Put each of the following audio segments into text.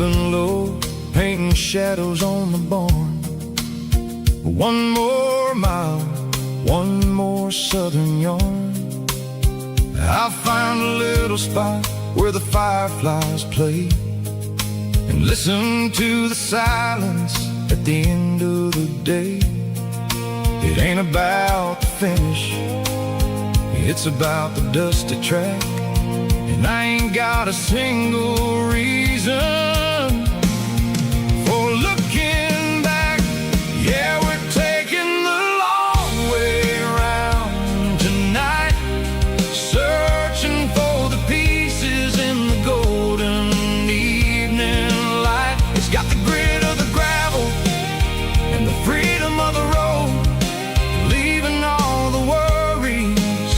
stooping low, painting shadows on the barn. One more mile, one more southern yarn. I'll find a little spot where the fireflies play, and listen to the silence at the end of the day. It ain't about the finish, it's about the dusty track. And I ain't got a single reason for looking back. Yeah, we're taking the long way around tonight, searching for the pieces in the golden evening light. It's got the grit of the gravel and the freedom of the road, leaving all the worries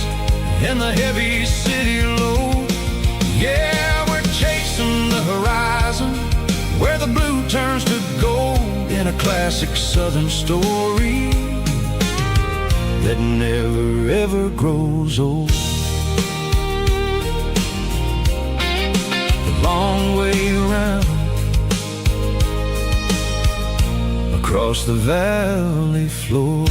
and the heavy city load. Yeah, we're chasing the horizon, where the blue turns to gold, in a classic southern story that never ever grows old. The long way around, across the valley floor.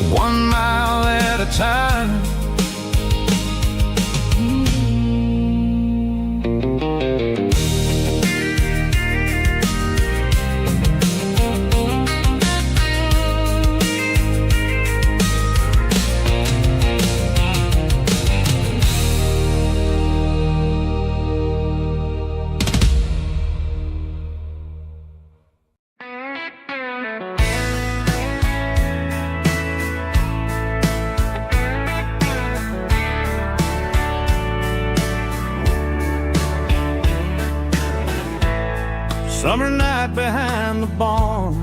1 mile at a time, summer night behind the barn,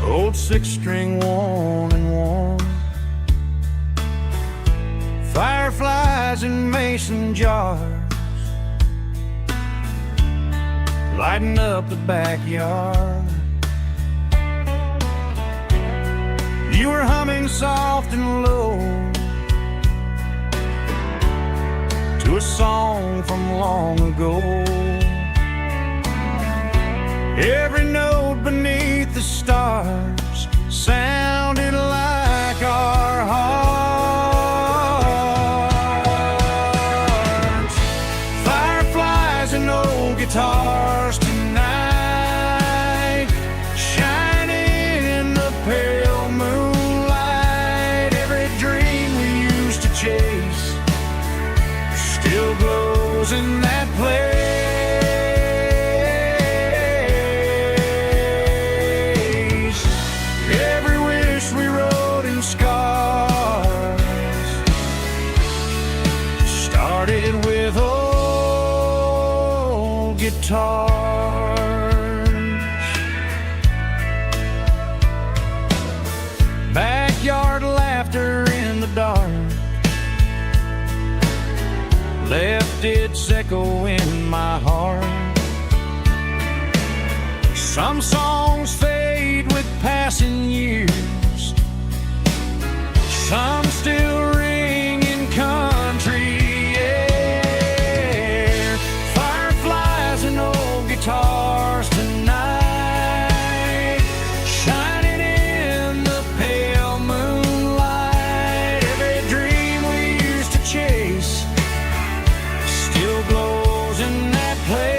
old 6-string worn and worn, fireflies in mason jars, lighting up the backyard. You were humming soft and low to a song from long ago. Every note beneath the stars sounded like our hearts. Fireflies and old guitars tonight, shining in the pale moonlight. Every dream we used to chase still glows in that place. Every wish we wrote in scars started with old guitars. Backyard laughter in the dark left its echo in my heart. Some songs fade with passing years, some still ring in country air. Fireflies and old guitars tonight, shining in the pale moonlight. Every dream we used to chase still glows in that place.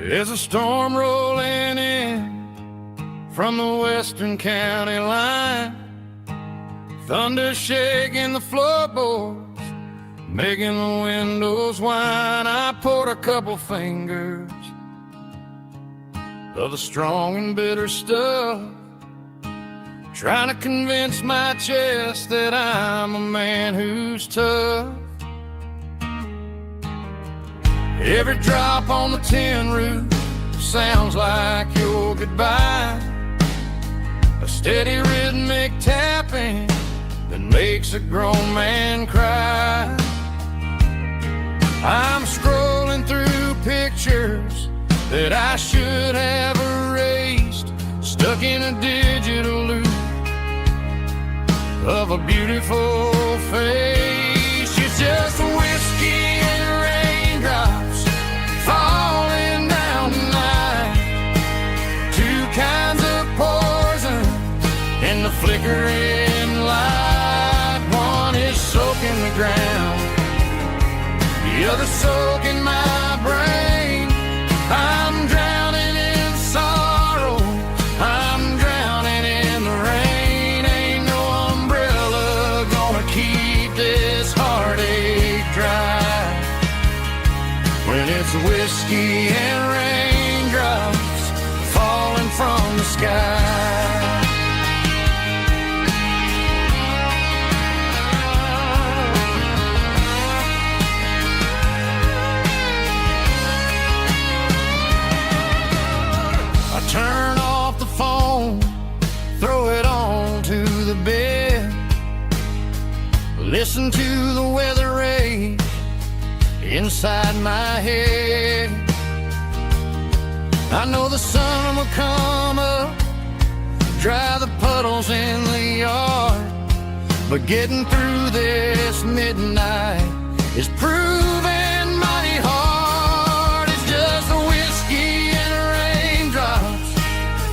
There's a storm rolling in from the western county line, thunder shaking the floorboards, making the windows whine. I poured a couple fingers of the strong and bitter stuff, trying to convince my chest that I'm a man who's tough. Every drop on the tin roof sounds like your goodbye, a steady rhythmic tapping that makes a grown man cry. I'm scrolling through pictures that I should have erased, stuck in a digital loop of a beautiful face. It's just whiskey and raindrops falling down tonight, two kinds of poison in the flickering light. One is soaking the ground, the other soaking my brain. I'm drowning in sorrow, I'm drowning in the rain. Ain't no umbrella gonna keep this heartache dry when it's whiskey and raindrops falling from the sky. Turn off the phone, throw it on to the bed, listen to the weather rage inside my head. I know the sun will come up, dry the puddles in the yard, but getting through this midnight is proving mighty hard. It's just a whiskey and raindrops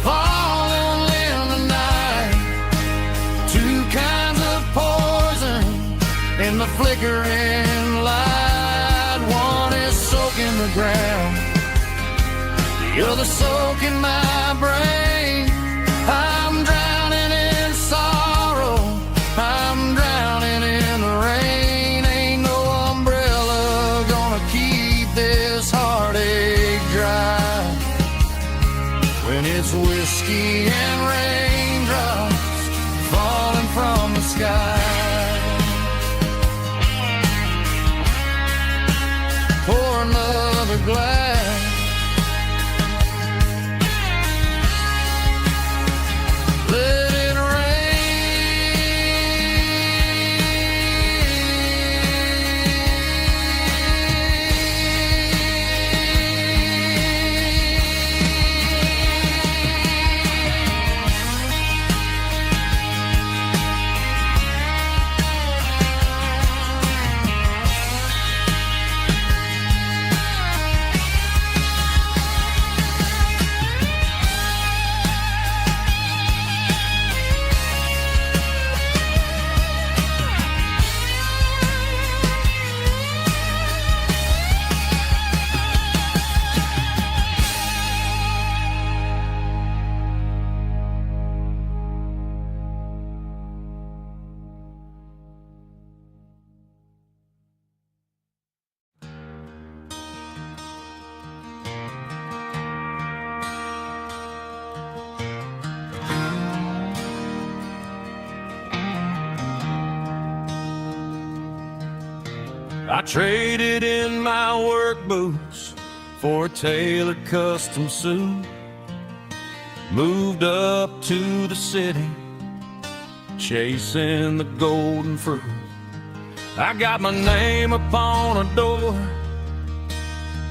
falling in the night, two kinds of poison in the flickering light. One is soaking the ground, the other soaking my brain. I'm drowning in sorrow, I'm drowning in the rain. Ain't no umbrella gonna keep this heartache dry when it's whiskey and raindrops falling from the sky. Pour another glass, let it I traded in my work boots for a tailored custom suit, moved up to the city, chasing the golden fruit. I got my name upon a door,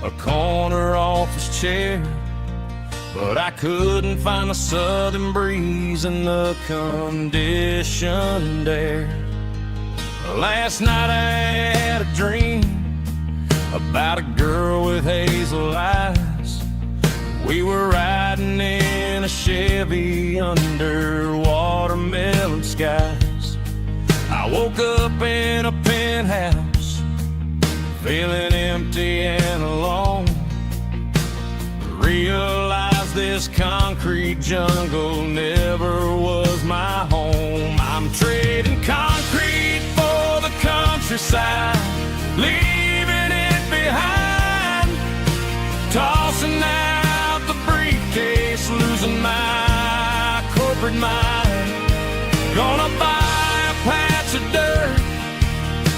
a corner office chair, but I couldn't find the southern breeze in the conditioned air. Last night I had a dream about a girl with hazel eyes. We were riding in a Chevy under watermelon skies. I woke up in a penthouse, feeling empty and alone. realize this concrete jungle never was my home. I'm trading concrete for the countryside, leaving it behind, tossing out the briefcase, losing my corporate mind. Gonna buy a patch of dirt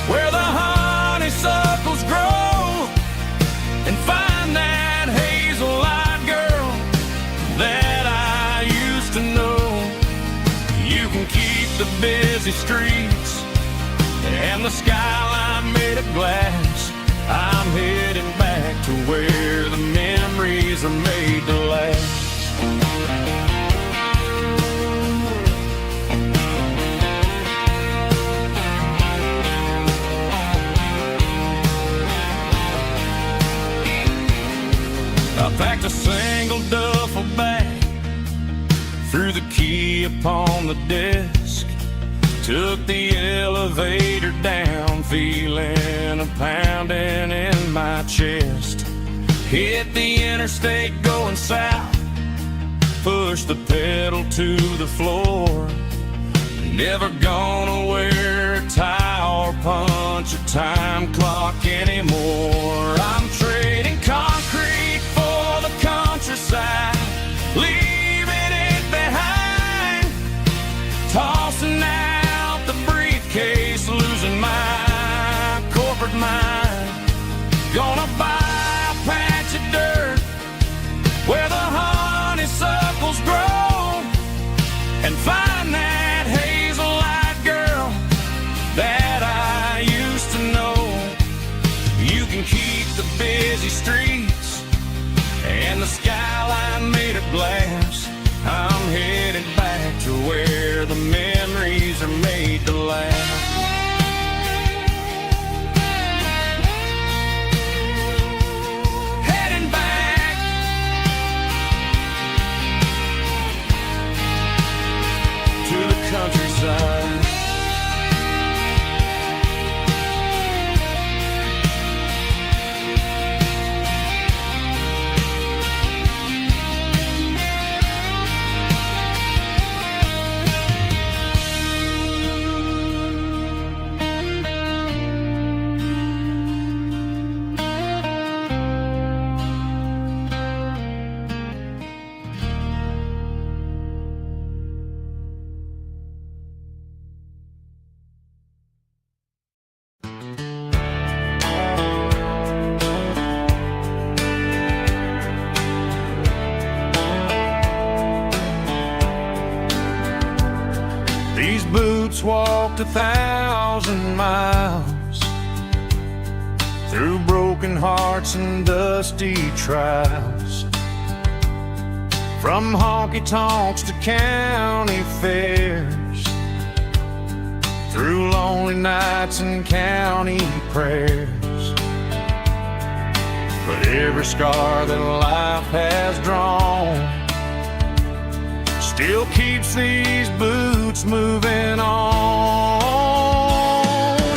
where the honeysuckles grow and find that hazel-eyed girl that I used to know. You can keep the busy streets and the skyline made of glass. I'm heading back to where the memories are made to last. I packed a single duffel bag, threw the key upon the desk, took the elevator down, feeling a pounding in my chest. Hit the interstate going south, pushed the pedal to the floor. Never gonna wear a tie or punch a time clock anymore. I'm trading concrete for the countryside, leaving it behind, tossing out the briefcase, losing my corporate mind. Gonna buy a patch of dirt where the honeysuckles grow and find that hazel-eyed girl that I used to know. You can keep the busy streets and the skyline made of glass. I'm headed back to where the memories are made to last. Heading back to the countryside. These boots walked 1,000 miles through broken hearts and dusty trials, from honky-tonks to county fairs, through lonely nights and county prayers. But every scar that life has drawn still keeps these boots moving on.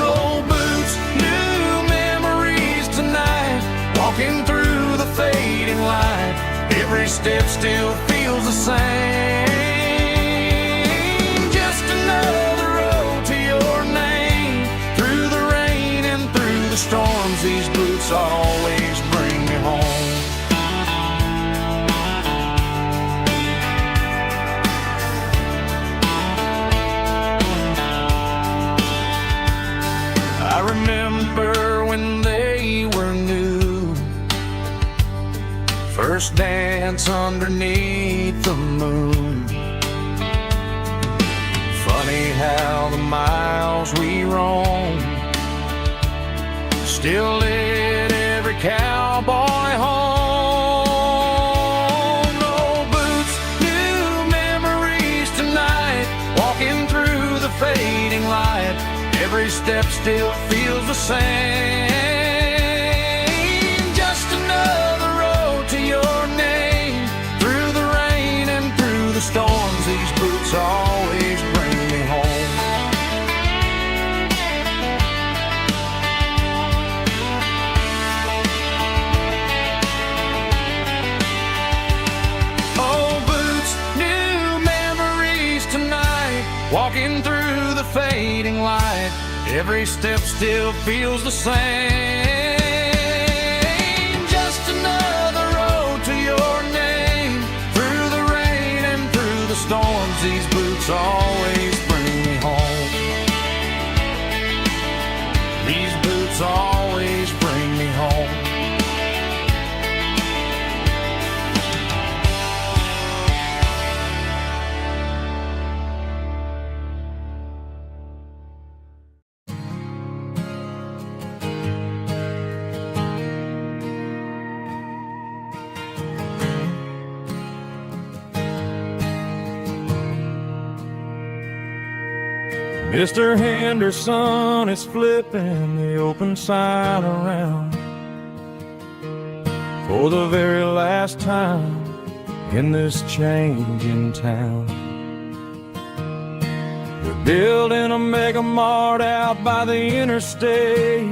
Old boots, new memories tonight, walking through the fading light. Every step still feels the same. Just another road to your name. Through the rain and through the storms, these boots always bring me home. I remember when they were new, first dance underneath the moon. Funny how the miles we roam still lit every cowboy home. Old boots, new memories tonight, walking through the fading light. Every step still feels the same. Just another road to your name. Through the rain and through the storms, these boots always bring me home. walking through the fading light. Every step still feels the same. Just another road to your name. Through the rain and through the storms, these boots always bring me home. These boots always bring me home. Mr. Henderson is flipping the open sign around for the very last time in this changing town. They're building a mega mart out by the interstate,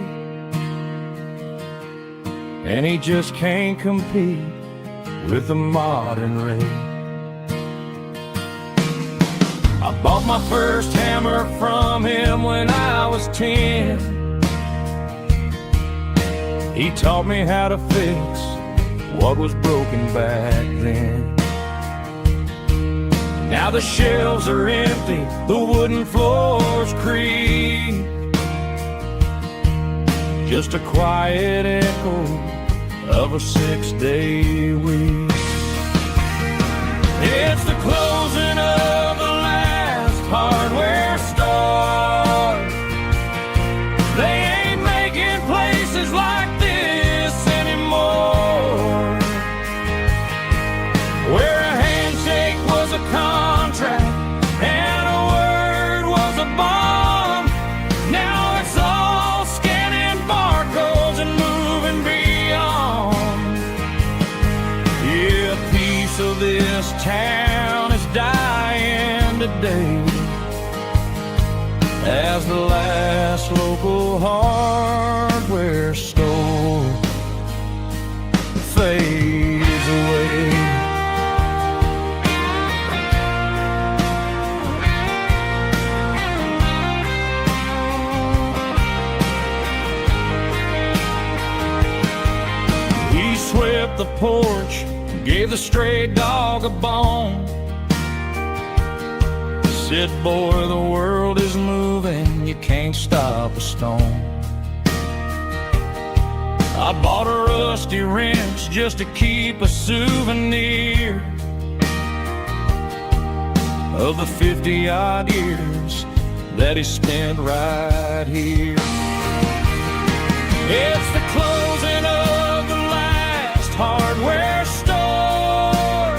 and he just can't compete with the modern rate. I bought my first hammer from him when I was 10. He taught me how to fix what was broken back then. Now the shelves are empty, the wooden floors creak, just a quiet echo of a 6-day week. It's the closing of the hardware store. They ain't making places like this anymore, where a handshake was a contract and a word was a bond. Now it's all scanning barcodes and moving beyond. Yeah, a piece of this town is dying today, as the last local hardware store fades away. He swept the porch, gave the stray dog a bone, said, boy, the world is moving, you can't stop a stone. I bought a rusty wrench just to keep a souvenir of the 50-odd years that he spent right here. It's the closing of the last hardware store.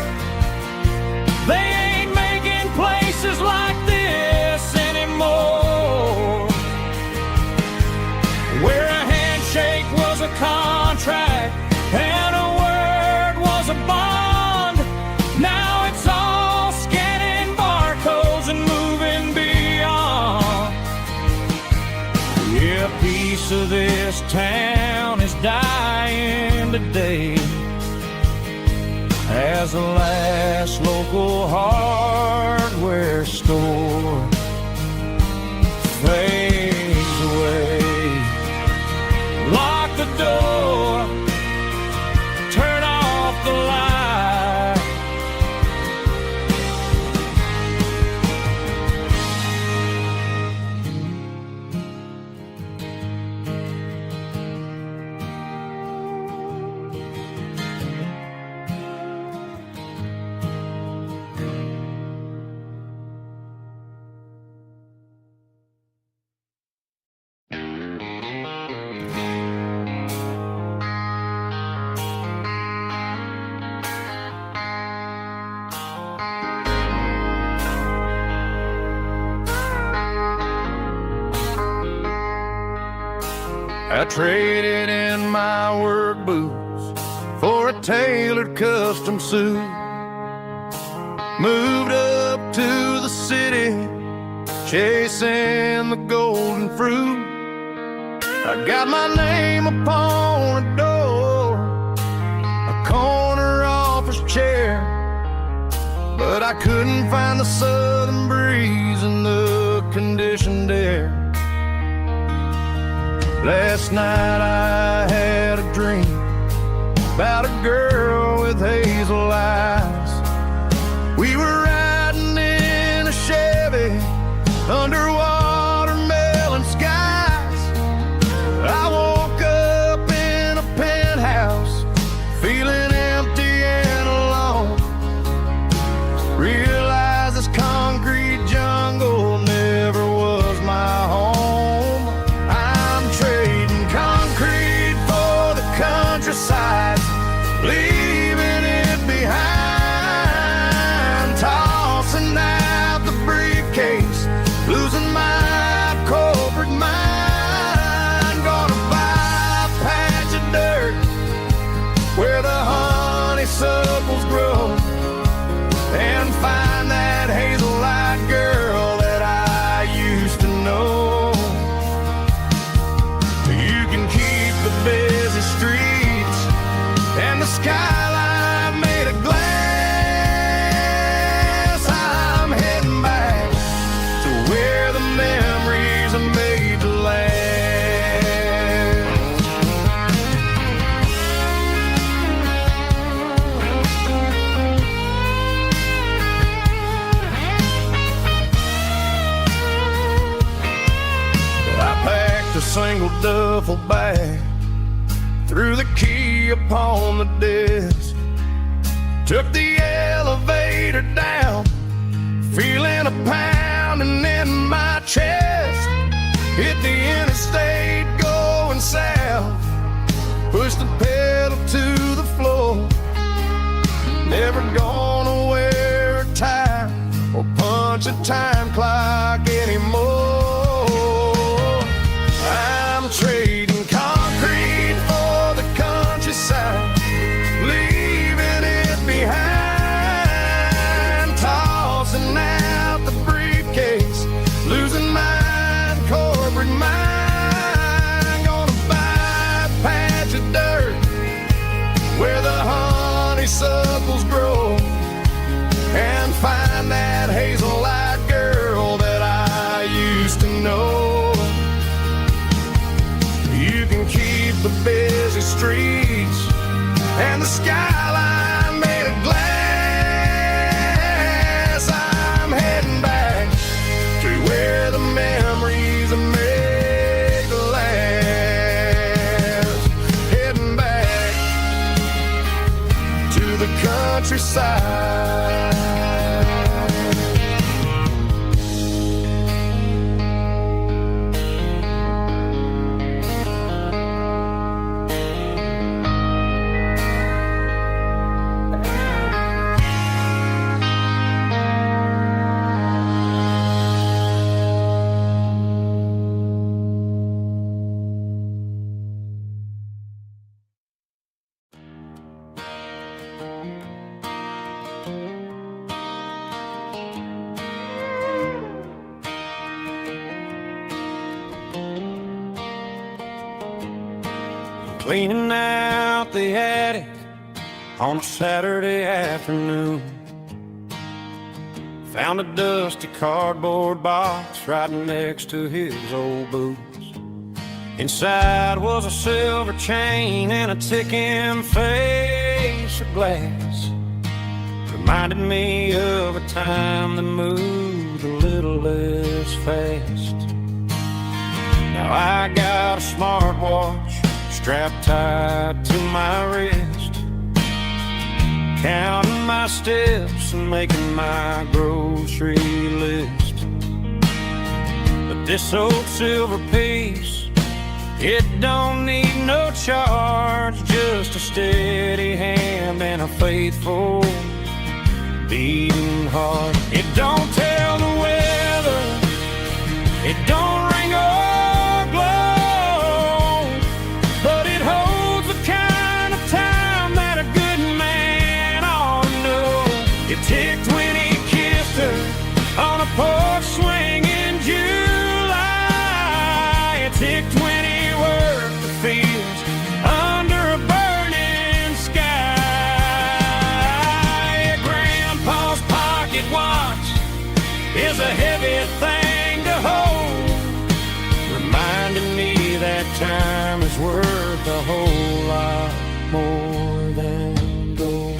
They ain't making places like this anymore, where a handshake was a contract and a word was a bond. Now it's all scanning barcodes and moving beyond. Yeah, a piece of this town is dying today, as the last local hardware store fades away. Lock the door, turn off the light. I traded in my work boots for a tailored custom suit. Moved up to the city, chasing the golden fruit. I got my name upon a door, a corner office chair, but but I couldn't find the southern breeze in the conditioned air. Last night I had a dream about a girl with hazel eyes. We were riding in a Chevy under watermelon skies. I woke up in a penthouse feeling empty and alone. Realized this concrete jungle never was my home. I'm trading concrete for the countryside, leaving it behind, tossing out the briefcase, losing my corporate mind. Gonna buy a patch of dirt where the honeysuckles grow, and find that hazel-eyed girl that I used to know. You can keep the busy streets and the skyline made of glass. I'm heading back to where the memories are made to last. I packed a single duffel bag, threw the key upon the desk, took the elevator down, feeling a pounding in my chest. Hit the interstate going south, pushed the pedal to the floor. Never gonna wear a tie or punch a time clock anymore. I'm trading concrete for the countryside, leaving it behind, tossing out the briefcase, losing my corporate mind. Gonna buy a patch of dirt where the honeysuckles grow, and find that hazel-eyed girl that I used to know. You can keep the busy streets and the skyline made of glass. I'm heading back to where the memories are made to last. Heading back to the countryside. Cleaning out the attic on a Saturday afternoon, found a dusty cardboard box right next to his old boots. Inside was a silver chain and a ticking face of glass. Reminded me of a time that moved a little less fast. Now I got a smartwatch strapped tight to my wrist, counting my steps and making my grocery list. But this old silver piece, it don't need no charge, just a steady hand and a faithful beating heart. It don't tell the weather, it don't ring or glow, but it holds the kind of time that a good man ought to know. It ticked when he kissed her on a porch swing in July. It ticked when he worked the fields under a burning sky. Yeah, Grandpa's pocket watch is a heavy thing to hold, reminding me that time is worth a whole lot more than gold.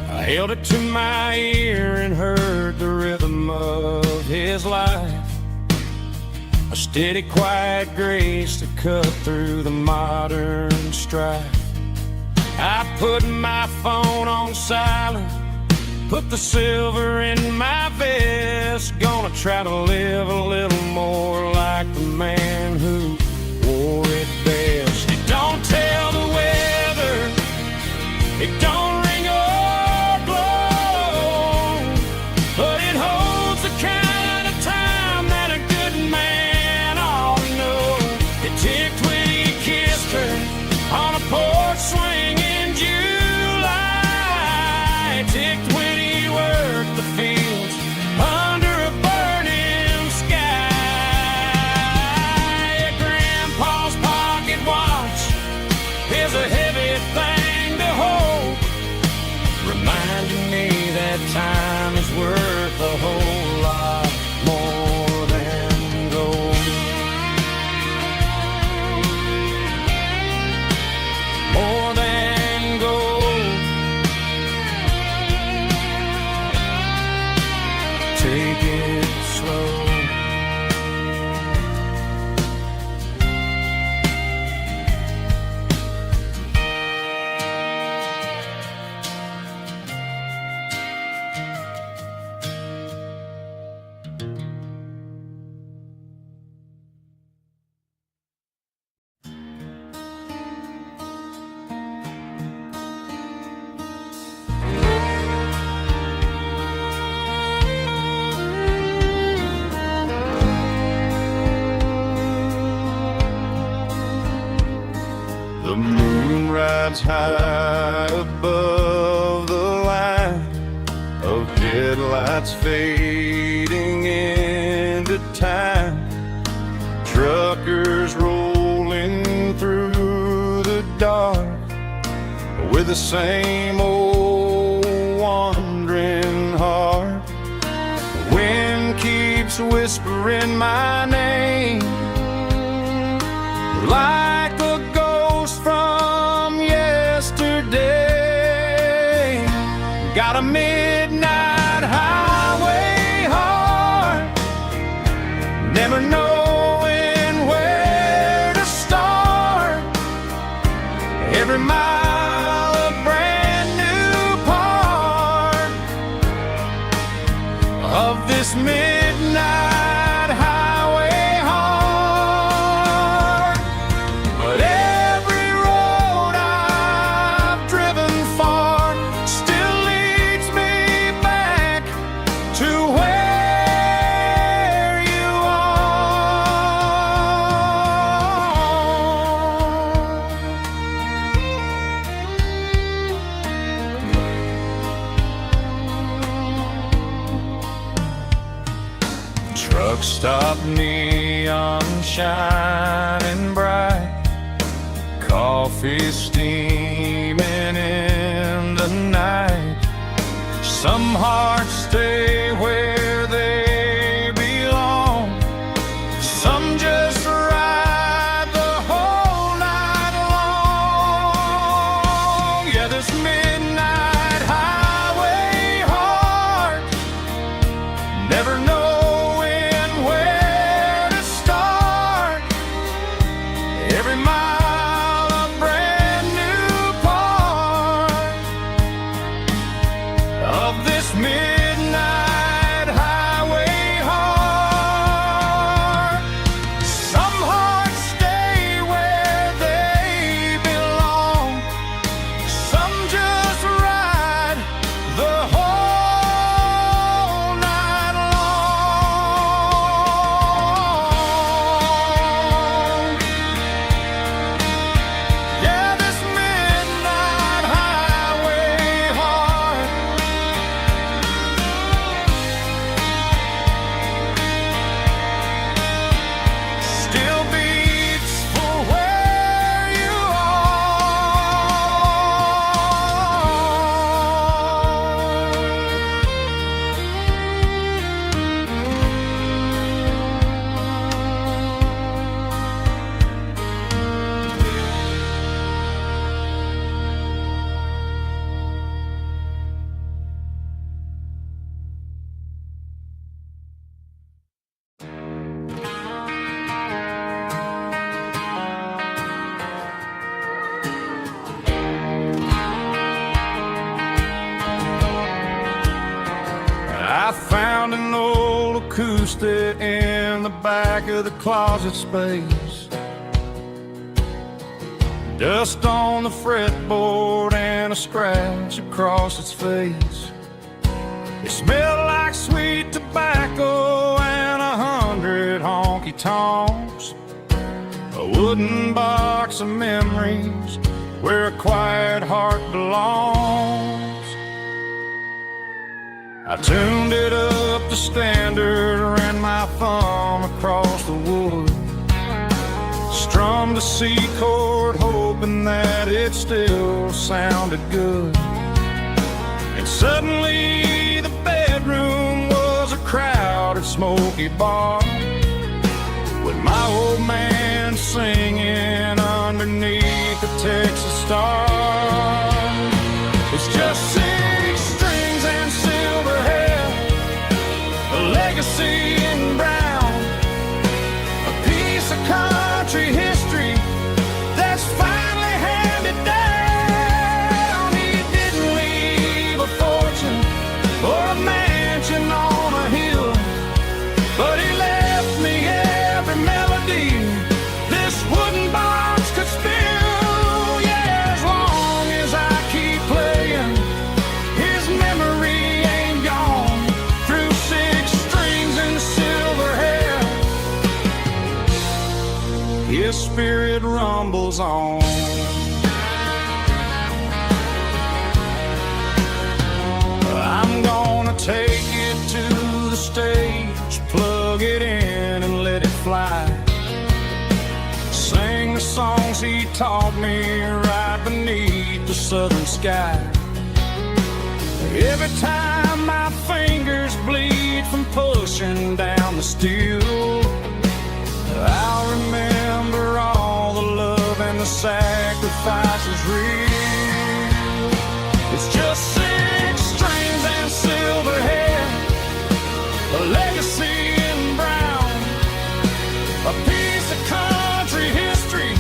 I held it to my ear and heard the rhythm of his life, a steady, quiet grace to cut through the modern strife. I put my phone on silent, put the silver in my vest, gonna try to live a little more like the man who wore it best. It don't tell the weather, it don't ring or blow, but it holds the kind of time that a good man ought to know. It ticked when he kissed her on a porch swing in July. It ticked when he worked the fields under a burning sky. Grandpa's pocket watch is a heavy thing to hold, reminding me that time is worth a whole lot more than gold. More than gold. Take it slow. The moon rides high above the line of headlights fading into time. Truckers rolling through the dark with the same old wandering heart. The wind keeps whispering my name like the ghost from yesterday. Got a midnight highway heart, never knowing where to start. Every mile a brand new part of this midnight highway heart. But every road I've driven far still leads me back to where you are. Truck stop, neon shining bright, coffee steaming in the night. Some hearts stay where they belong, some just ride the whole night long. Yeah, this midnight highway heart, never knowing where to start. Every mile a brand new part of this midnight used it in the back of the closet space. Dust on the fretboard and a scratch across its face. It smelled like sweet tobacco and 100 honky-tonks. A wooden box of memories where a quiet heart belongs. I tuned it up to standard, ran my thumb across the wood, strummed a C chord hoping that it still sounded good. And suddenly the bedroom was a crowded smoky bar, with my old man singing underneath the Texas star. It's just 6 strings and silver hair, a legacy in brown, a piece of country history that's finally handed down. He didn't leave a fortune or a mansion on a hill, but he left me every melody this wooden box could spill. Yeah, as long as I keep playing, his memory ain't gone. Through 6 strings and silver hair, his spirit rumbles on. I'm gonna take it to the stage, plug it in and let it fly. Sing the songs he taught me right beneath the southern sky. Every time my fingers bleed from pushing down the steel, I'll remember all the love and the sacrifices real. It's just 6 strings and silver hair, a legacy in brown, a piece of country history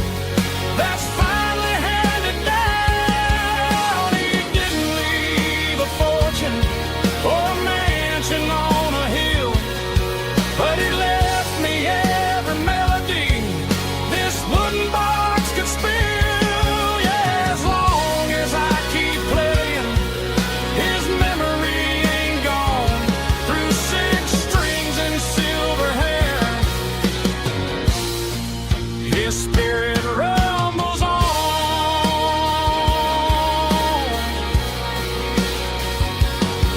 that's finally handed down. He didn't leave a fortune or a mansion on a hill, but he left me every melody this wooden box could spill. Yeah, as long as I keep playing, his memory ain't gone. Through 6 strings and silver hair, his spirit rumbles on.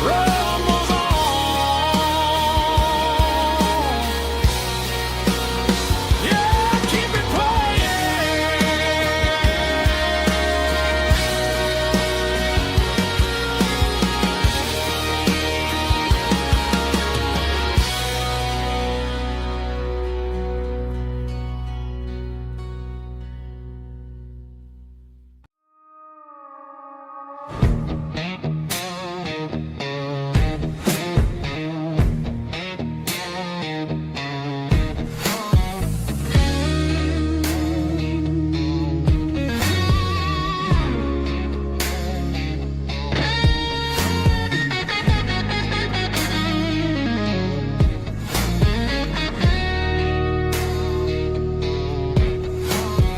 Rumbles on. Yeah, keep it playing.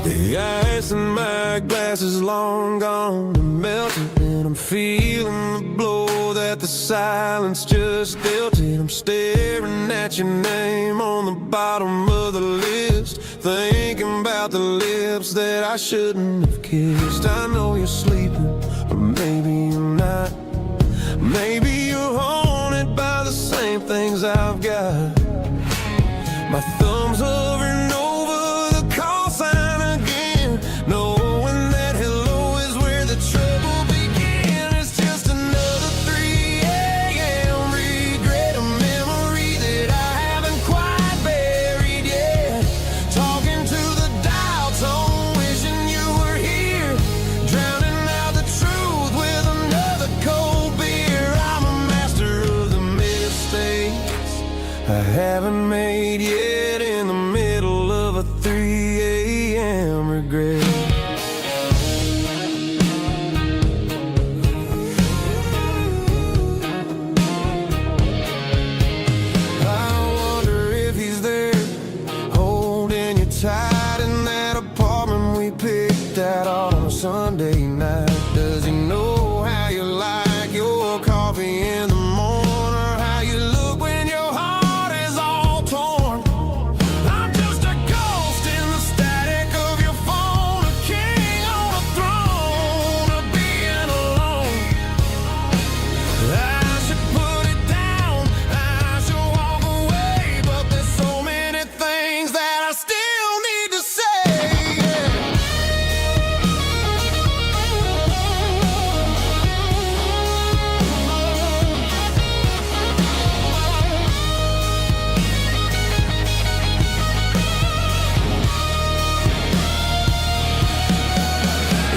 The ice in my glass is long gone and melted, and I'm feeling the blow that the silence just dealt it. I'm staring at your name on the bottom of the list, thinking about the lips that I shouldn't have kissed. I know you're sleeping, but maybe you're not. Maybe you're haunted by the same things I've got. My thumb's hovering over the call sign again, knowing that hello is where the trouble began. It's just another 3 a.m. regret, a memory that I haven't quite buried yet. Talking to the dial tone, wishing you were here, drowning out the truth with another cold beer. I'm a master of the mistakes I haven't made yet, in the middle of a 3 a.m. regret. I wonder tight in that apartment we picked out on a Sunday night. Does he know how you like your coffee in the morning, or how you look when your heart is all torn? I'm just a ghost in the static of your phone, a king on a throne, of being alone. I should put it down, I should walk away, but there's so many things that I still need to say.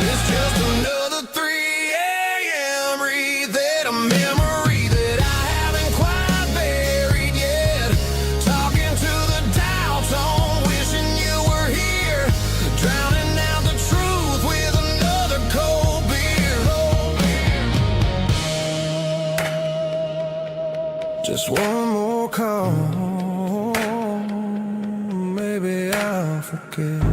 It's just another 3 a.m. read a memory that I haven't quite buried yet. Talking to the dial tone, wishing you were here, drowning out the truth with another cold beer. Just one more call, maybe I'll forget.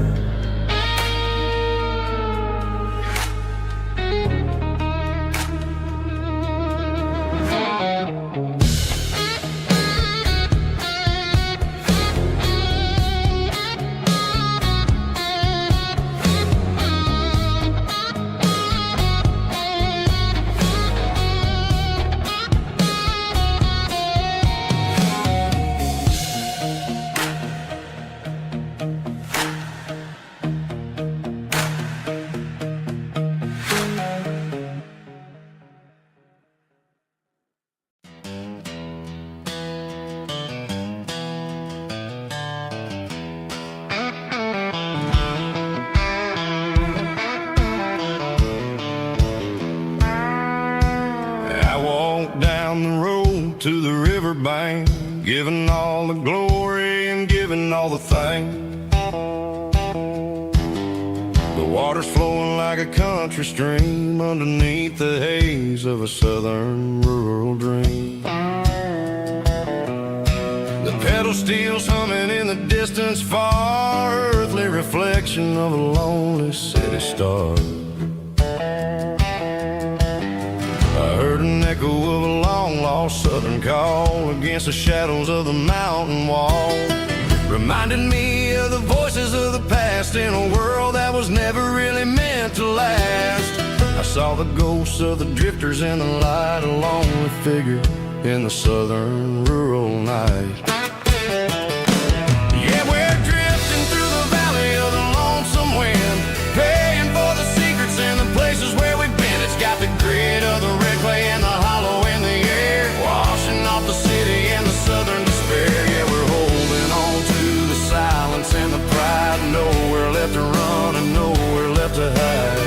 I walked down the road to the riverbank, giving all the glory and giving all the thanks. The water's flowing like a country stream underneath the haze of a southern rural dream. The pedal steel's humming in the distance far, earthly reflection of a lonely city star. I heard an echo of a long-lost southern call against the shadows of the mountain wall. Reminded me of the voices of the past in a world that was never really meant to last. I saw the ghosts of the drifters in the light, a lonely figure in the southern rural night. Yeah, we're drifting through the valley of the lonesome wind, paying for the secrets and the places where we've been. It's got the grit of the red clay and the hollow in the air, washing off the city and the southern despair. Yeah, we're holding on to the silence and the pride, nowhere left to run and nowhere left to hide.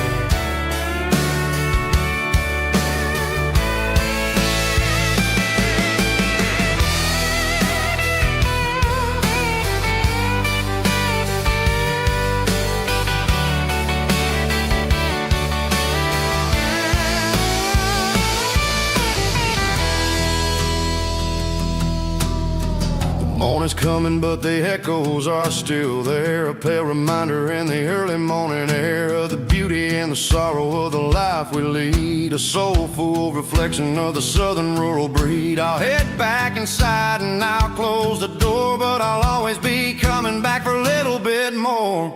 Morning's coming, but the echoes are still there, a pale reminder in the early morning air of the beauty and the sorrow of the life we lead, a soulful reflection of the southern rural breed. I'll head back inside and I'll close the door, but I'll always be coming back for a little bit more.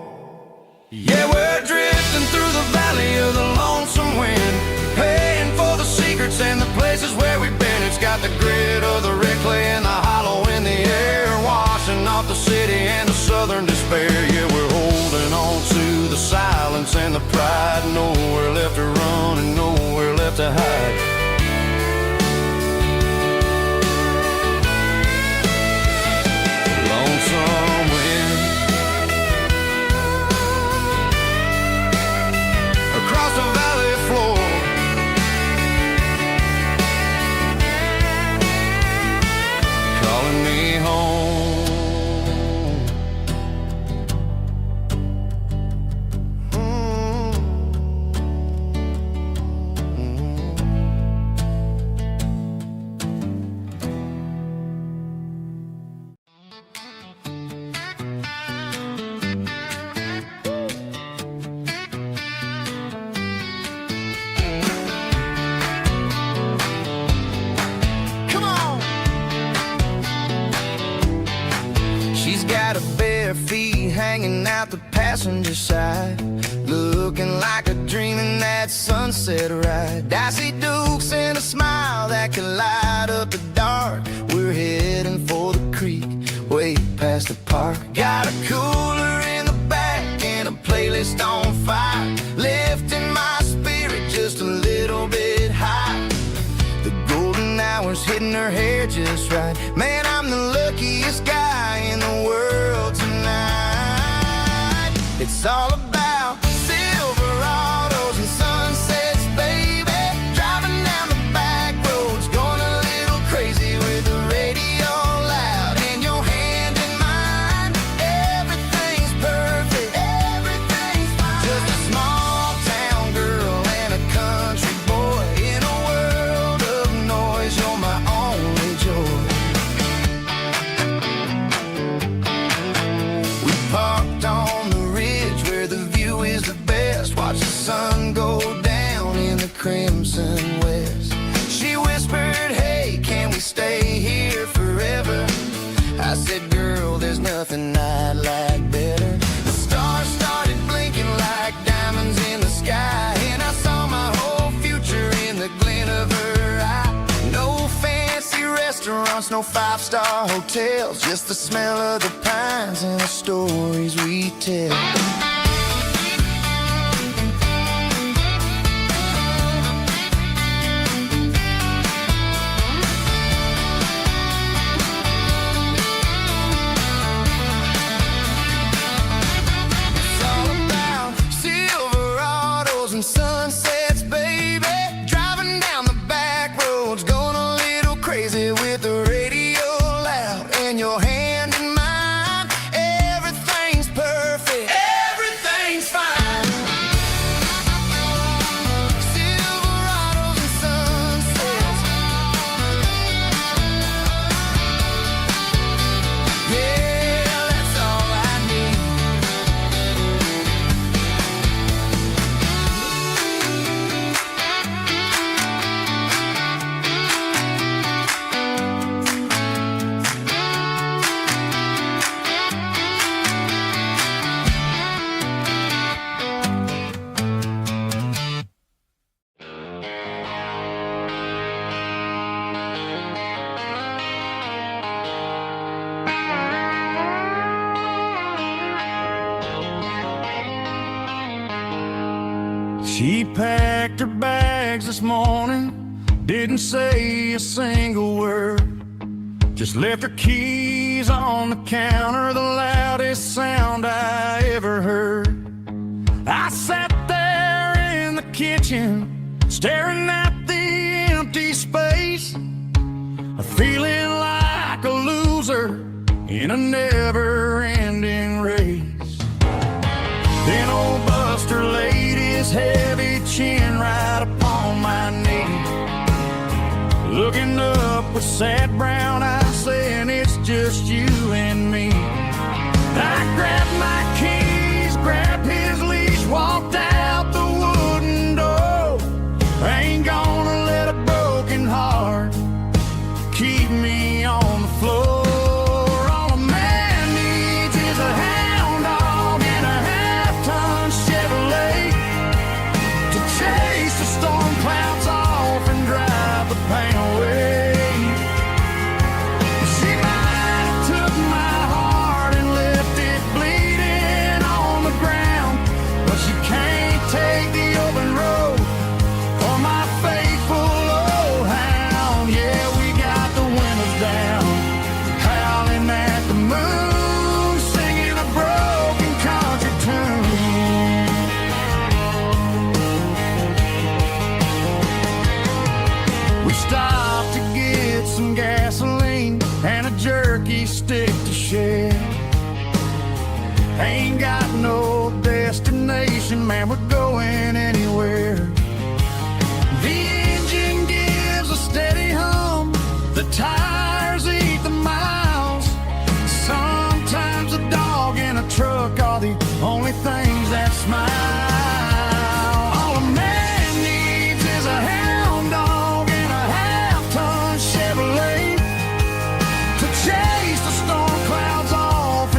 Yeah, we're drifting through the valley of the lonesome wind, paying for the secrets and the places where we've been. It's got the grit of the red clay and the hollow in the air, washing off the city and the southern despair. Yeah, we're holding on to the silence and the pride, nowhere left to run and nowhere left to hide. Lonesome wind across the valley floor, calling me home. She's got her bare feet hanging out the passenger side, looking like a dream in that sunset ride. Dicey dukes and a smile that can light up the dark. We're heading for the creek, way past the park. Got a cooler in the back and a playlist on fire, lifting my spirit just a little bit high. The golden hours hitting her hair just right. Man, I'm the luckiest guy in the world tonight. It's all about Silverados and sunsets, baby. Driving down the back roads, going a little crazy with the radio loud and your hand in mine. Everything's perfect, everything's fine. Just a small town girl and a country boy in a world of noise. You're my only joy. We parked on the ridge where the view is the best. Watch the sun go down in the crimson west. She whispered, hey, can we stay here forever? I said, girl, there's nothing I'd like better. The stars started blinking like diamonds in the sky, and I saw my whole future in the glint of her eye. No fancy restaurants, no five-star hotels, just the smell of the pines and the stories we tell. It's all about Silverados and sunsets, baby. Driving down the back roads, going a little crazy with the radio loud and your hand in mine. Everything's perfect, everything's fine. Silverados and sunsets. Yeah, that's all I need. She packed her bags this morning, didn't say a single word, just left her keys on the counter, the loudest sound I ever heard. I sat there in the kitchen, staring at the empty space, feeling like a loser in a never-ending race. Then old Buster laid his heavy chin right upon my knee, looking up with sad brown eyes, saying it's just you and me. I grabbed my keys, grabbed his leash, walked out the wooden door. I ain't gonna let a broken heart keep me on the floor. All a man needs is a hound dog and a half-ton Chevrolet to chase the storm clouds off and drive the pain away. She might have took my heart and left it bleeding on the ground, but she can't take the open road for my faithful old hound. Yeah, we got the windows down, howling at the moon, singing a broken country tune. We stopped to get some gasoline and a jerky stick to share. Ain't got no destination, man, we're going anywhere. The engine gives a steady hum, the tires eat the miles. Sometimes a dog and a truck are the only things that smile. All a man needs is a hound dog and a half-ton Chevrolet to chase the storm clouds off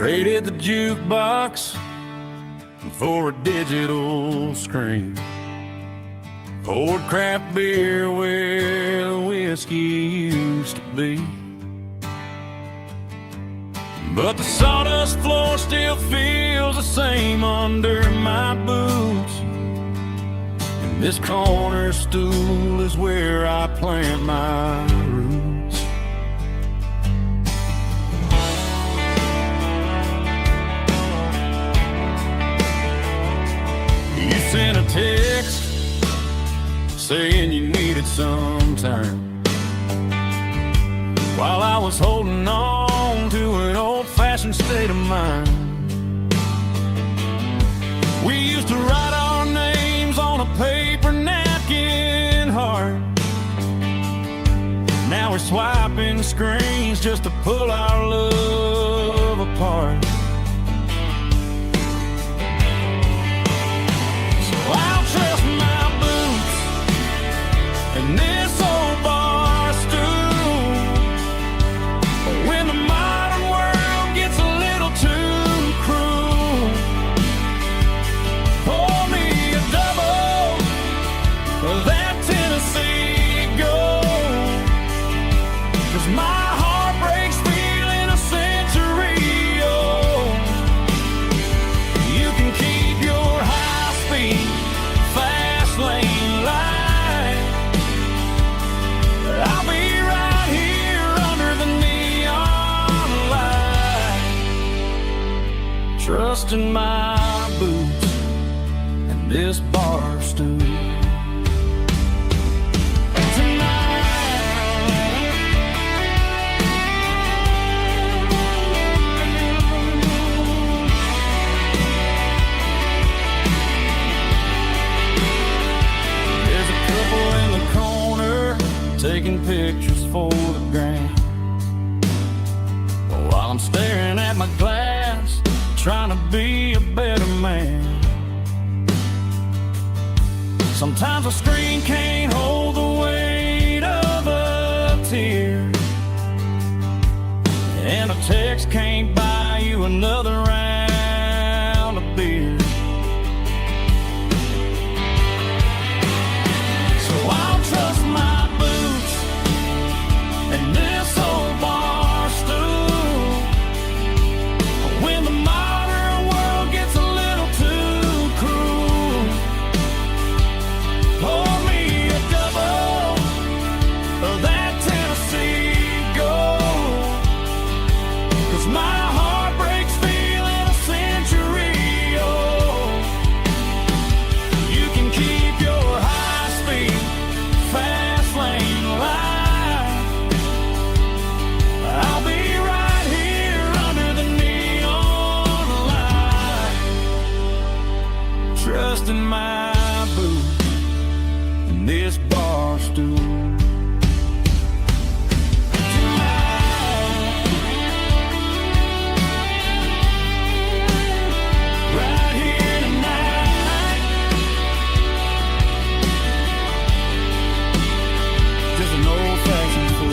Traded the jukebox for a digital screen. Poured craft beer where the whiskey used to be. But the sawdust floor still feels the same under my boots. And this corner stool is where I plant my roots. You sent a text saying you needed some time, while I was holding on to an old-fashioned state of mind. We used to write our names on a paper napkin heart. Now we're swiping screens just to pull our love apart. So I'll trust my boots and this old bar stool. When the modern world gets a little too cruel, pour me a double of that Tennessee Gold. 'Cause my heart breaks feeling a century old. You can keep your high-speed, fast lane light. I'll be right here under the neon light, trusting my boots and this bar stool. There's a couple in the corner taking pictures for the gram, while I'm staring at my glass, trying to be a better man. Sometimes a screen can't hold the weight of a tear, and a text can't buy you another round of beer. So I'll trust my boots and this old bar stool. When the modern world gets a little too cruel, pour me a double of that Tennessee Gold. 'Cause my heart breaks feeling a century old. You can keep your high-speed, fast lane light. I'll be right here under the neon light, trusting my boots and this bar stool. Right here tonight, just an old-fashioned fool.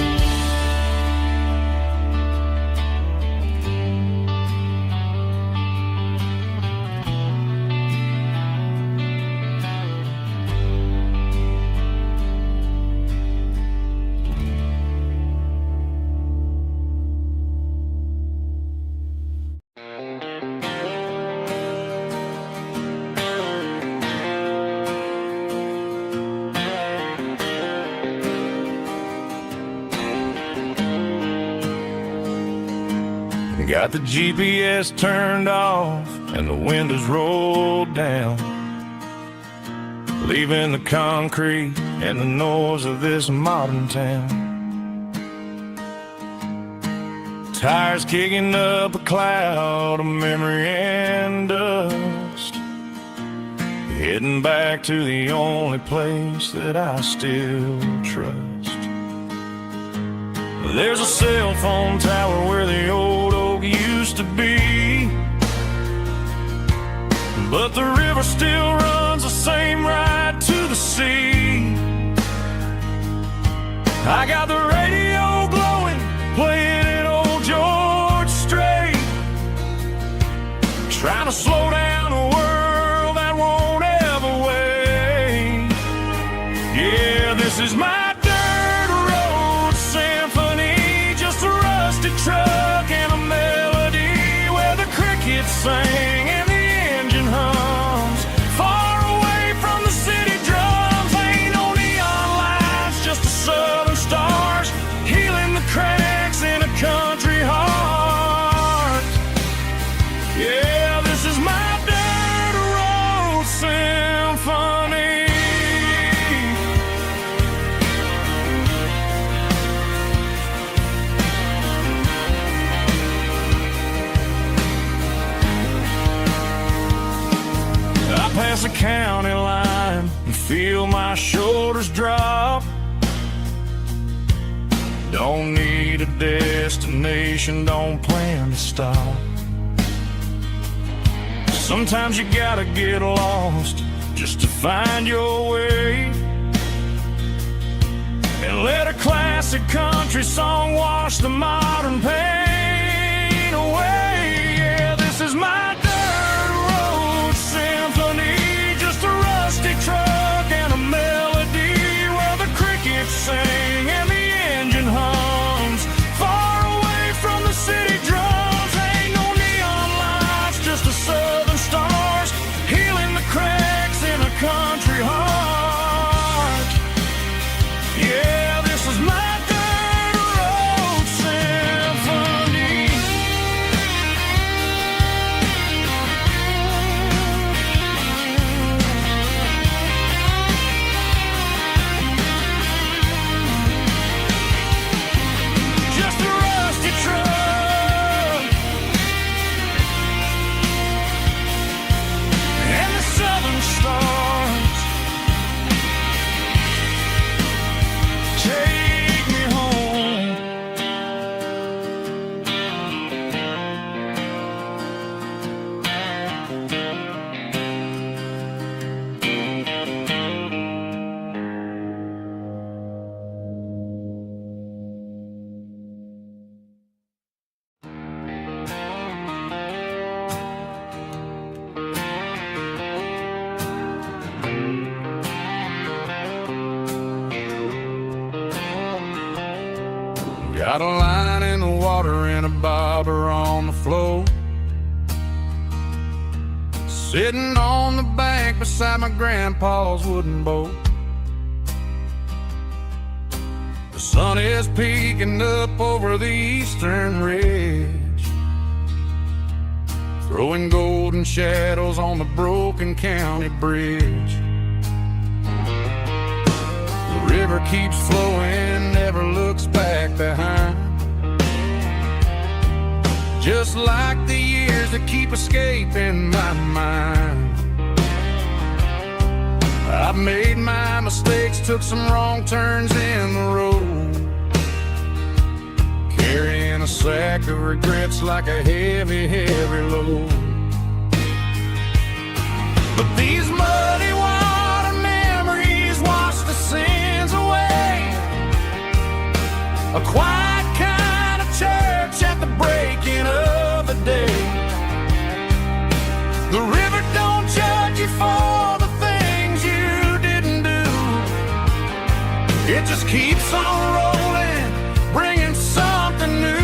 Got the GPS turned off and the windows rolled down, leaving the concrete and the noise of this modern town. Tires kicking up a cloud of memory and dust, heading back to the only place that I still trust. There's a cell phone tower where the old oak used to be, but the river still runs the same right to the sea. I got the radio glowing, playing an old George Strait, This is my dirt road symphony, just a rusty truck and a melody where the crickets sing and the engine hums. Far away from the city drums, ain't no neon lights, just the southern stars healing the cracks in a country heart. Yeah, this is my dirt road symphony. Past the county line and feel my shoulders drop. Don't need a destination, don't plan to stop. Sometimes you gotta get lost just to find your way, and let a classic country song wash the modern pain away. Yeah, this is my truck and a melody where the crickets sing and the engine hums. Far away from the city drums, ain't no neon lights, just the southern stars healing the cracks in a country heart. Yeah, this is my dirt road symphony. Got a line in the water and a bobber on the floor, sitting on the bank beside my grandpa's wooden boat. The sun is peeking up over the eastern ridge, throwing golden shadows on the broken county bridge. The river keeps flowing, never looks back behind, just like the years that keep escaping my mind. I've made my mistakes, took some wrong turns in the road, carrying a sack of regrets like a heavy, heavy load. But these muddy water memories wash the sins away. A quiet kind of church at the breaking of the day. The river don't judge you for the things you didn't do. It just keeps on rolling, bringing something new.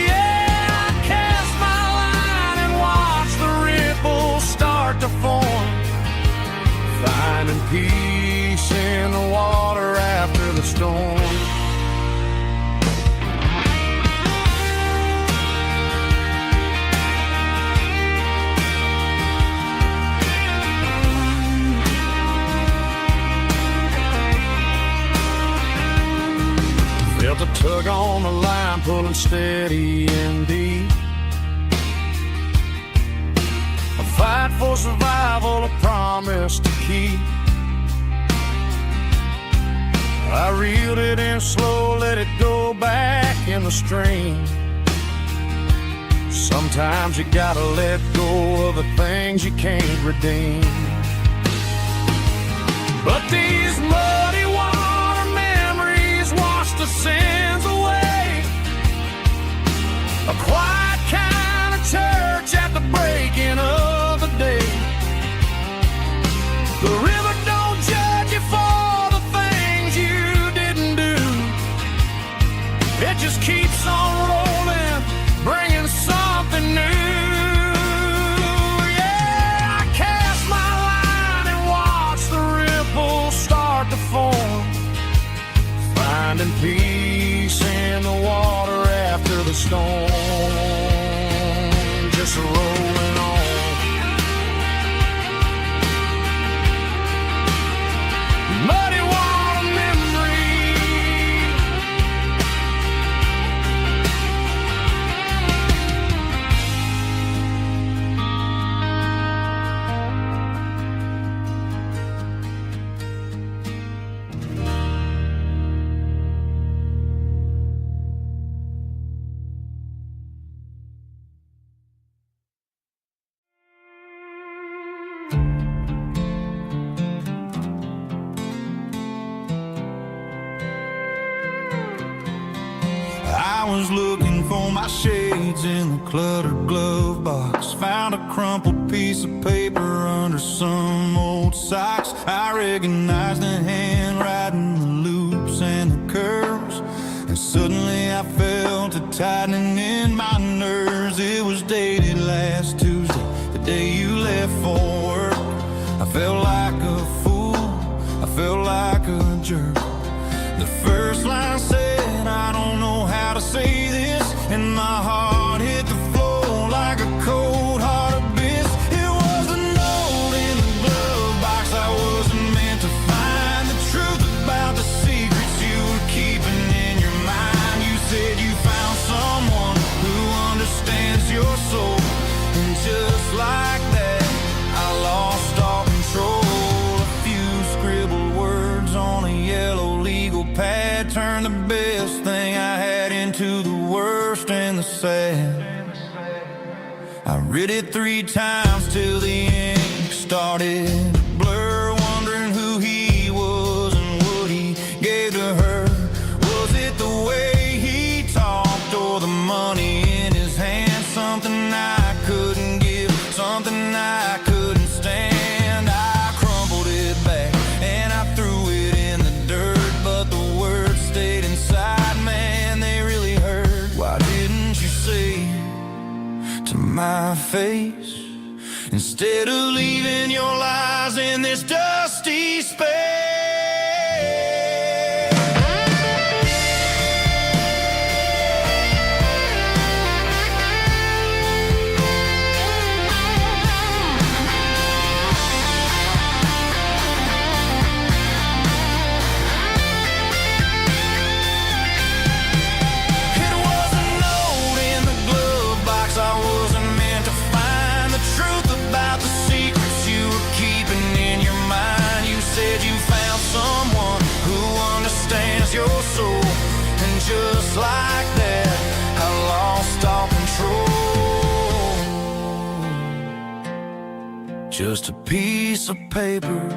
Yeah, I cast my line and watch the ripples start to form, finding peace in the water after the storm. Felt a tug on the line, pulling steady and deep. A fight for survival, a promise to keep. I reeled it in slow, let it go back in the stream. Sometimes you gotta let go of the things you can't redeem. But these muddy water memories wash the sins away. A quiet kind of church at the breaking of the day. The river don't judge you for I was looking for my shades in the cluttered glove box. Found a crumpled piece of paper under some old socks. I recognized the handwriting, the loops and the curves, and suddenly I felt a tightening in my nerves. It was dated last Tuesday, the day you left for work. I felt like a fool, I felt like a jerk. The first line said, I don't know how to say this, and my heart hit the floor like a cold hard abyss. It was a note in the glove box I wasn't meant to find. The truth about the secrets you were keeping in your mind. You said you found someone who understands your soul, and just like that I lost all control. A few scribbled words on a yellow legal pad turned the best thing I had into the worst and the sad. I read it 3 times till the ink started to blur, wondering who he was and what he gave to her. Was it the way he talked or the money in his hand? Something I couldn't give, something I couldn't stand. I crumpled it back and I threw it in the dirt, but the words stayed inside, man, they really hurt. Why didn't you say to my face, instead of leaving your lies in this dusty space? Your soul, and just like that I lost all control. Just a piece of paper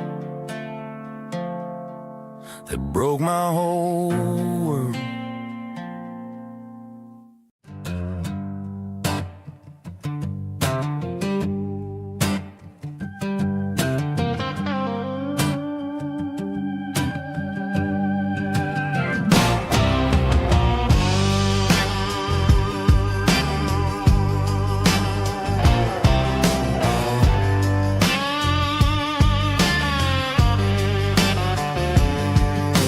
that broke my whole world.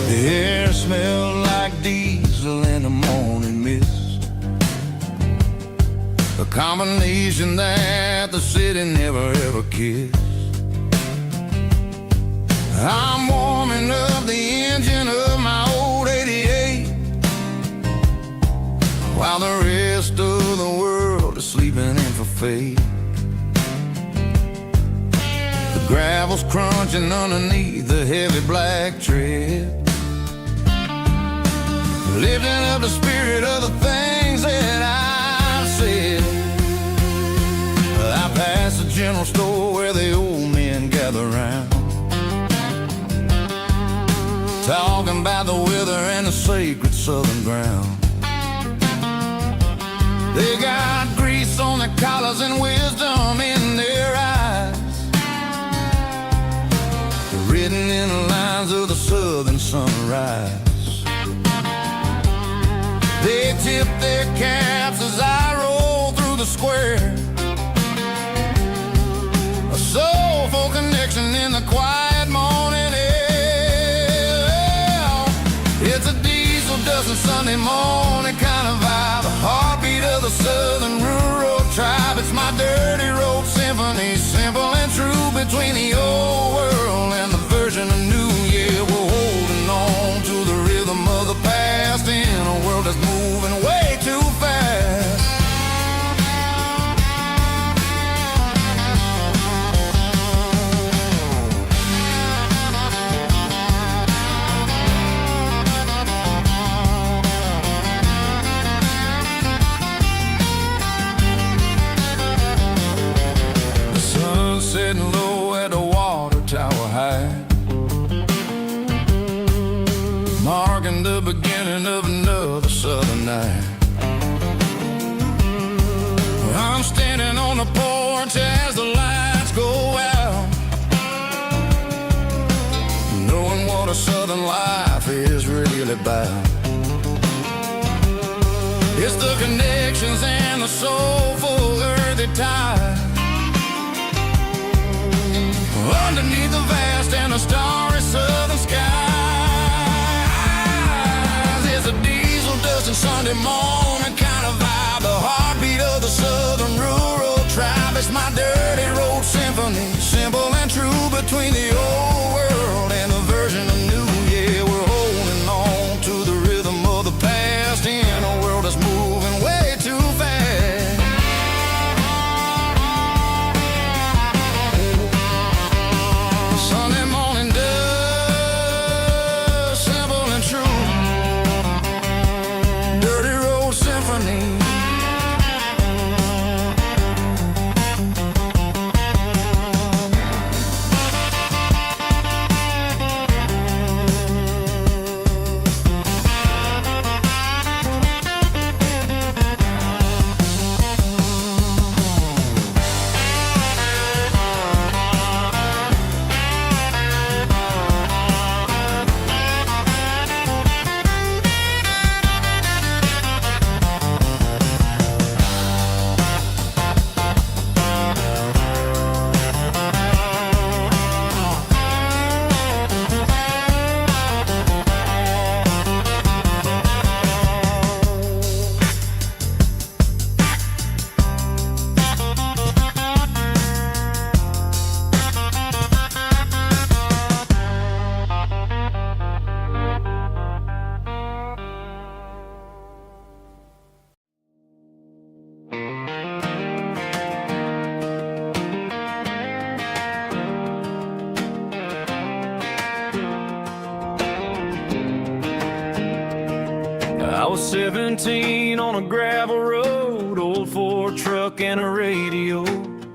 The air smelled like diesel in the morning mist, a combination that the city never ever kissed. I'm warming up the engine of my old 88, while the rest of the world is sleeping in for fate. The gravel's crunching underneath the heavy black tread, lifting up the spirit of the things that I've said. I passed the general store where the old men gather round, talking about the weather and the sacred southern ground. They got grease on their collars and wisdom in their eyes, written in the lines of the southern sunrise. They tip their caps as I roll through the square, a soulful connection in the quiet morning air. It's a diesel dusting Sunday morning kind of vibe, the heartbeat of the southern rural tribe. It's my dirty road symphony, simple and true, between the old world and the version of new. Yeah, we're holding on to the rhythm of the past in a world that's moving way too fast. The sun's setting low at the water tower high, marking the beginning of another southern night. much as the lights go out, knowing what a southern life is really about. It's the connections and the soulful earthy tide underneath the vast and the starry southern skies. It's a diesel dust and Sunday morning kind of vibe, the heartbeat of the southern rural tribe. It's my dirty road symphony, simple and true between the old world and the version of new. Yeah, we're holding on to the rhythm of the past in a world that's moving way too fast. Sunday morning dust, simple and true, dirty road symphony. I was 17 on a gravel road, old Ford truck and a radio,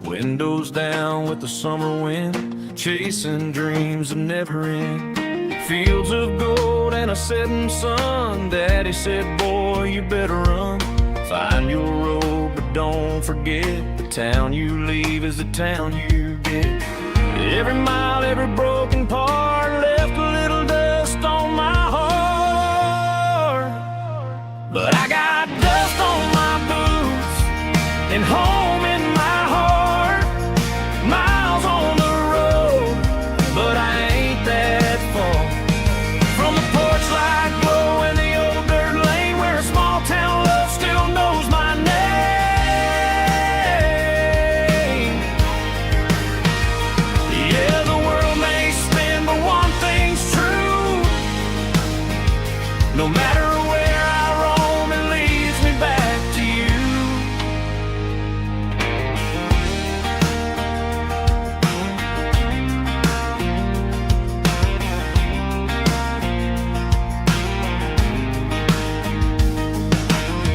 windows down with the summer wind, chasing dreams that never end. Fields of gold and a setting sun. Daddy said, boy, you better run. Find your road, but don't forget, the town you leave is the town you get. Every mile, every broken part left a little dust on my heart. But I got dust on my boots and home in my heart. Miles on the road, but I ain't that far from the porch light glow and the old dirt lane where a small town love still knows my name. Yeah, the world may spin, but one thing's true. No matter where I roam, it leads me back to you.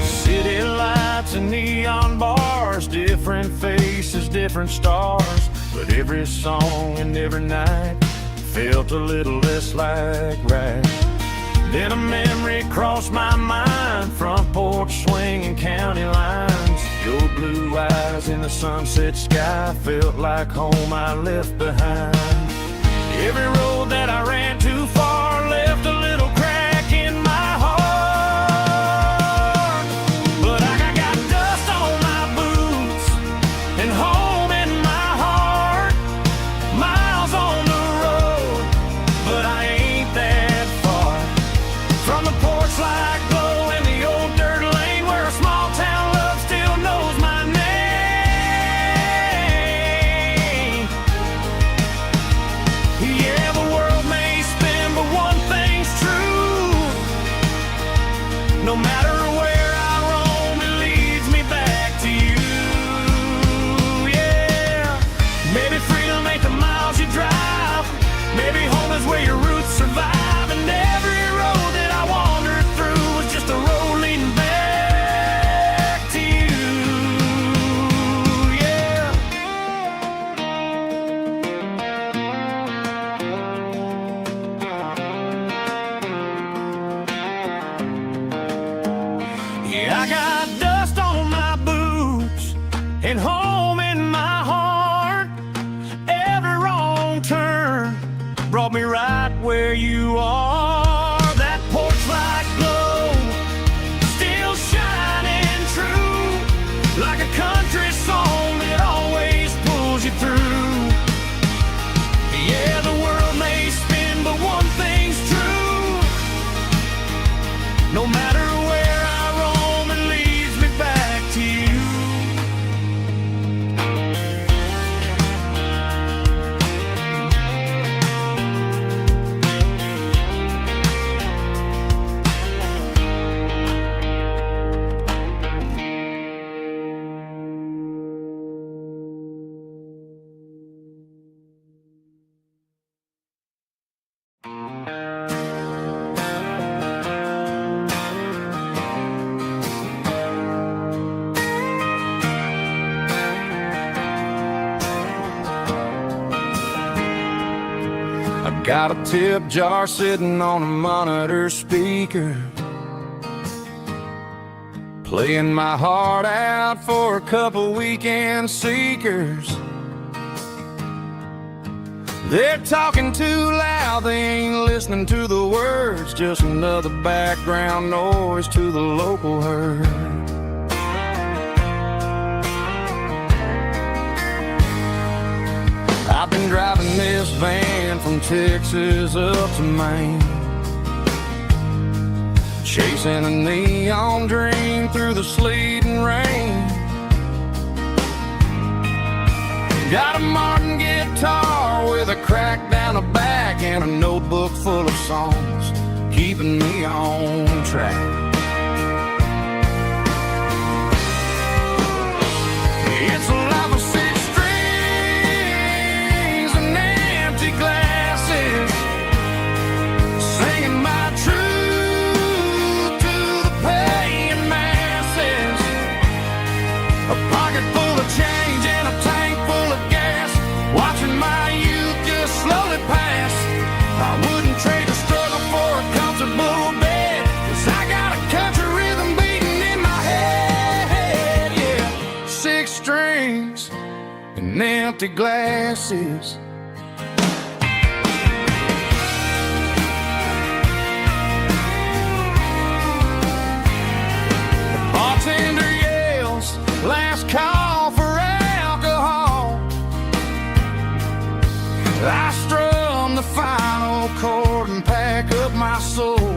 City lights and neon bars, different faces, different stars, but every song and every night felt a little less like right. Then a memory crossed my mind, front porch swinging county lines. Your blue eyes in the sunset sky felt like home I left behind. Every road that I ran too far left a little crack in my heart. But I got dust on my boots and home in my heart. Miles on the road, but I ain't that far from the porch light glow and the old dirt lane where a small town love still knows my name. Yeah, the world may spin, but one thing's true. No matter where I roam, it leads me back to you. Yeah, maybe freedom ain't the miles you drive. Maybe home is where your roots survive. And every road that I wandered through was just a road leading back to you. Yeah. Yeah, I got dust on my boots and home in my heart. brought me right where you are. That porch light glow, still shining true, like a country song that always pulls you through. Yeah, the world may spin, but one thing's true. No matter where I roam, it leads me back to you. Got a tip jar sitting on a monitor speaker, playing my heart out for a couple weekend seekers. They're talking too loud, they ain't listening to the words, just another background noise to the local herd. I've been driving this van from Texas up to Maine, chasing a neon dream through the sleet and rain. Got a Martin guitar with a crack down the back and a notebook full of songs, keeping me on track. It's a life of six strings and empty glasses, singing my truth to the paying masses. A pocket full of change and a tank full of gas, watching my youth just slowly pass. I wouldn't trade the struggle for a comfortable bed, 'cause I got a country rhythm beating in my head. Yeah, six strings and empty glasses. The bartender yells, last call for alcohol. I strum the final chord and pack up my soul.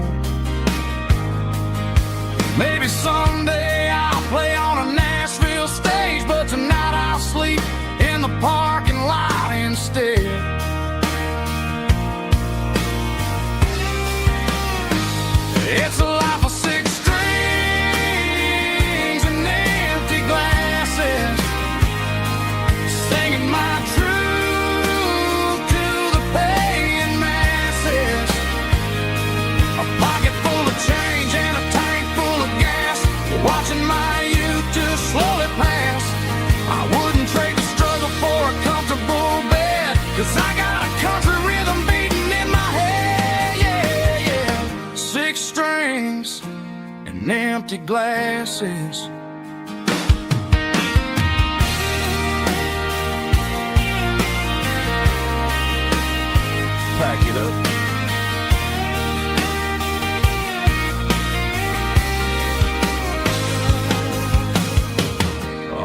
Maybe someday I'll play on a Nashville stage, but tonight I'll sleep in the parking lot instead. It's a life of six strings and empty glasses, singing my truth to the paying masses. A pocket full of change and a tank full of gas, watching my youth just slowly pass. I wouldn't trade the struggle for a comfortable bed, 'cause I got a country rhythm beating in my head. Yeah, yeah. Six strings and empty glasses. Pack it up.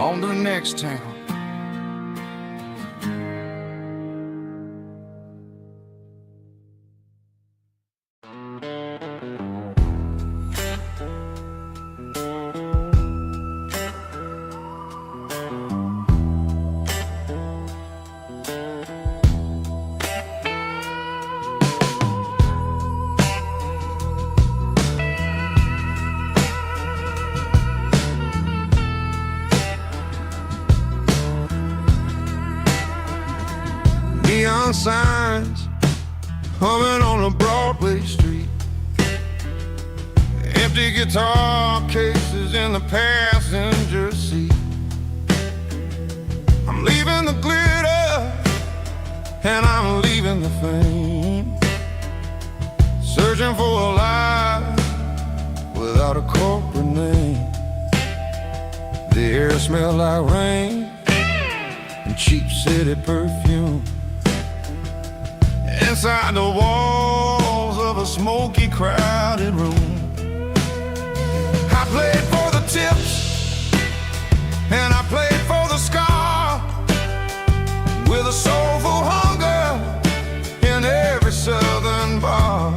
On to the next town. Neon signs humming on a Broadway street, empty guitar cases in the passenger seat. I'm leaving the glitter and I'm leaving the fame, searching for a life without a corporate name. The air smells like rain and cheap city perfume, and inside the walls of a smoky, crowded room. I played for the tips, and I played for the scar, with a soulful hunger in every southern bar.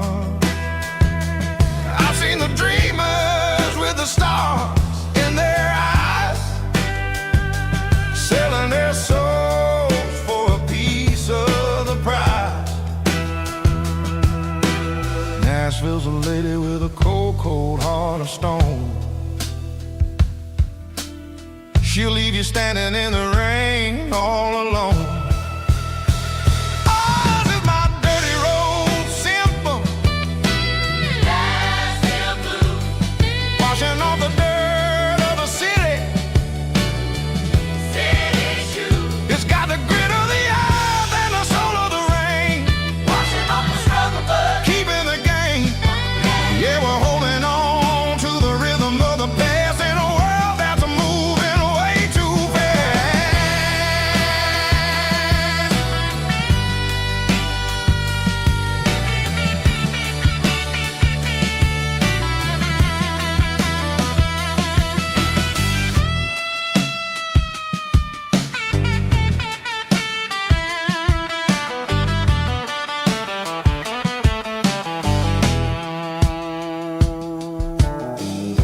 I've seen the dreamers with the stars in their eyes, selling their souls for a piece of the prize. Nashville's a lady with a cold, cold heart of stone. She'll leave you standing in the rain all alone. Oh, this is my dirty road symphony, Nashville blues, washing off the dirt of the city, city shoes. It's got the grit of the earth and the soul of the rain, washing off the struggle but keeping the game. Yeah, we're holding on to the rhythm of the past in a world that's moving way too fast.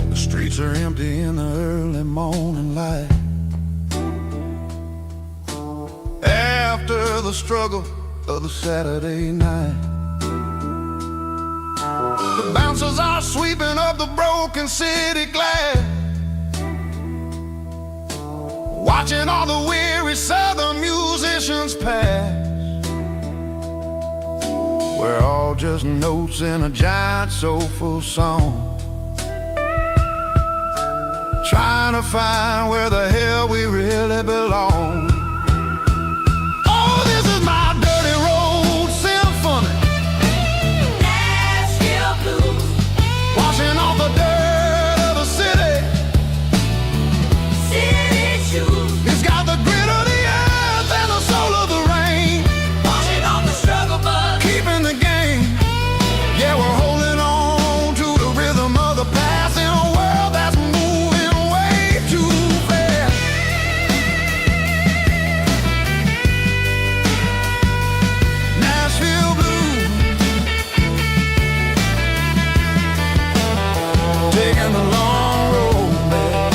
The streets are empty in the early morning light, after the struggle of the Saturday night. The bouncers are sweeping up the broken city glass, watching all the weary southern musicians pass. We're all just notes in a giant soulful song, trying to find where the hell we really belong. Oh, this is my dirty road symphony, Nashville blues, washing off the dirt of the city, city shoes. It's got the grit of the earth and the soul of the rain, washing off the struggle but keeping the game. Yeah, we're holding on to the rhythm of the past in a world that's moving way too fast. Nashville blues, taking the long road back.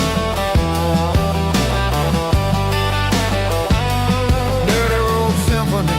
Dirty road symphony.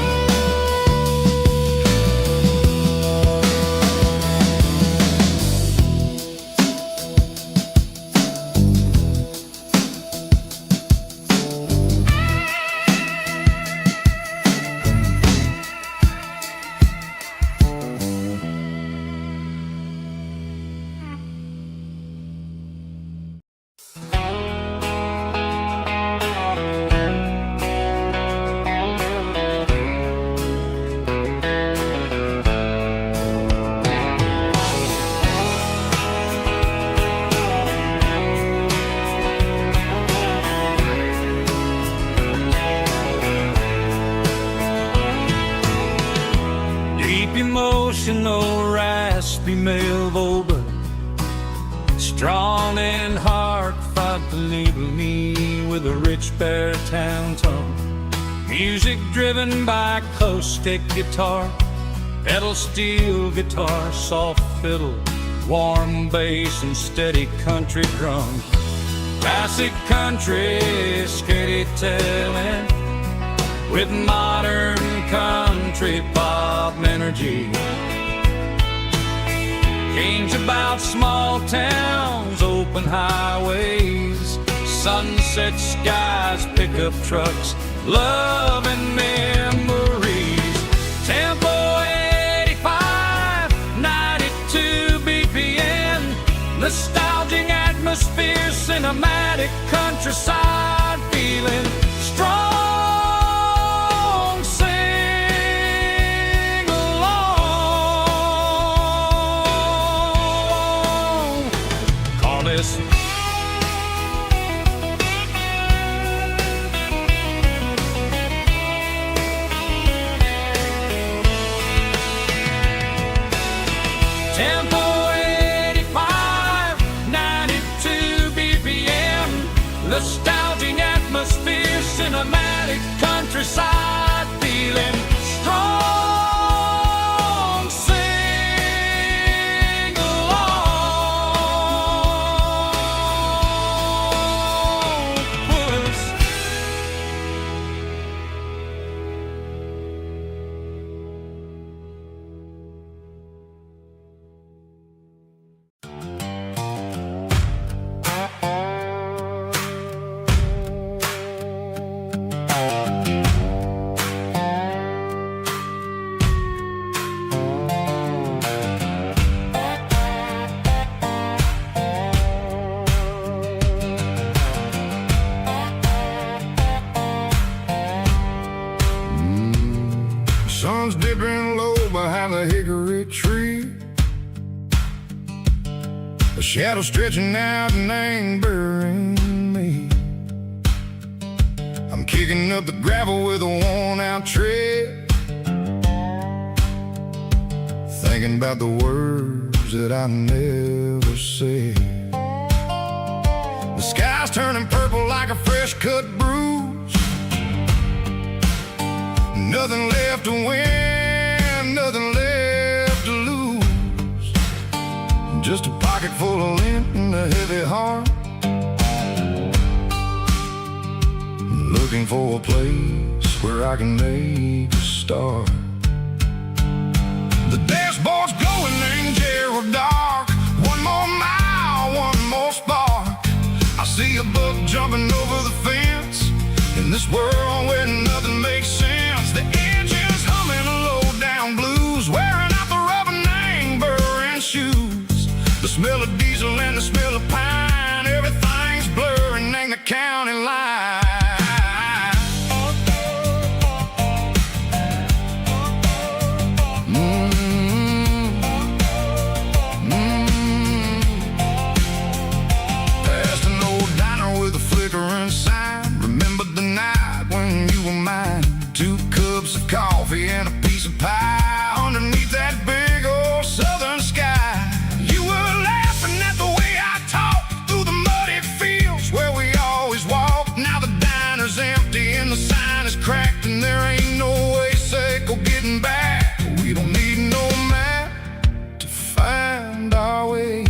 Deep emotional, raspy male vocal, strong and hard fought to label me with a rich baritone tone. Music driven by close stick guitar, pedal steel guitar, soft fiddle, warm bass and steady country drums. Classic country storytelling with modern country pop energy. Games about small towns, open highways, sunset skies, pickup trucks, love and memories. Tempo 85, 92 BPM, nostalgic atmosphere, cinematic countryside feeling strong. Sing along. Call this Tempo 85, 92 BPM. Nostalgic atmosphere, cinematic countryside feeling. Strong, sing along with us. Sun's dipping low behind the hickory tree. A shadow stretching out and angering me. I'm kicking up the gravel with a worn-out tread, thinking about the words that I never said. The sky's turning purple like a fresh-cut bruise. Nothing left to win, nothing left to lose. Just a pocket full of lint and a heavy heart, looking for a place where I can make a start. The dashboard's glowing angel dark. One more mile, one more spark. I see a buck jumping over the fence in this world where nothing makes sense. The engine's humming low-down blues, wearing out the rubber name, burring shoes. The smell of diesel and the smell of pine, everything's blurring, ain't the county line. Past an old diner with a flickering sign. Remember the night when you were mine. 2 cups of coffee and a piece of pie underneath that big old southern sky. You were laughing at the way I talked through the muddy fields where we always walked. Now the diner's empty and the sign is cracked, and there ain't no way safe of getting back. We don't need no map to find our way.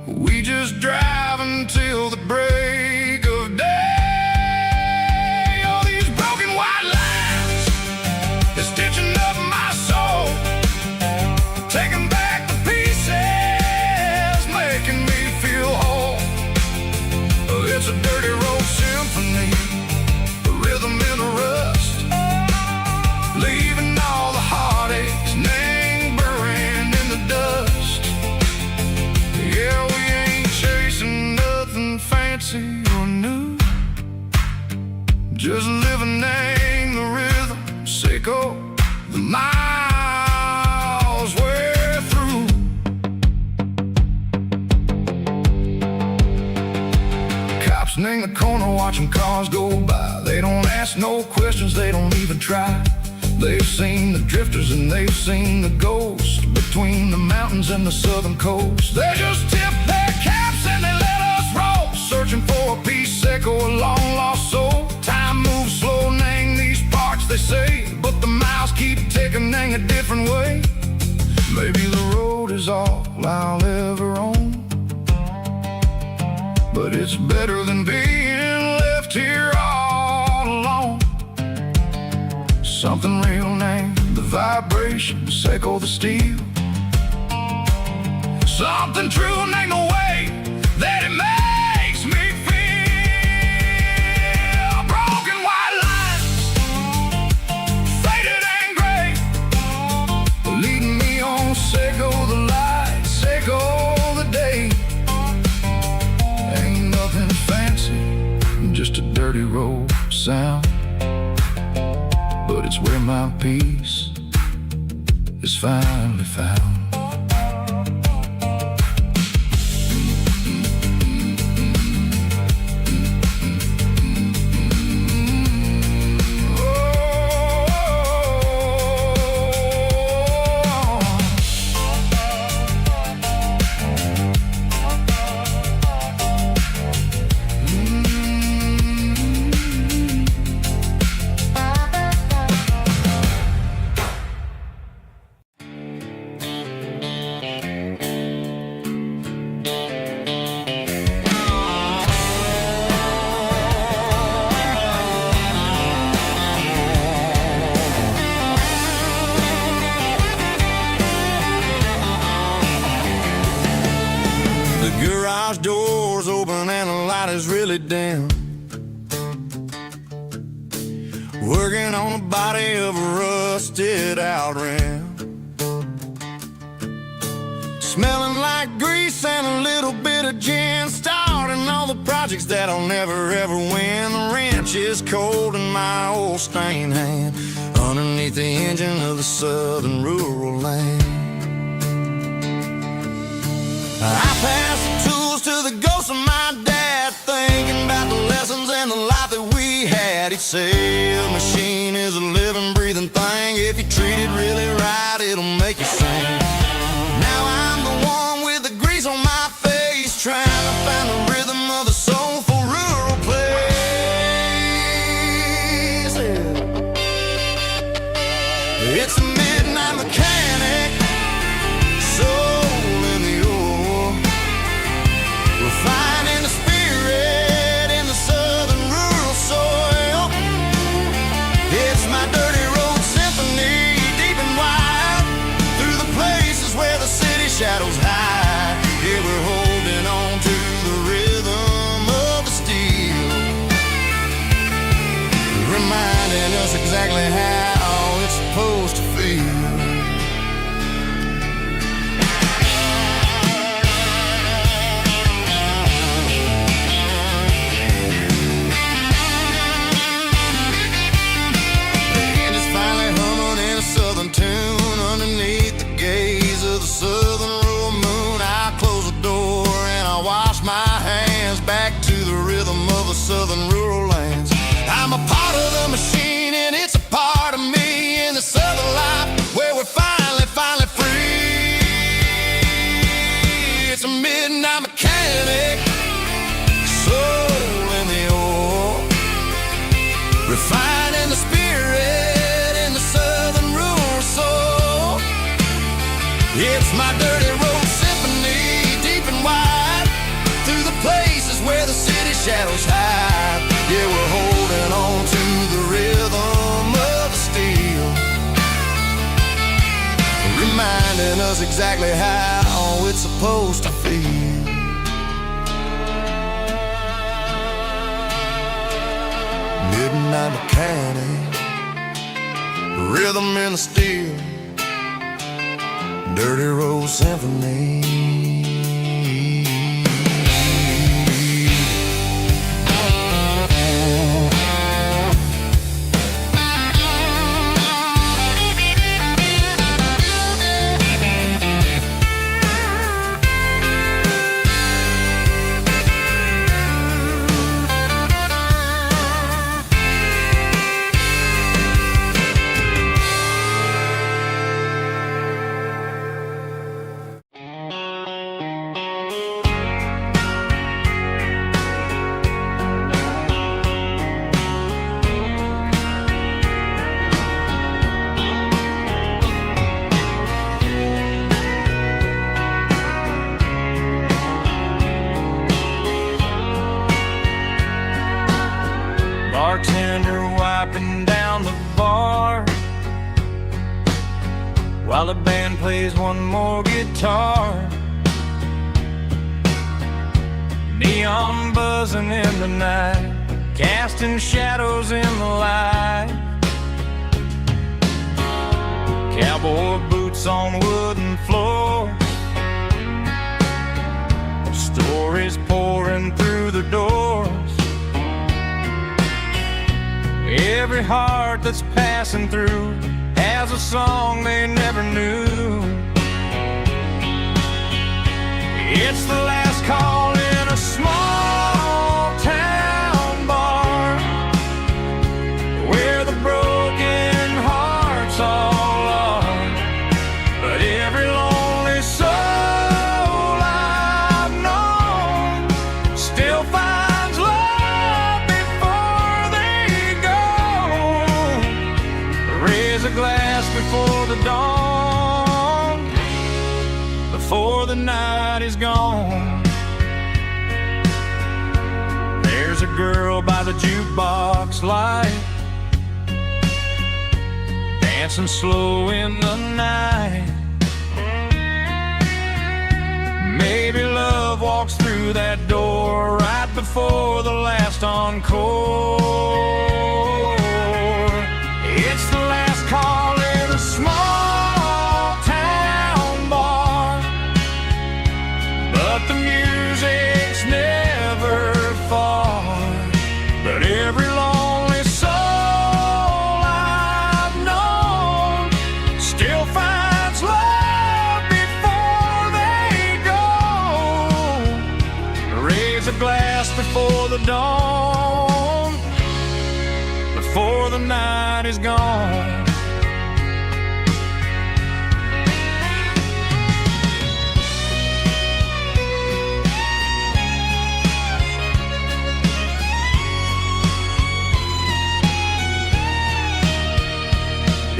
We just drive until the break of day. Stitching up my soul, taking back the pieces, making me feel whole. It's a dirty road symphony, the rhythm in the rust, leaving all the heartaches lingering in the dust. Yeah, we ain't chasing nothing fancy or new, just living in the rhythm. Sicko, the miles we're through. Cops in the corner watching cars go by. They don't ask no questions, they don't even try. They've seen the drifters and they've seen the ghosts between the mountains and the southern coast. They just tip their caps and they let us roll, searching for a piece, echo, a long lost soul. Time moves slow, name these parts, they say, but the miles keep ticking in a different way. Maybe the road is all I'll ever own, but it's better than being left here all alone. Something real named the vibrations, echo the steel. Something true named the way that it makes me feel. Broken white lines, faded and gray, leading me on, Seiko the light, Seiko the day. Ain't nothing fancy, just a dirty road sound, but it's where my peace is finally found. is really dim, working on the body of a rusted out rim, smelling like grease and a little bit of gin, starting all the projects that I'll never ever win. The wrench is cold in my old stained hand, underneath the engine of the southern rural land. I pass the tools to the ghost of my dad, thinking about the lessons and the life that we had. He'd say a machine is a living, breathing thing. If you treat it really right, it'll make you sing. Now I'm the one with the grease on my face, trying to find the rhythm of the soulful rural place. It's a midnight mechanic, soul in the ore, refining the spirit in the southern rural soil. It's my dirty road symphony, deep and wide, through the places where the city shadows hide. Yeah, we're holding on to the rhythm of the steel, reminding us exactly how it's supposed to feel. Tune underneath the gaze of the southern rural moon. I close the door and I wash my hands, back to the rhythm of the southern rural lands. I'm a part of the machine and it's a part of me, in the southern life where we're finally free. It's a midnight mechanic, soul in the ore, refining the spirit in the southern rural soul. It's my dirty road symphony, deep and wide, through the places where the city shadows hide. Yeah, we're holding on to the rhythm of the steel, reminding us exactly how it's supposed to feel. Midnight mechanic, rhythm in the steel, dirty road symphony. Bartender wiping down the bar while the band plays one more guitar. Neon buzzing in the night, casting shadows in the light. Cowboy boots on wooden floors, stories pouring through the doors. Every heart that's passing through has a song they never knew. It's the last call in a small town bar, where the broken hearts all are. But every lonely soul I've known still finds love before they go. Raise a glass before the dawn, before the night is gone. There's a girl by the jukebox light, dancing slow in the night. Maybe love walks through through that door right before the last encore. It's the last call in a small town bar, but the music's never far. But every lonely soul I've known still finds love before they go. Raise a glass before the dawn, before the night is gone.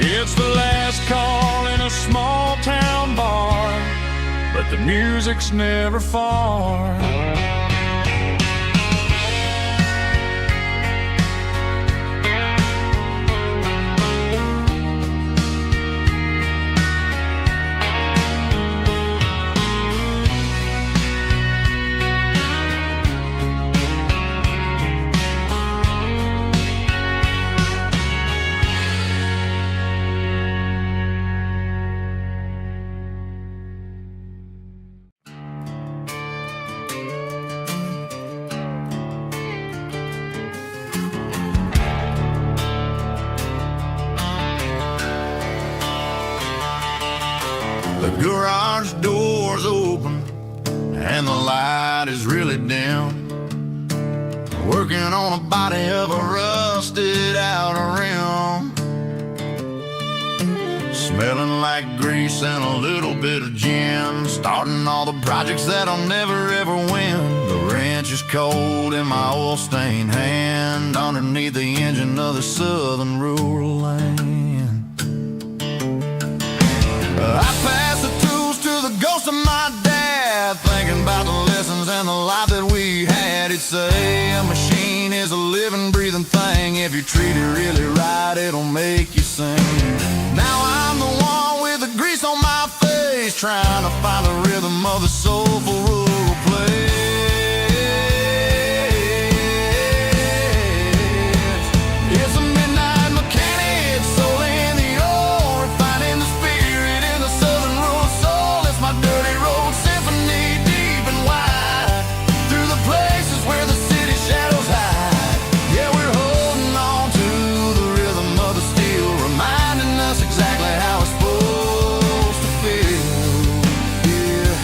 It's the last call in a small town bar, but the music's never far. The garage door's open and the light is really dim. Working on a body of a rusted out rim. Smelling like grease and a little bit of gin. Starting all the projects that I'll never ever win. The wrench is cold in my oil-stained hand, underneath the engine of the southern rural land. I pass the tools to the ghost of my dad, thinking about the lessons and the life that we had. He'd say a machine is a living, breathing thing. If you treat it really right, it'll make you sing. Now I'm the one with the grease on my face, trying to find the rhythm of the soulful rural place. It's a midnight mechanic, soul in the ore, refining the spirit in the southern rural soul. It's my dirty road symphony, deep and wide, through the places where the city shadows hide. Yeah, we're holding on to the rhythm of the steel, reminding us exactly how it's supposed to feel. Yeah.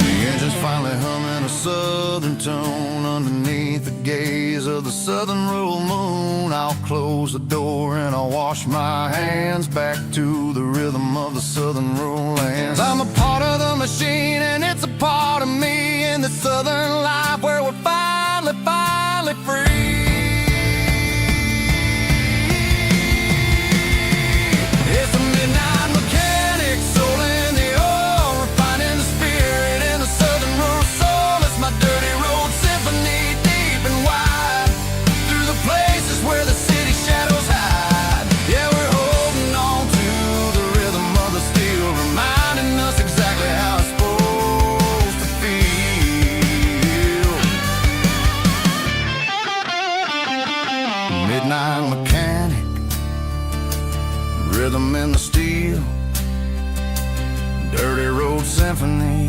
The engine's finally humming a southern tone underneath the gaze of the southern rural moon. I'll close the door and I'll wash my hands, back to the rhythm of the southern rural lands. I'm a part of the machine and it's a part of me in the southern life where we're finally free. It's a midnight mechanic, soul in the ore, refining the spirit in the southern rural soul. It's my dirty road symphony, deep and wide, through the places where the city shadows hide. Yeah, we're holding on to the rhythm of the steel, reminding us exactly how it's supposed to feel. Midnight mechanic, rhythm in the steel, dirty road symphony.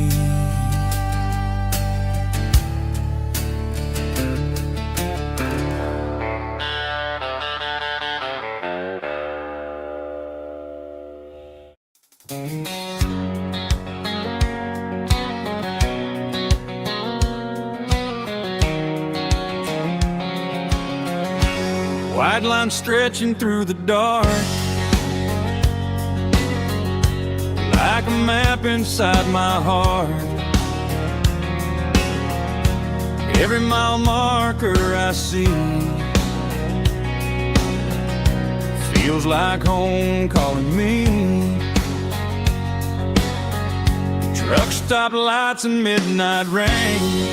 White line stretching through the dark, like a map inside my heart. Every mile marker I see feels like home calling me. Truck stop lights and midnight rain.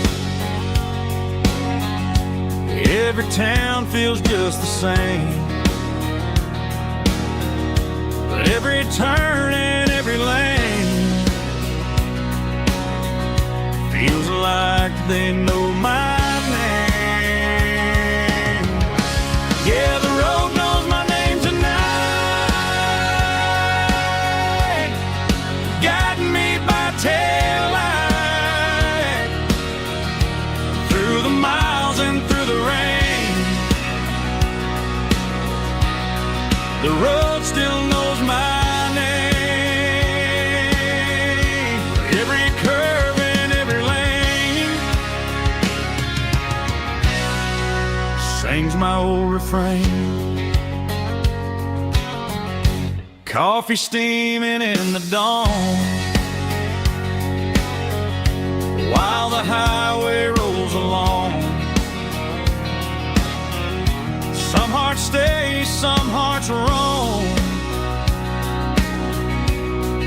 Every town feels just the same. But every turn and every lane feels like they know my name. Yeah, the road knows my name tonight, guiding me by taillight through the miles and through the rain. The road still knows my name. Every curve and every lane sings my old refrain. Coffee steaming in the dawn while the highway rolls along. Some hearts stay, some hearts roam,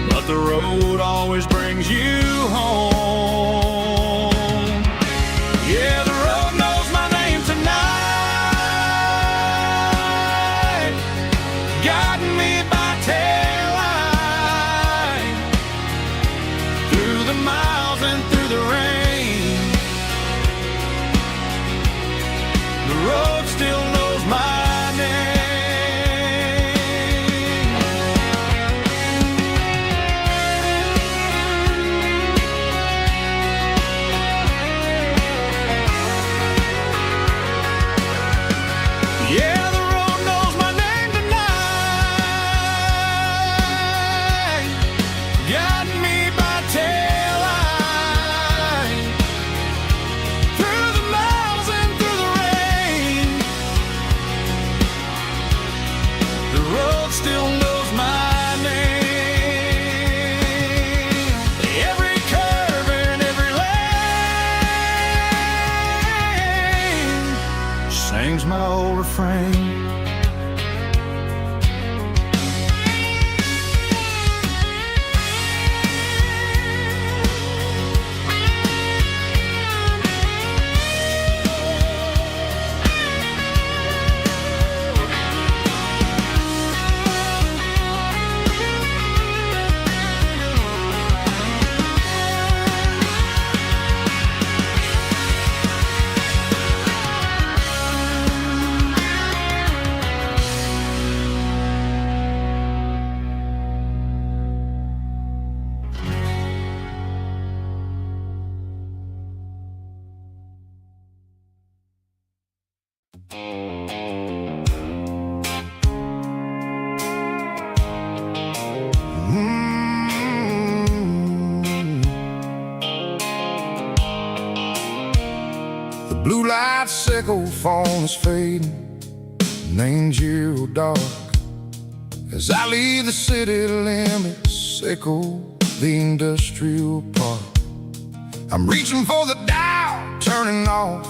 but the road always brings you home. Yeah, the road knows my name tonight, guiding me by taillight through the miles and through the rain. The road still knows my name. Yeah, the road knows my name tonight, guiding me by taillight through the miles and through the rain. The road still knows my name. Every curve and every lane sings my old refrain. The blue light sickle phone is fading, named zero dark. As I leave the city limits, sickle the industrial park. I'm reaching for the dial, turning off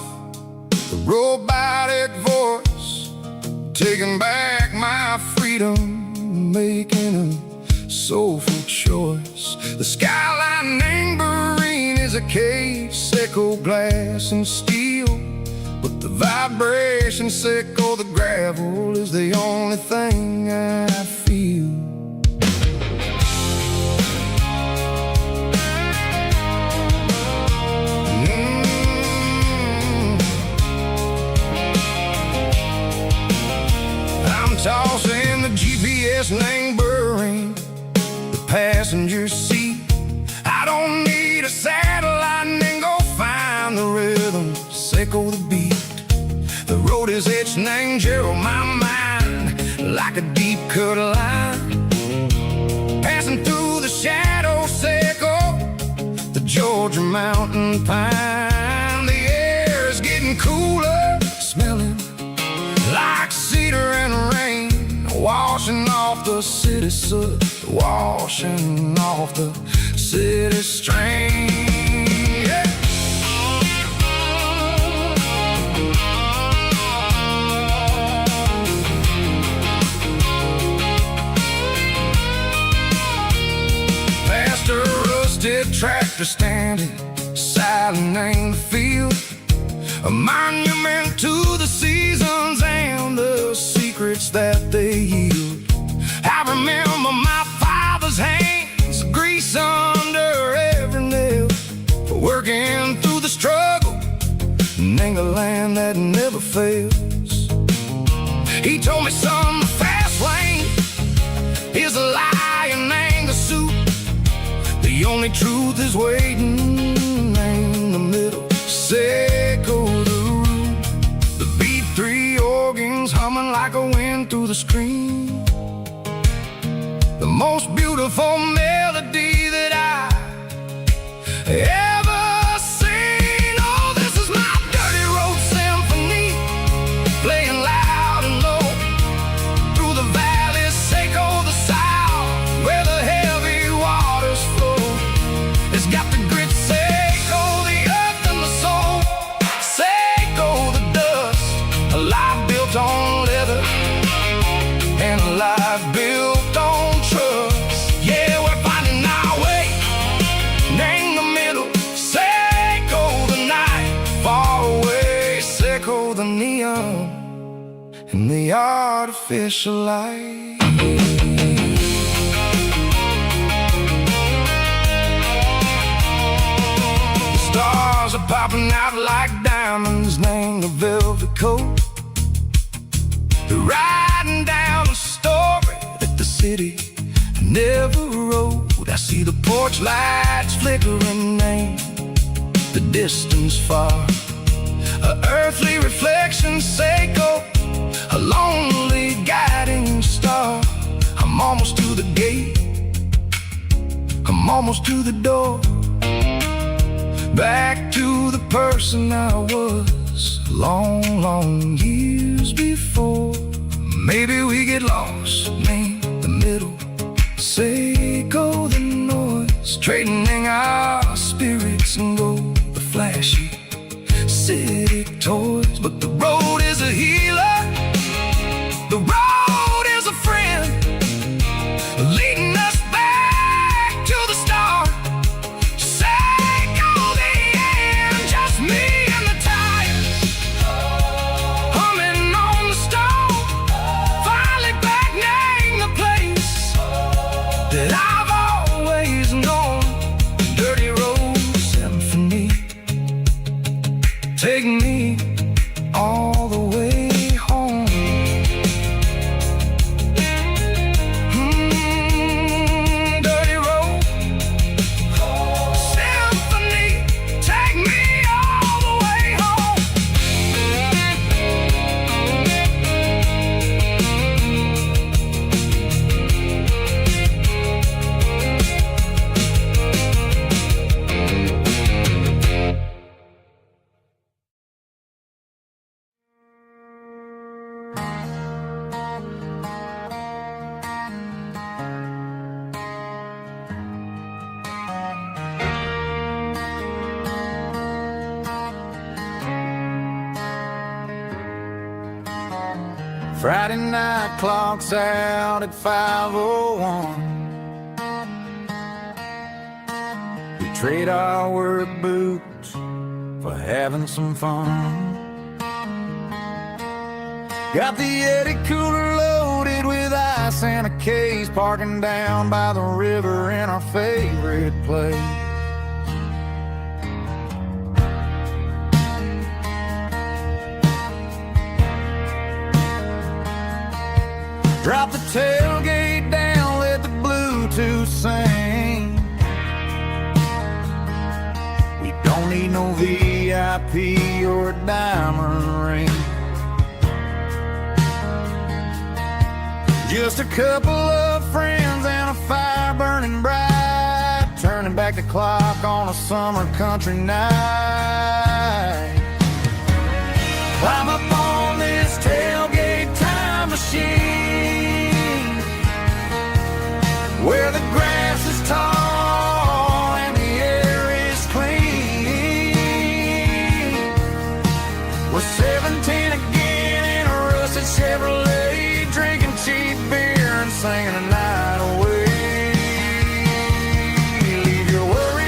the robotic voice, taking back my freedom, making a soulful choice. The skyline named Marine is a cage, sickle glass and steel, but the vibration sickle, the gravel is the only thing I feel. I'm tossing the GPS named Burring, the passenger seat. I don't need a satellite and go find the rhythm, sickle the beat. The road is etched named Gerald, my mind, like a deep cut line. Passing through the shadow sickle, the Georgia mountain pine. The air is getting cooler, smelling like cedar and rain, washing off the city soot, washing off the city strain. Yeah. Past a rusty rusted tractor standing silent in the field, a monument to the seasons and the secrets that they yield. I remember my father's hands, grease under every nail, working through the struggle in the land that never fails. He told me, son, the fast lane is a lion and the suit. The only truth is waiting in the middle. Seco the root, the B3 organs humming like a wind through the screen. The most beautiful melody that I ever seen. Oh, this is my dirty road symphony, playing loud and low through the valleys, Seco the south, where the heavy waters flow. It's got the grit, Seco the earth and the soul, Seco the dust, a life built on leather and a life built on trust. Yeah, we're finding our way in the middle. Seco the night, far away. Seco the neon and the artificial light. The stars are popping out like diamonds, named the velvet coat. They're riding down a story that the city never wrote. I see the porch lights flickering in the distance far, a earthly reflection, Seco, a lonely guiding star. I'm almost to the gate, I'm almost to the door, back to the person I was long, long years before. Maybe we get lost in the middle, Seco the noise, trading our spirits and go the flashy city toys. But the road is a healer, the road is a friend, leading us back to the start. Seco the end, just me and the tires, humming on the stove, finally back name the place that I've always known. Dirty road symphony, take me all the way home. Dirty road symphony, take me all the way home. Friday night clocks out at 5:01. We trade our work boots for having some fun. Got the Yeti cooler loaded with ice and a case, parking down by the river in our favorite place. Drop the tailgate down, let the Bluetooth sing. We don't need no VIP or a diamond ring. Just a couple of friends and a fire burning bright, turning back the clock on a summer country night. Climb up on this tailgate time machine, where the grass is tall and the air is clean. We're 17 again in a rusted Chevrolet, drinking cheap beer and singing a night away. Leave your worries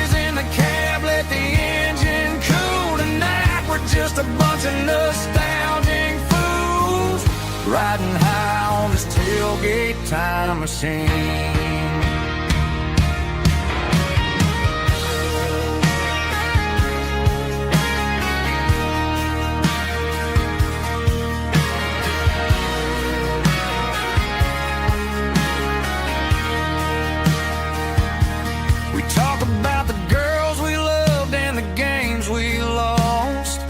tailgate time machine. We talk about the girls we loved and the games we lost,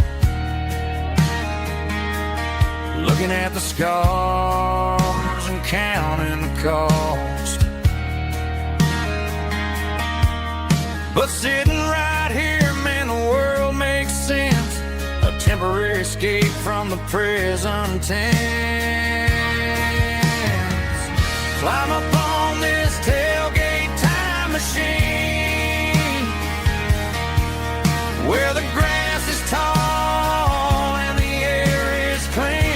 looking at the scars and counting the cost. But sitting right here, man, the world makes sense. A temporary escape from the present tense. Climb up on this tailgate time machine, where the grass is tall and the air is clean.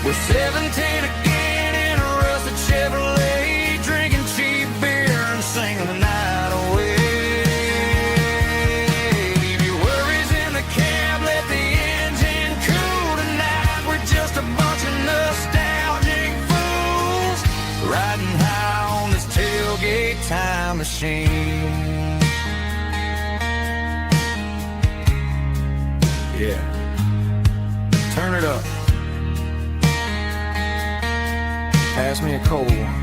We're 17 again in a rusted Chevrolet, drinking cheap beer and singing the night away. Leave your worries in the cab, let the engine cool tonight. We're just a bunch of nostalgic fools riding high on this tailgate time machine. Yeah, turn it up. Pass me a cold one.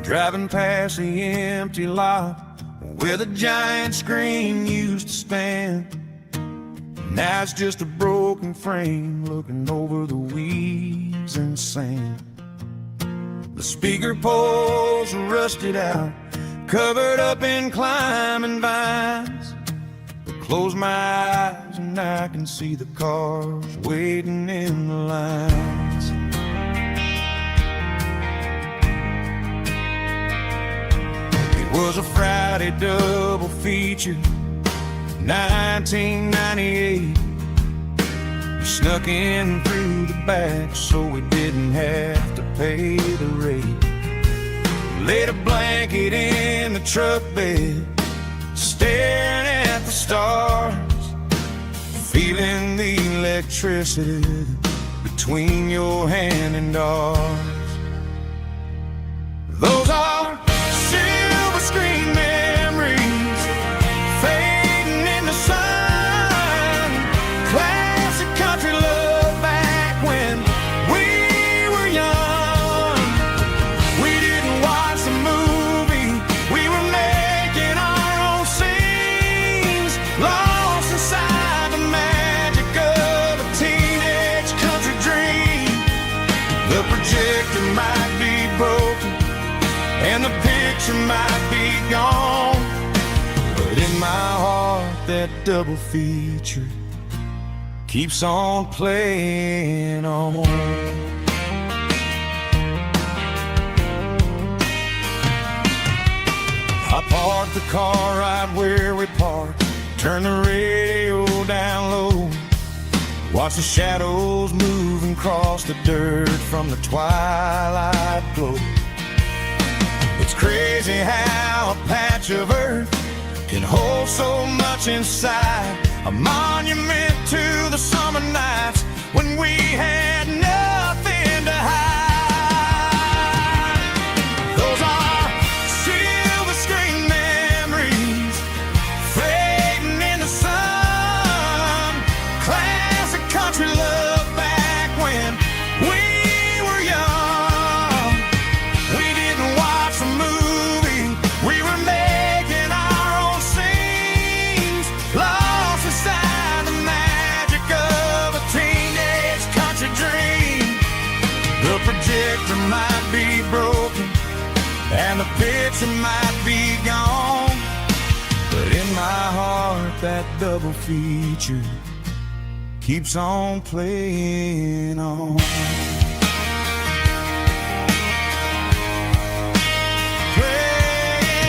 Driving past the empty lot where the giant screen used to stand. Now it's just a broken frame looking over the weeds and sand. The speaker poles are rusted out, covered up in climbing vines. I close my eyes and I can see the cars waiting in the lines. It was a Friday double feature, 1998. We snuck in through the back so we didn't have to pay the rate. Laid a blanket in the truck bed, staring at the stars, feeling the electricity between your hand and ours. Those are silver screen memories fading in the sun. Classic country love back when we were young. We didn't watch the movie, we were making our own scenes, lost inside the magic of a teenage country dream. The projector might be broken and the picture might be gone, but in my heart that double feature keeps on playing on. I parked the car right where we parked, turned the radio down low, watch the shadows move and cross the dirt from the twilight glow. It's crazy how a patch of earth can hold so much inside, a monument to the summer nights when we had nothing to hide. Those are silver screen memories fading in the sun. Classic country love back when we were young. We didn't watch the movie, we were making our own scenes, lost inside the magic of a teenage country dream. The projector might be broken and the picture might be gone, but in my heart that double feature keeps on playing on. Playing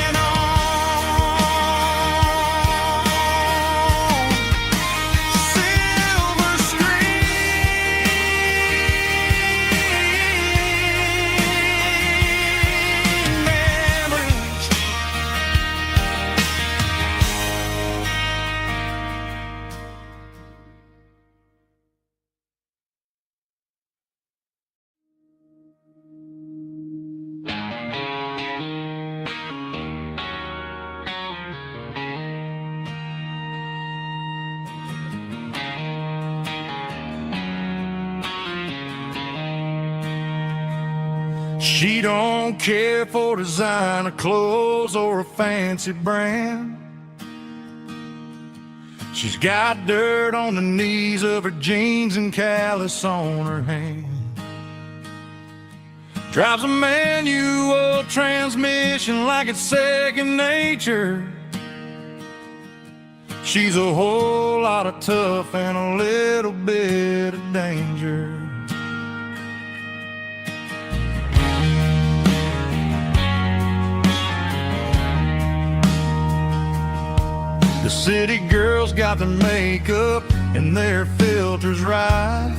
She don't care for designer clothes or a fancy brand. She's got dirt on the knees of her jeans and callus on her hand. Drives a manual transmission like it's second nature. She's a whole lot of tough and a little bit of danger. The city girls got their makeup and their filters right,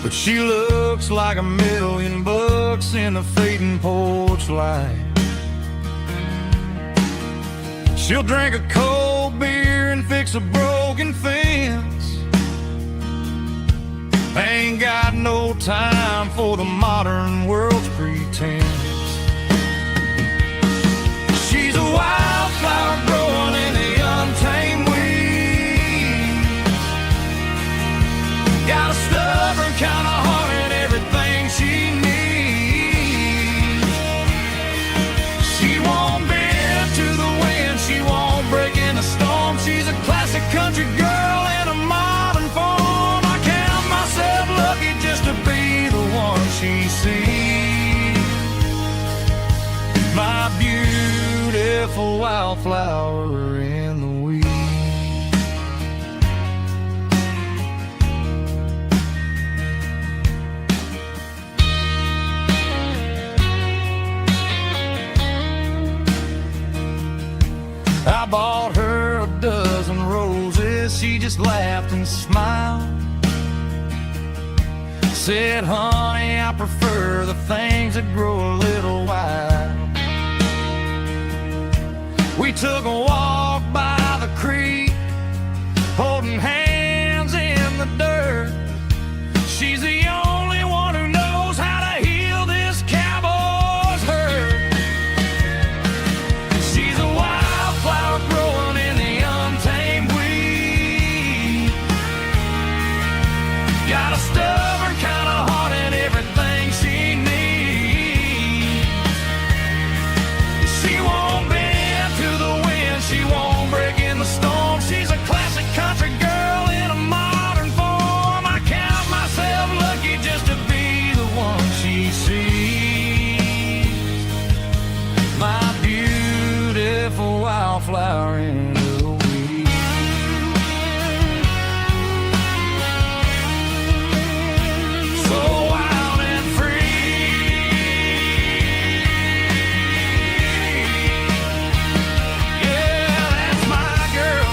but she looks like $1,000,000 in the fading porch light. She'll drink a cold beer and fix a broken fence. Ain't got no time for the modern world's pretense. She's a wildflower growing in the untamed weeds. Got a stubborn kind of heart and everything she needs. She won't bend to the wind, she won't break in a storm. She's a classic country girl in a modern form. I count myself lucky just to be the one she sees. My beautiful wildflower in the weeds. I bought her a dozen roses, she just laughed and smiled. Said, honey, I prefer the things that grow a little wild. We took a walk by the creek, holding hands in the dirt. She's the only one who knows how to heal this cowboy's hurt. She's a wildflower growing in the untamed weed. Got a stubborn kind of heart and everything she needs. She won't bend to the wind, she won't break in the storm. She's a classic country girl in a modern form. I count myself lucky just to be the one she sees. My beautiful wildflower in the weeds. So wild and free. Yeah, that's my girl.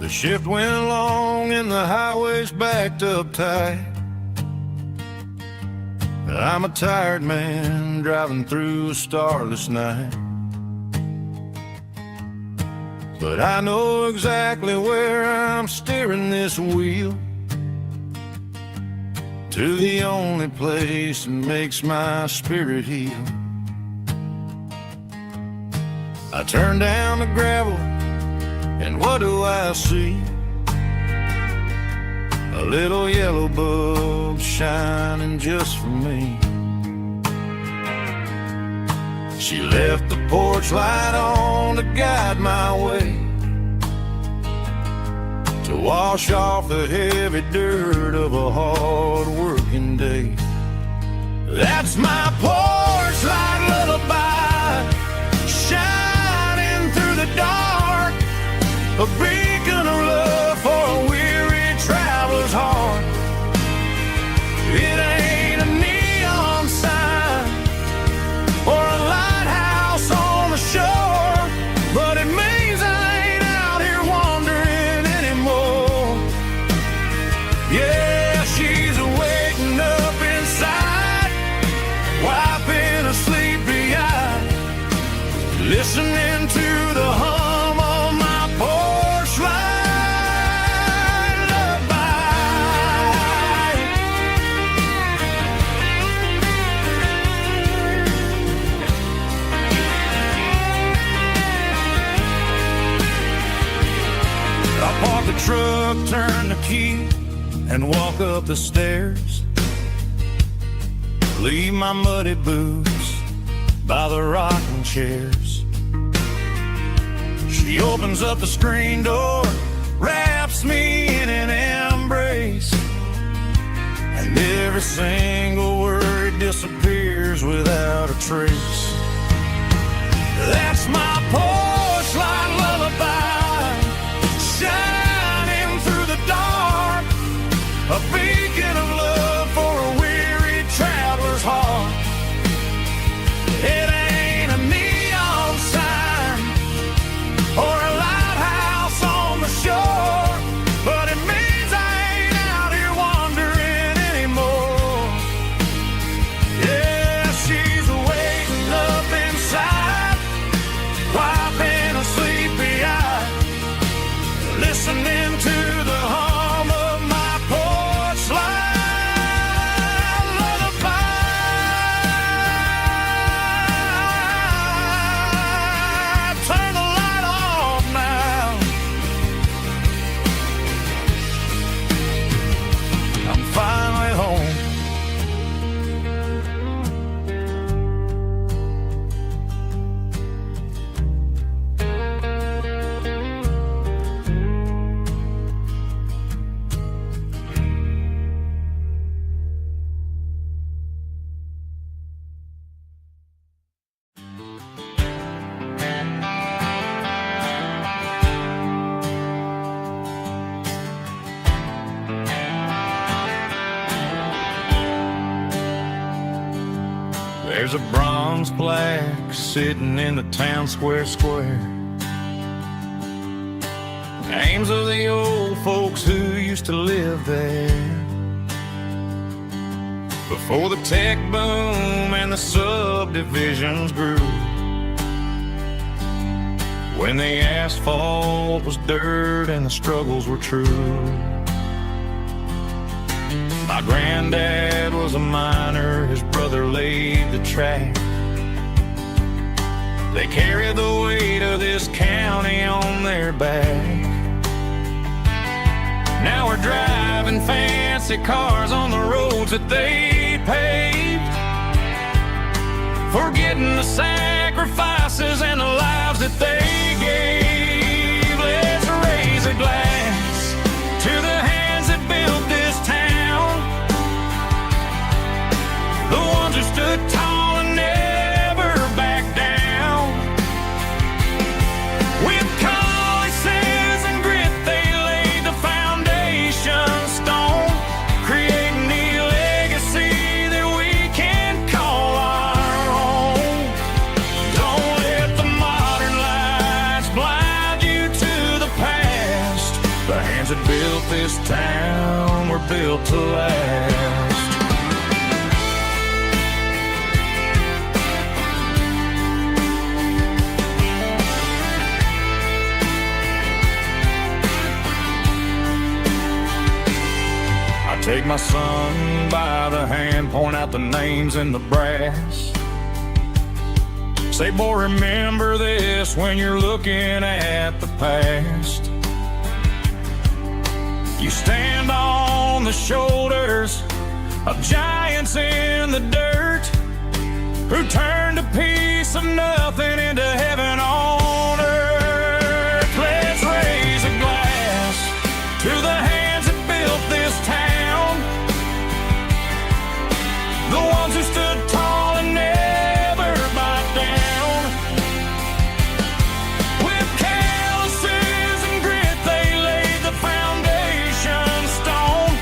The shift went long and the highway's backed up tight. I'm a tired man driving through a starless night. But I know exactly where I'm steering this wheel, to the only place that makes my spirit heal. I turn down the gravel and what do I see? A little yellow bulb shining just for me. She left the porch light on to guide my way, to wash off the heavy dirt of a hard working day. That's my porch light lullaby, shining through the dark, a beacon of love for a weary traveler's heart. It ain't a neon sign or a light I park the truck, turn the key, and walk up the stairs. Leave my muddy boots by the rocking chairs. She opens up the screen door, wraps me in an embrace, and every single word disappears without a trace. That's my porch light lullaby, shining through the dark, a beacon of love for a weary traveler's heart. It ain't a neon sign or a lighthouse on the shore, but it means I ain't out here wandering anymore. Yeah, she's waiting up inside, wiping a sleepy eye, listening to the hum of my porch light lullaby. Turn the light off now. I'm finally home. There's a bronze plaque sitting in the town square. Names of the old folks who used to live there before the tech boom and the subdivisions grew, when the asphalt was dirt and the struggles were true. My granddad was a miner, his brother laid the track. They carried the weight of this county on their back. Now we're driving fancy cars on the roads that they paved, forgetting the sacrifices and the lives that they gave. Let's raise a glass to the hands that built this town, the ones who stood tall and never backed down. With calluses and grit they laid the foundation stone, creating the legacy that we can call our own. Don't let the modern lights blind you to the past. The hands that built this town were built to last. Take my son by the hand, point out the names in the brass. Say, boy, remember this when you're looking at the past. You stand on the shoulders of giants in the dirt, who turned a piece of nothing into heaven on earth. Let's raise a glass to the hands that built this town, the ones who stood tall and never backed down. With calluses and grit they laid the foundation stone,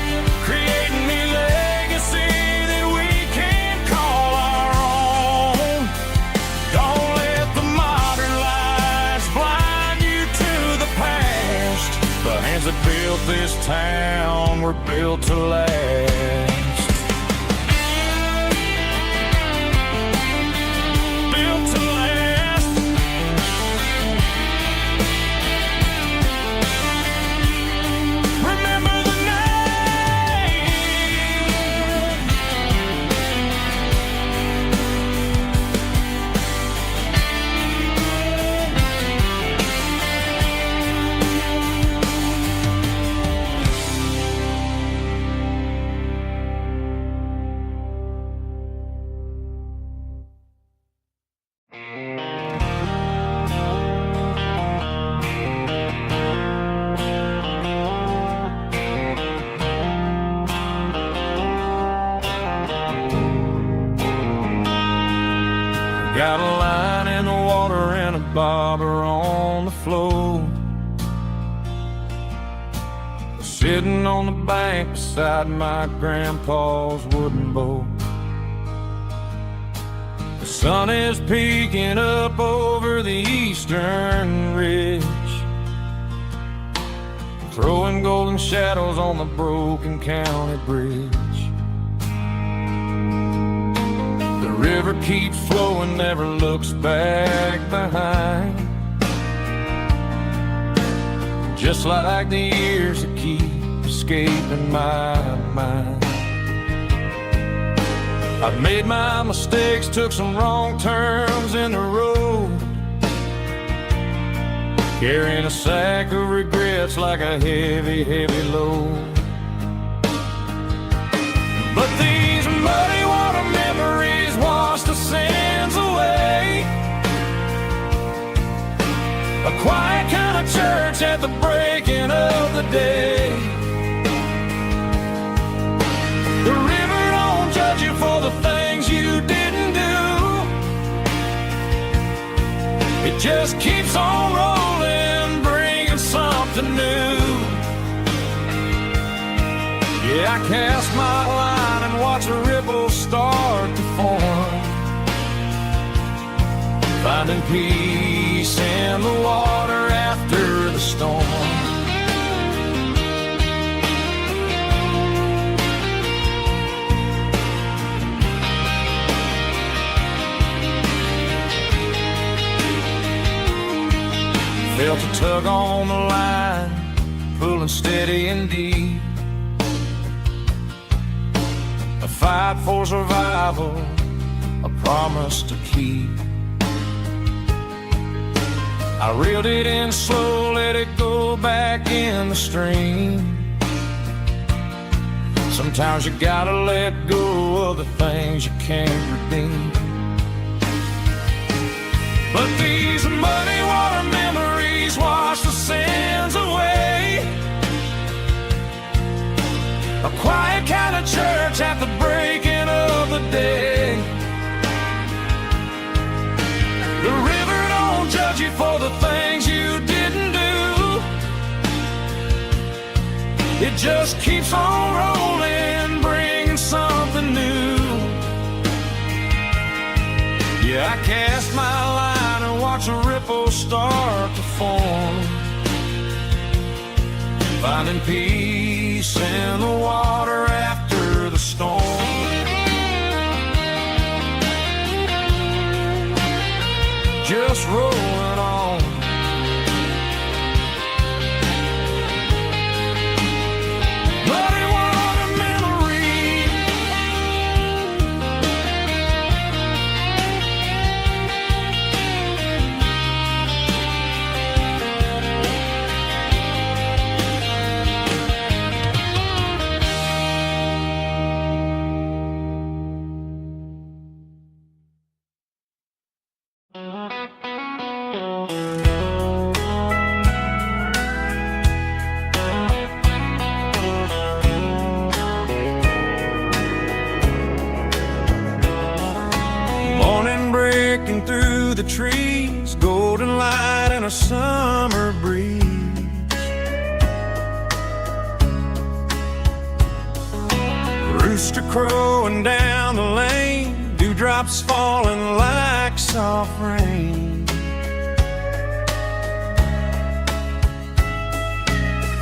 creating the legacy that we can call our own. Don't let the modern lights blind you to the past. The hands that built this town were built to last. bobber on the floor, sitting on the bank beside my grandpa's wooden boat. The sun is peeking up over the eastern ridge, throwing golden shadows on the broken county bridge. The river keeps flowing, never looks back behind, just like the years that keep escaping my mind. I've made my mistakes, took some wrong turns in the road, carrying a sack of regrets like a heavy, heavy load. But these muddy water memories wash the sins away. A quiet kind of church at the breaking of the day. The river don't judge you for the things you didn't do. It just keeps on rolling, bringing something new. Yeah, I cast my line and watch a ripple start to form, finding peace in the water after the storm. Felt a tug on the line, pulling steady and deep. A fight for survival, a promise to keep. I reeled it in slow, let it go back in the stream. Sometimes you gotta let go of the things you can't redeem. But these muddy water memories wash the sins away. A quiet kind of church at the breaking of the day. The river don't judge you for the things you didn't do. It just keeps on rolling, bringing something new. Yeah, I cast my line and watch a ripple start to form, finding peace in the water after the storm. Just rolling on. Muddy water memory. Morning breaking through the trees, golden light and a summer breeze. Rooster crowing down the lane, dewdrops falling like soft rain.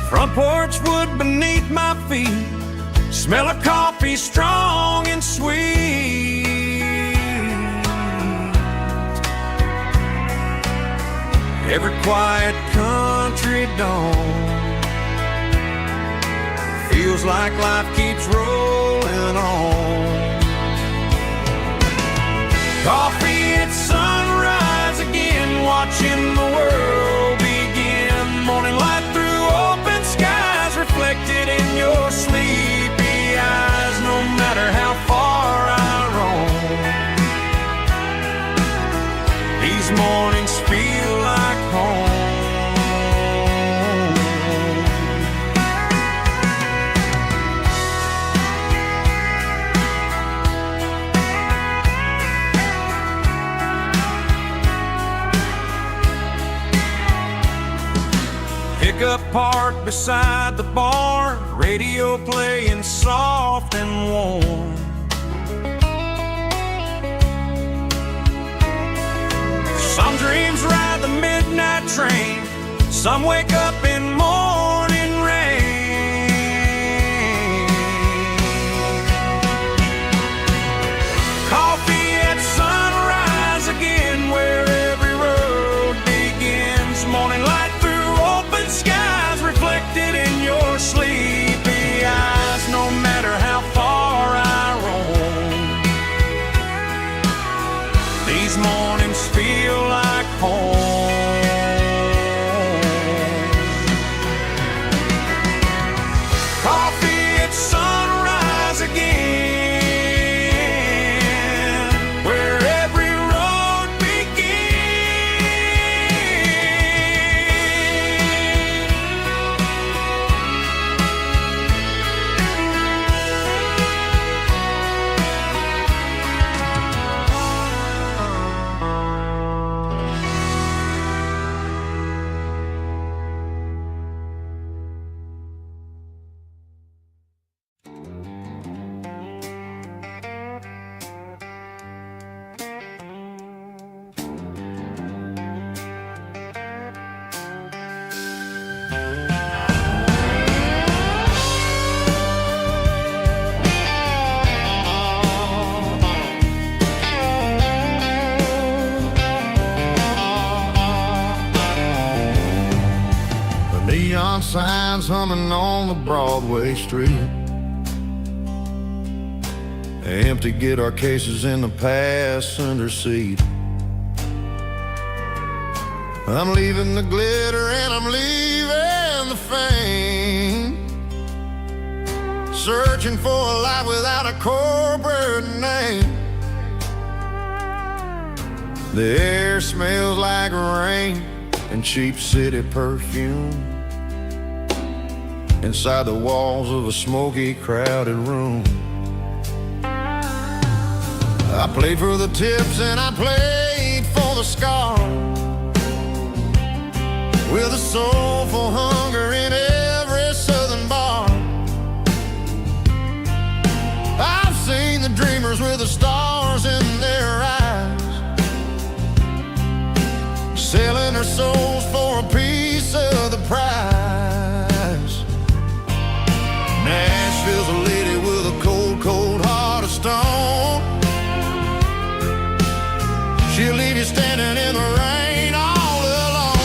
Front porch wood beneath my feet, smell of coffee strong and sweet. Every quiet country dawn feels like life keeps rolling on. Coffee at sunrise again, watching the world begin. Morning light through open skies, reflected in your sleepy eyes. No matter how far I roam, these mornings feel like home. pickup parked beside the barn, radio playing soft and warm. Some dreams ride the midnight train, some wake up in morning rain. Coffee at sunrise again, where every road begins. Morning light through open skies, reflected in your sleepy eyes. No matter how far I roam, these mornings feel like home. Coffee at sunrise again, where every road Neon signs humming on the Broadway street. Empty guitar cases in the passenger seat. I'm leaving the glitter and I'm leaving the fame, searching for a life without a corporate name. The air smells like rain and cheap city perfume inside the walls of a smoky, crowded room. I played for the tips and I played for the scars, with a soulful hunger in every southern bar. I've seen the dreamers with the stars in their eyes, selling their souls for a piece of the prize. Nashville's a lady with a cold, cold heart of stone. She'll leave you standing in the rain all alone.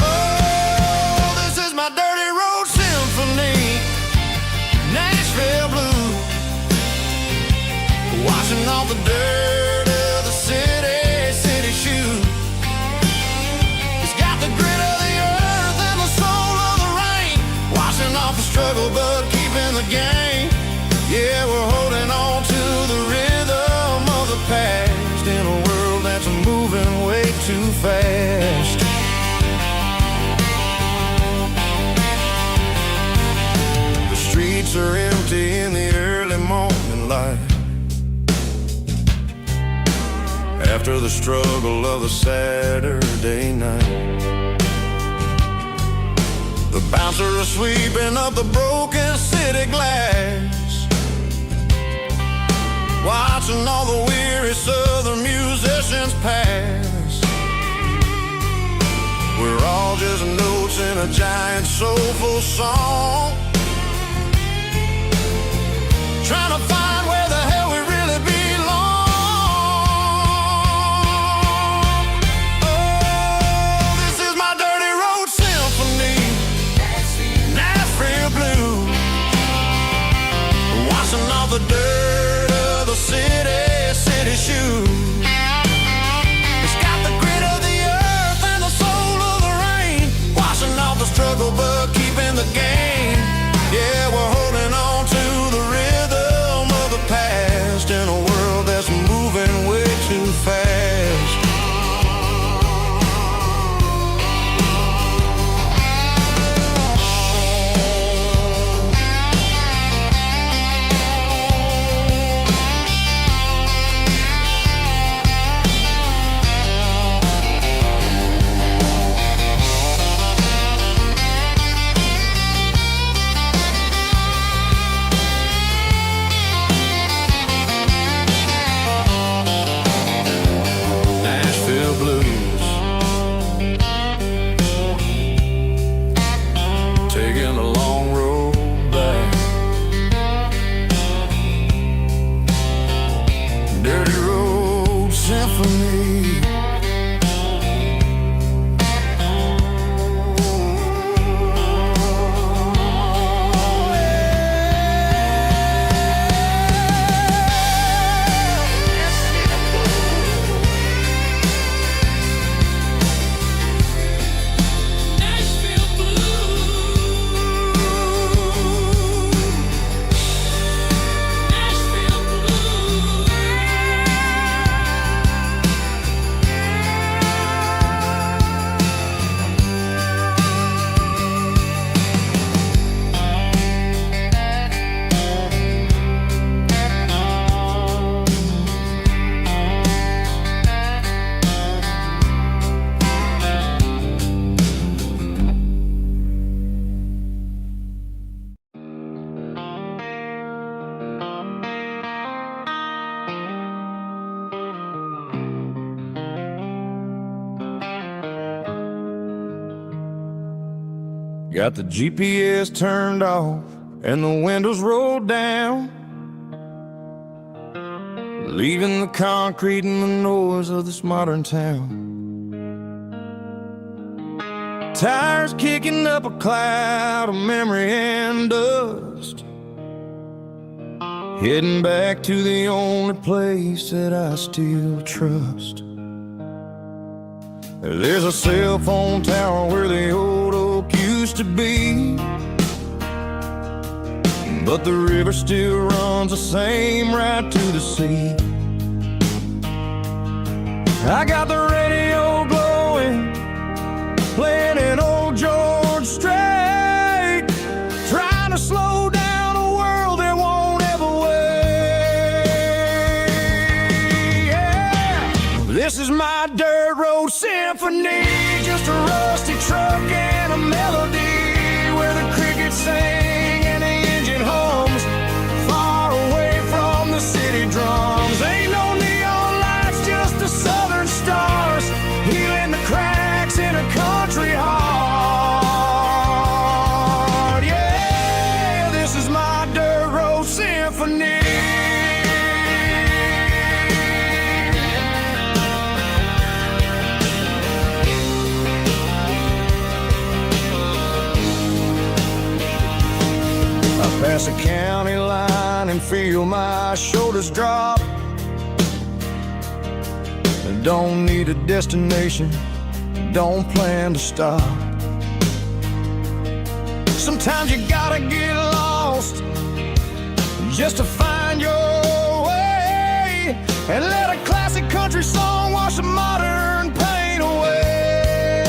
Oh, this is my dirty road symphony, Nashville blues, washing off the dirt of the city shoes. It's got the grit of the earth and the soul of the rain, washing off the struggle but keeping the game. Yeah, we're holding on to the rhythm of the past in a world that's moving way too fast. The streets are empty in the early morning light, after the struggle of the Saturday night. The bouncers are sweeping up the broken city glass, watching all the weary southern musicians pass. We're all just notes in a giant soulful song, trying to find where the hell we really belong. Oh, this is my dirty road symphony, Nashville blues, washing off the dirt of the city shoes. It's got the grit of the earth and the soul of the rain, washing off the struggle but keeping the game. Yeah, we're holding on to the rhythm Got the GPS turned off and the windows rolled down, leaving the concrete and the noise of this modern town. Tires kicking up a cloud of memory and dust, heading back to the only place that I still trust. There's a cell phone tower where the old oak used to be, but the river still runs the same right to the sea. I got the radio glowing, playing an old George Strait, trying to slow down a world that won't ever wait. Yeah. This is my dirt road symphony, just a rusty truck and a melody where the crickets sing and the engine hums, far away from the city drums. Ain't no neon lights, just the southern stars, healing the cracks in a country heart. Yeah, this is my dirt road symphony. I pass a county line and feel my shoulders drop. Don't need a destination, don't plan to stop. Sometimes you gotta get lost just to find your way, and let a classic country song wash the modern pain away.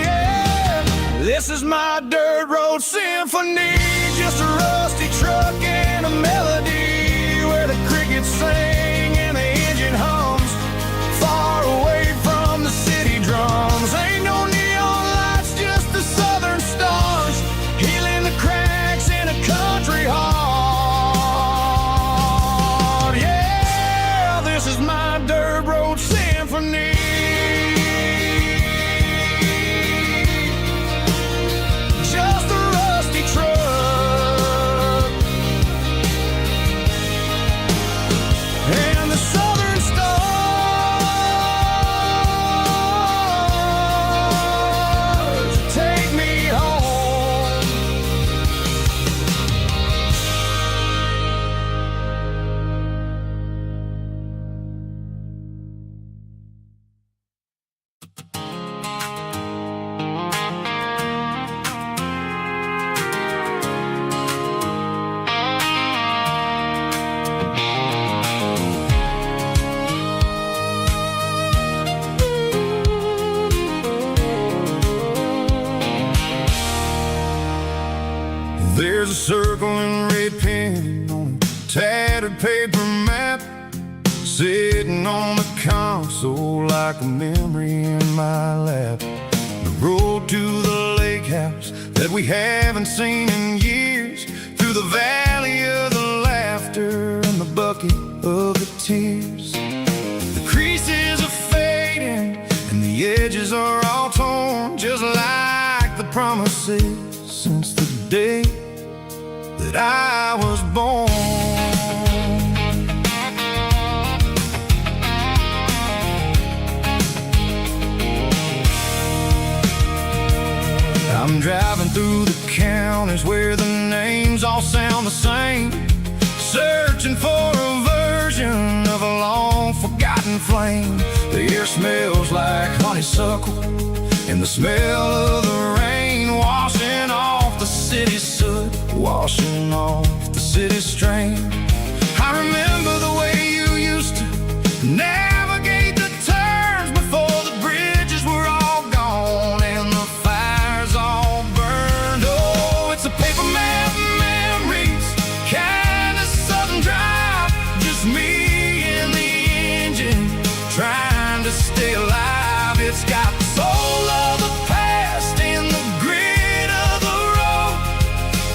Yeah. This is my dirt road symphony, just a rusty truck and a melody where the crickets sing and the engine hums, far away from the city drums. Ain't no neon lights, just the southern stars, healing the cracks in a country heart. Yeah, this is my dirt road symphony. Just a rusty truck and the southern stars take me home. There's a circle in red pen on a tattered paper map, sitting on the console like a memory in my lap. The road to the lake house that we haven't seen in years, through the valley of the laughter and the bucket of the tears. The creases are fading and the edges are all torn, just like the promises since the day that I was born. I'm driving through the counties where the names all sound the same, searching for a version of a long forgotten flame. The air smells like honeysuckle and the smell of the rain washing off the city soot, washing off the city strain. I remember the way you used to navigate the turns before the bridges were all gone and the fires all burned. Oh, it's a paper map memories, kind of southern drive, just me and the engine trying to stay alive. It's got the soul of the past and the grit of the road,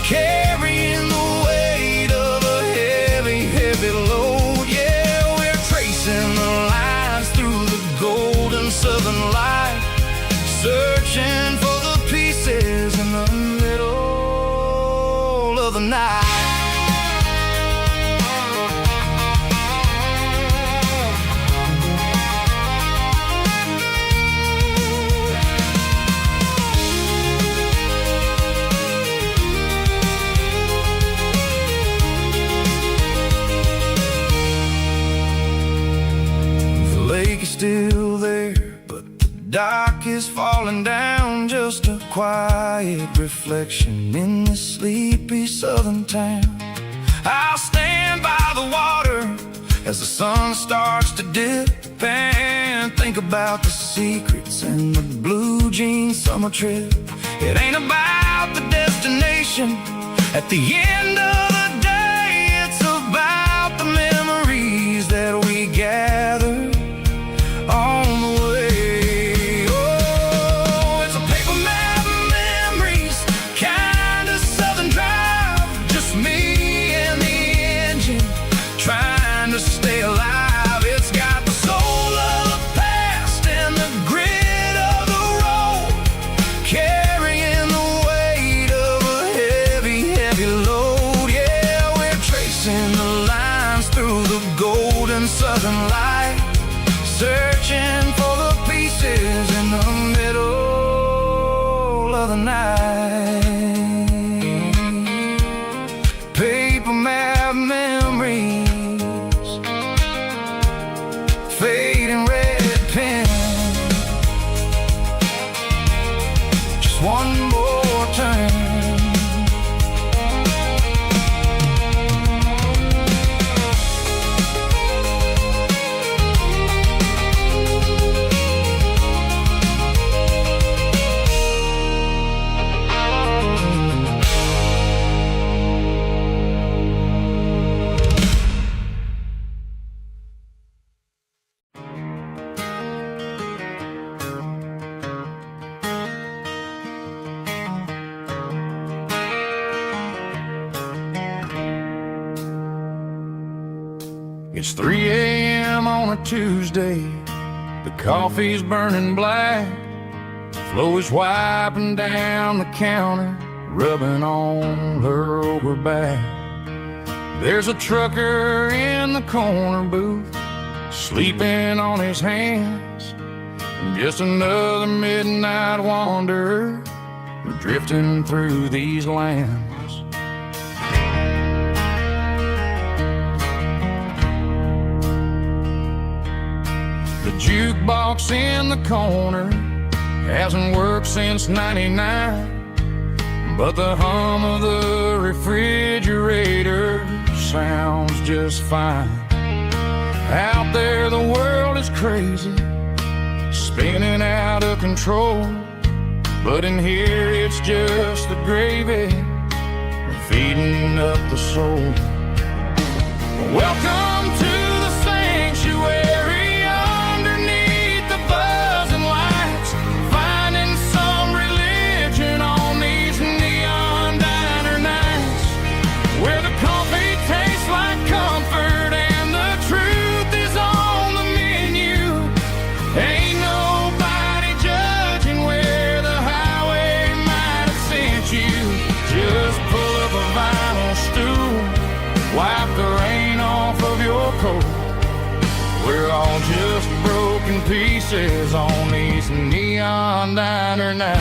carrying the weight of a clock is falling down, just a quiet reflection in this sleepy southern town. I'll stand by the water as the sun starts to dip and think about the secrets and the blue jean summer trip. It ain't about the destination at the end of the day, it's about the memories that we gather on the way. Oh, it's a paper map of memories, kind of southern drive, just me and the engine trying to stay alive. It's got the soul of the past and the grit of the road, carrying the weight of a heavy, heavy load. Yeah, we're tracing the lines through the golden southern light, searching for the pieces in the middle of the night. Paper map memories, fading red pen, just one more turn. It's 3 a.m. on a Tuesday, the coffee's burning black, Flo is wiping down the counter, rubbing on her over back. There's a trucker in the corner booth, sleeping on his hands, just another midnight wanderer, drifting through these lands. The jukebox in the corner hasn't worked since '99, but the hum of the refrigerator sounds just fine. Out there the world is crazy, spinning out of control, but in here it's just the gravy feeding up the soul. Welcome to the sanctuary underneath the buzzing lights, finding some religion on these neon diner nights, where the coffee tastes like comfort and the truth is on the menu. Ain't nobody judging where the highway might have sent you. Just pull up a vinyl stool, wipe the rain off of your coat. We're all just broken pieces on these neon diner nights.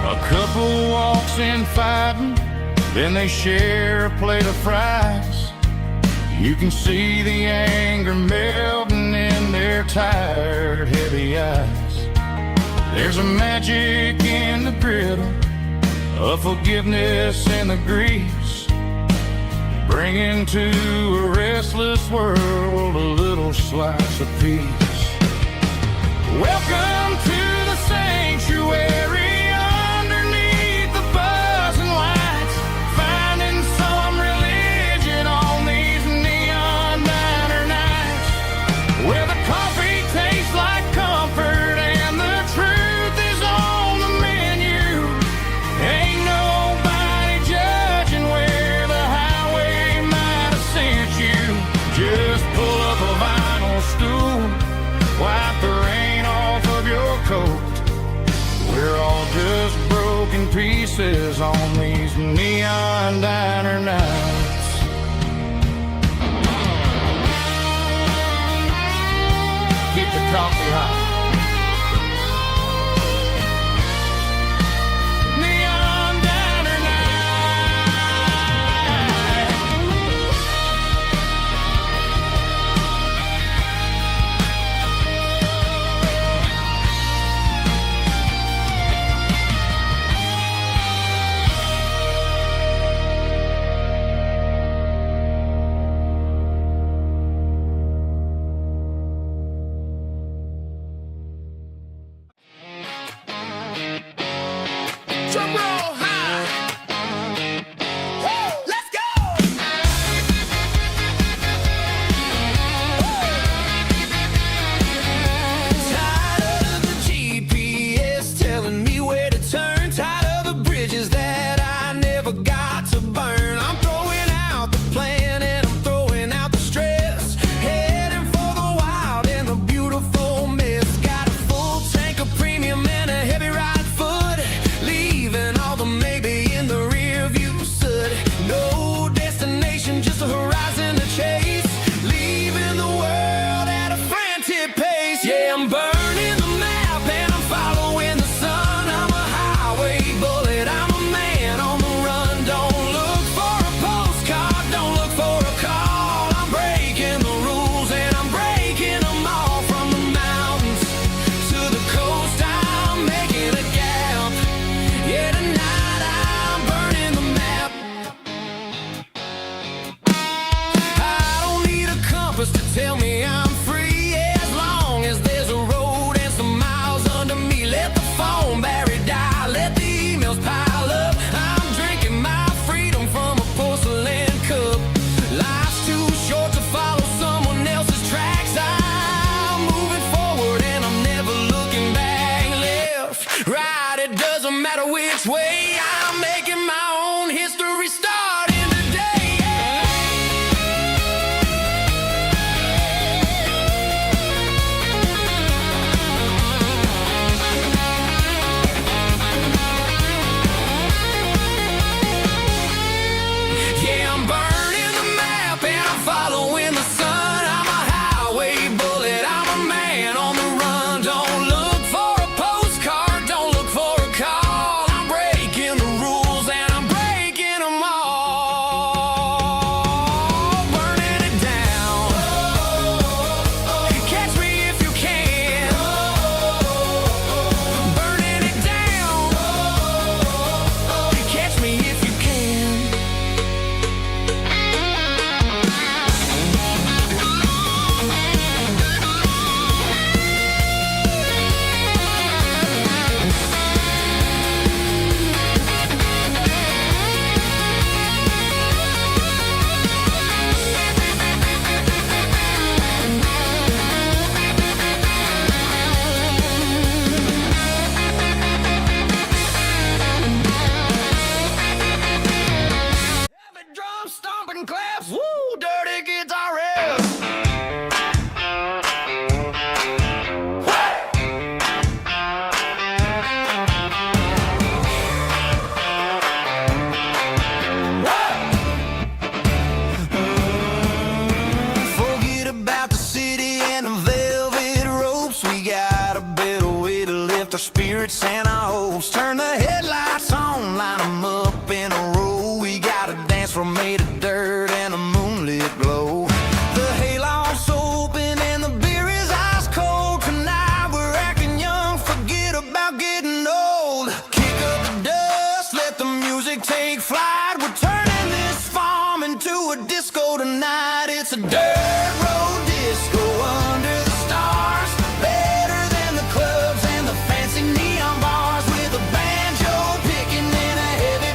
A couple walks in fighting, then they share a plate of fries. You can see the anger melting in their tired, heavy eyes. There's a magic in the griddle, a forgiveness in the grease, bringing to a restless world a little slice of peace. Welcome to the sanctuary underneath the buzzing lights, finding some religion on these neon diner nights, where the coffee tastes like comfort and the truth is on the menu. Ain't nobody judging where the highway might have sent you. Just pull up a vinyl stool, wipe the rain off of your coat. We're all just broken pieces on these neon diner nights. Keep the coffee hot. it doesn't matter which way. I'm making my own history starting today. Yeah, I'm burning the map and I'm following the sun. I'm a highway bullet, I'm a man on the run. Don't look for a postcard, don't look for a call. I'm breaking the rules and I'm breaking them all. Burning it down. Catch me if you can. Burning it down. Catch me if you can. Heavy drum stomping claps, woo, dirty guitar riffs. Forget about the city and the velvet ropes. We got a better way to lift our spirits and our hopes. Turn the headlights on, line them up in a row. We got a dance floor made of dirt and a moonlit glow. The hayloft's open and the beer is ice cold. Tonight we're acting young, forget about getting old. Kick up the dust, let the music take flight. We're turning this farm into a disco tonight. It's a dirt road disco under the stars. Better than the clubs and the fancy neon bars. With a banjo picking and a heavy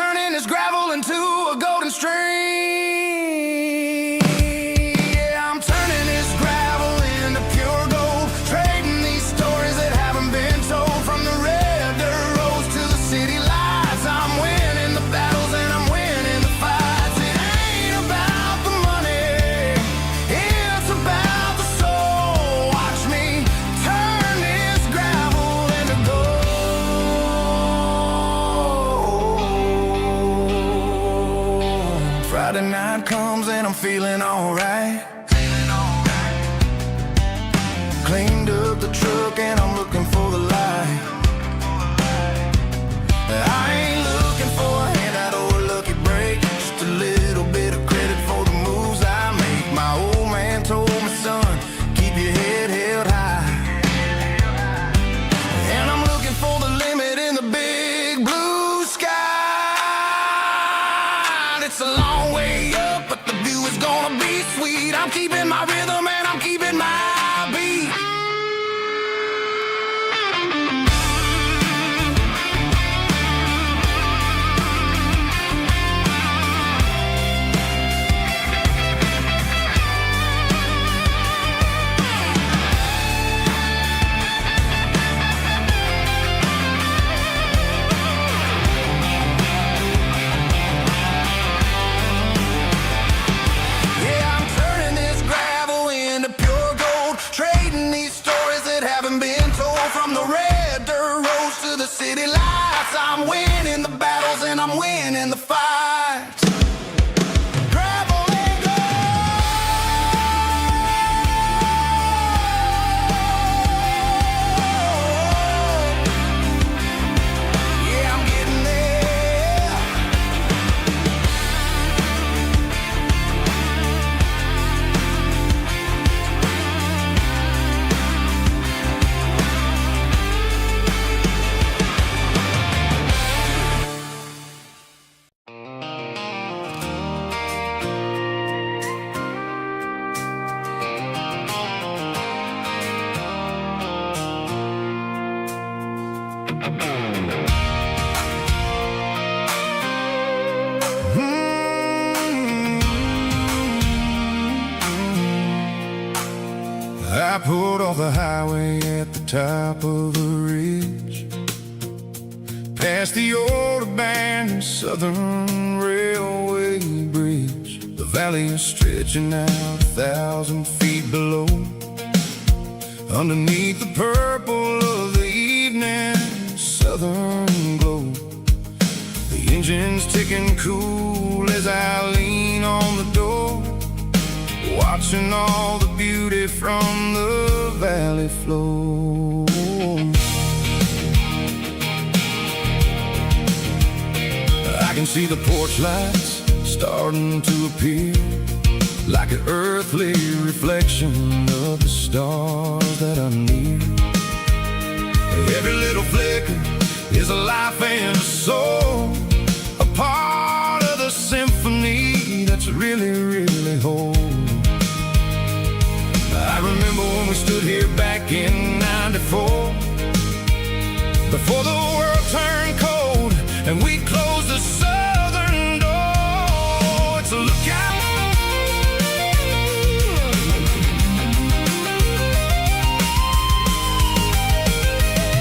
turning this gravel into a golden stream. Yeah, I'm turning this gravel into pure gold, trading these stories that haven't been told. From the red dirt roads to the city lights, I'm winning the battles and I'm winning the fights. It ain't about the money, it's about the soul. Watch me turn this gravel into gold. Friday night comes and I'm feeling alright. Cleaned up the truck and I'm looking for the light. I ain't looking for a handout or a lucky break, just a little bit of credit for the moves I make. My old man told me, son, keep your head held high. And I'm looking for the limit in the big blue sky. It's a long way up, but the view is gonna be sweet. I'm keeping my rhythm and I'm keeping my beat. Yeah, I'm turning this gravel into pure gold, trading these stories that haven't been told. From the red dirt roads to the city lights, I'm winning the battles and I'm winning the fights. Gravel and gold. Yeah, I'm getting there. I pulled off the highway at the top of the ridge, past the old abandoned Southern Railway bridge. The valley is stretching out 1,000 feet below. Underneath the purple of the evening southern glow, the engine's ticking cool as I lean on the door, watching all the beauty from the valley flow. I can see the porch lights starting to appear, like an earthly reflection of the stars that are near. Every little flicker is a life and a soul, a part of the symphony that's really, really whole. I remember when we stood here back in '94, before the world turned cold and we closed the southern door. It's a lookout.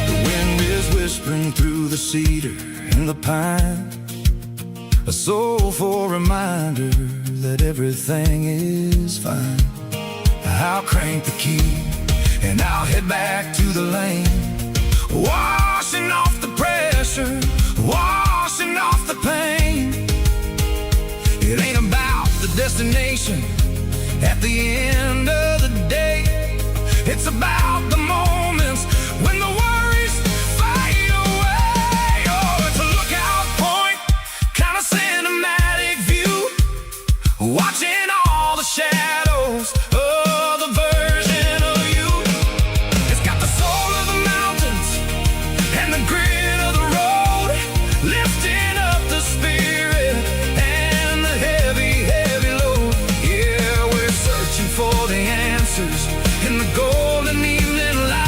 The wind is whispering through the cedar and the pine, a soulful reminder that everything is fine. I'll crank the key and I'll head back to the lane, washing off the pressure, washing off the pain. It ain't about the destination at the end of the day, it's about the moments when the worries fade away. Oh, it's a lookout point, kind of cinematic view, watching all the shadows of the version of you. It's got the soul of the mountains and the grit of the road, lifting up the spirit and the heavy, heavy load. Yeah, we're searching for the answers in the golden evening light.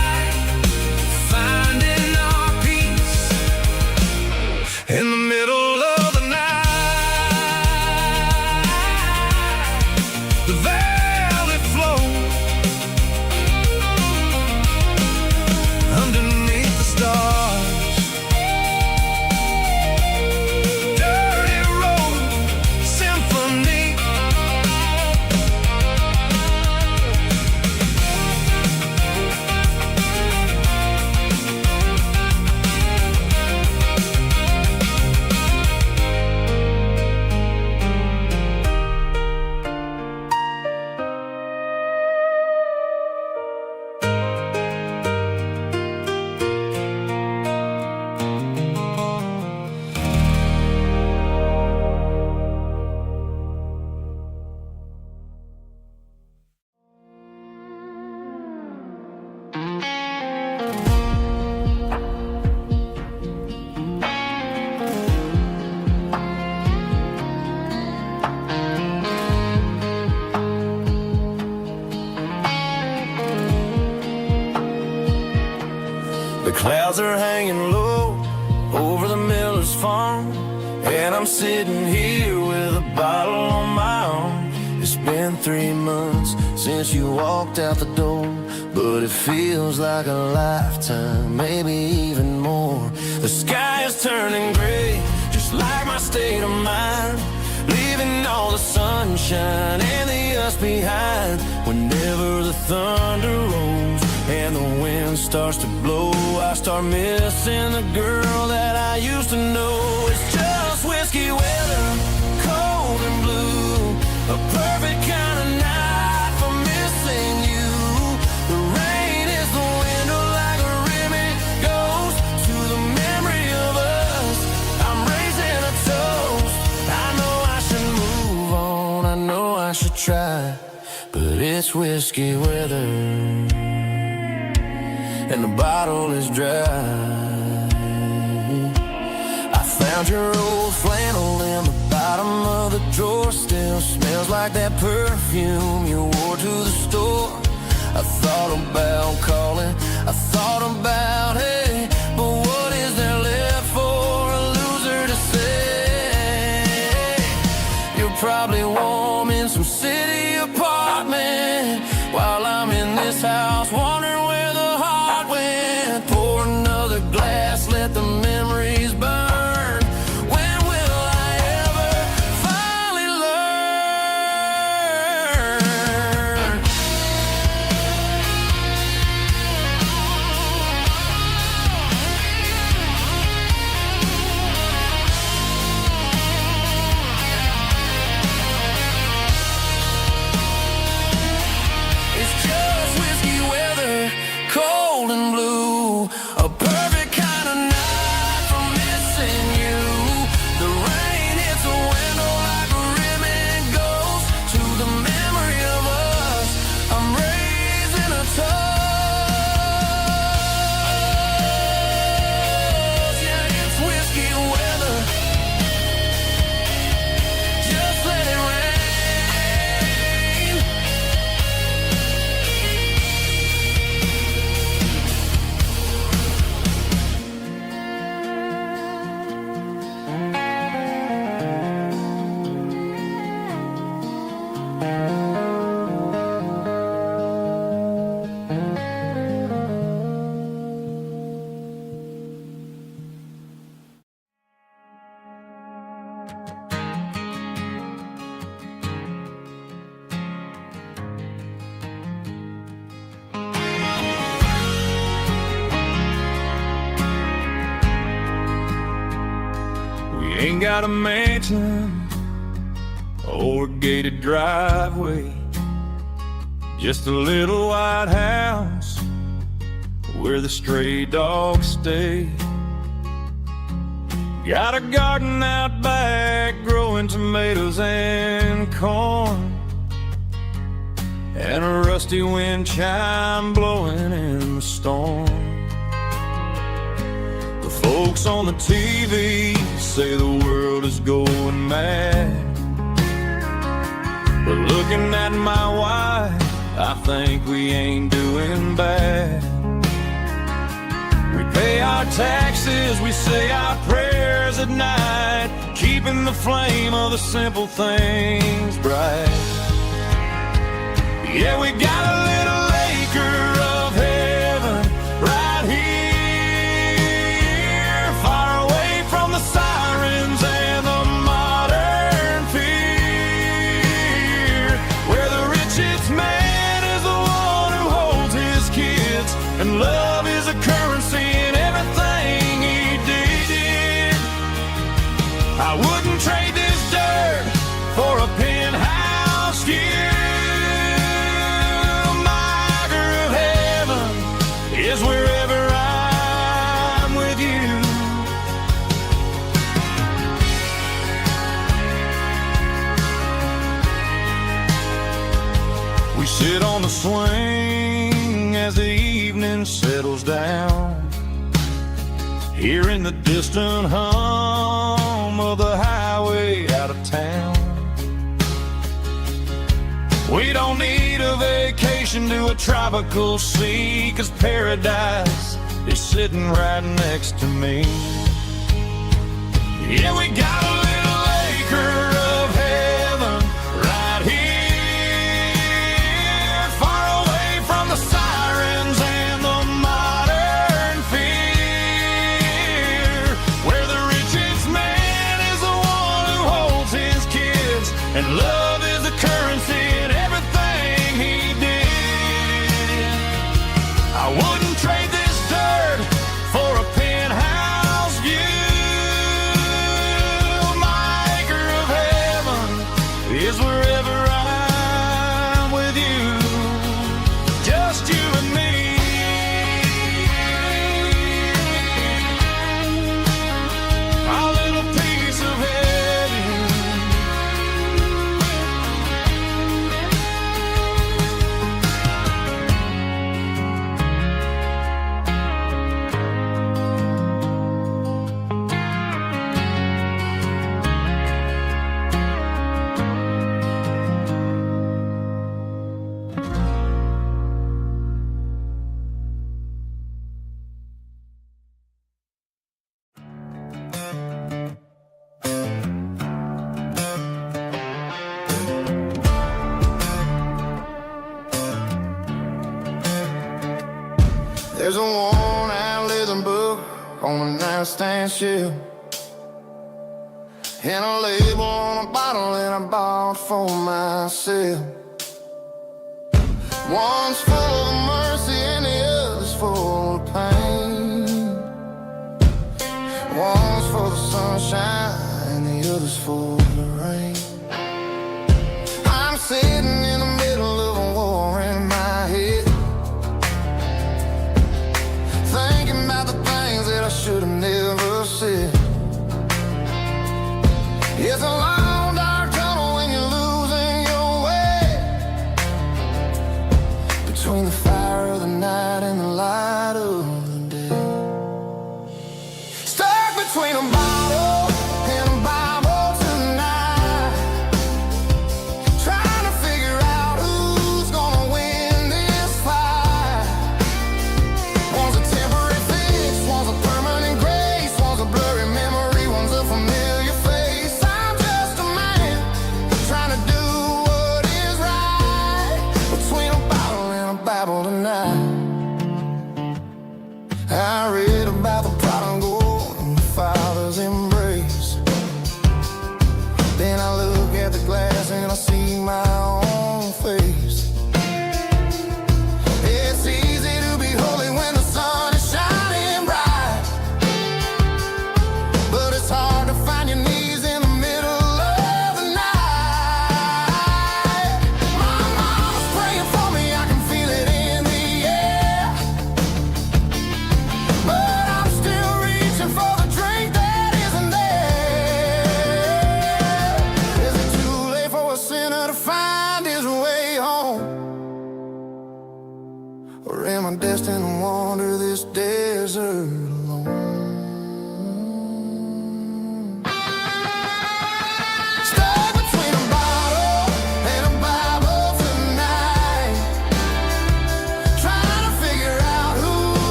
clouds are hanging low over the miller's farm, and I'm sitting here with a bottle on my arm. It's been 3 months since you walked out the door, but it feels like a lifetime, maybe even more. The sky is turning gray, just like my state of mind, leaving all the sunshine and the us behind. Whenever the thunder rolls and the wind starts to blow, I start missing the girl that I used to know. It's just whiskey weather, cold and blue, a perfect kind of night for missing you. The rain is the window like a rim, it goes to the memory of us. I'm raising a toast. I know I should move on, I know I should try, but it's whiskey weather and the bottle is dry. I found your old flannel in the bottom of the drawer, still smells like that perfume you wore to the store. I thought about calling, I thought about, hey, but what is there left for a loser to say? You're probably warm in some city apartment while I'm in this house wondering where the heart went. Pour another glass, let the memories burn. When will I ever finally learn? It's just whiskey weather, cold and blue, a perfect kind of night for missing you. The rain hits the window like a rim, it goes to the memory of us. I'm raising a toast. Yeah, it's whiskey weather, just let it rain. We ain't got a mansion or a gated driveway, just a little white house where the stray dogs stay. Got a garden out back growing tomatoes and corn, and a rusty wind chime blowing in the storm. The folks on the TV say the world is going mad, but looking at my wife, I think we ain't doing bad. We pay our taxes, we say our prayers at night, keeping the flame of the simple things bright. Yeah, we got a little acre of heaven right here, far away from the sirens and the modern fear, where the richest man is the one who holds his kids, and love is a currency in everything he did. I wouldn't trade this dirt for a penthouse view. Is wherever I'm with you. We sit on the swing as the evening settles down, hearing the distant hum of the highway out of town. We don't need a vacation to a tropical sea, 'cause paradise is sitting right next to me. Yeah, we got a little acre of heaven right here, far away from the sirens and the modern fear, where the richest man is the one who holds his kids, and love is the currency in everything he did. I wouldn't trade this dirt for a penthouse view. My acre of heaven is wherever I'm with you, just you and me. Our little piece of heaven. There's a worn-out leather book on the nightstand shelf, and a label on a bottle that I bought for myself. One's full of mercy and the other's full of pain. One's for the sunshine and the other's for the rain. I'm sitting in the middle of a war in my head, thinking about the things that I should have never said. It's a long dark tunnel when you're losing your way, between the fire of the night and the light of the day. Stuck between a bottle and a Bible tonight, trying to figure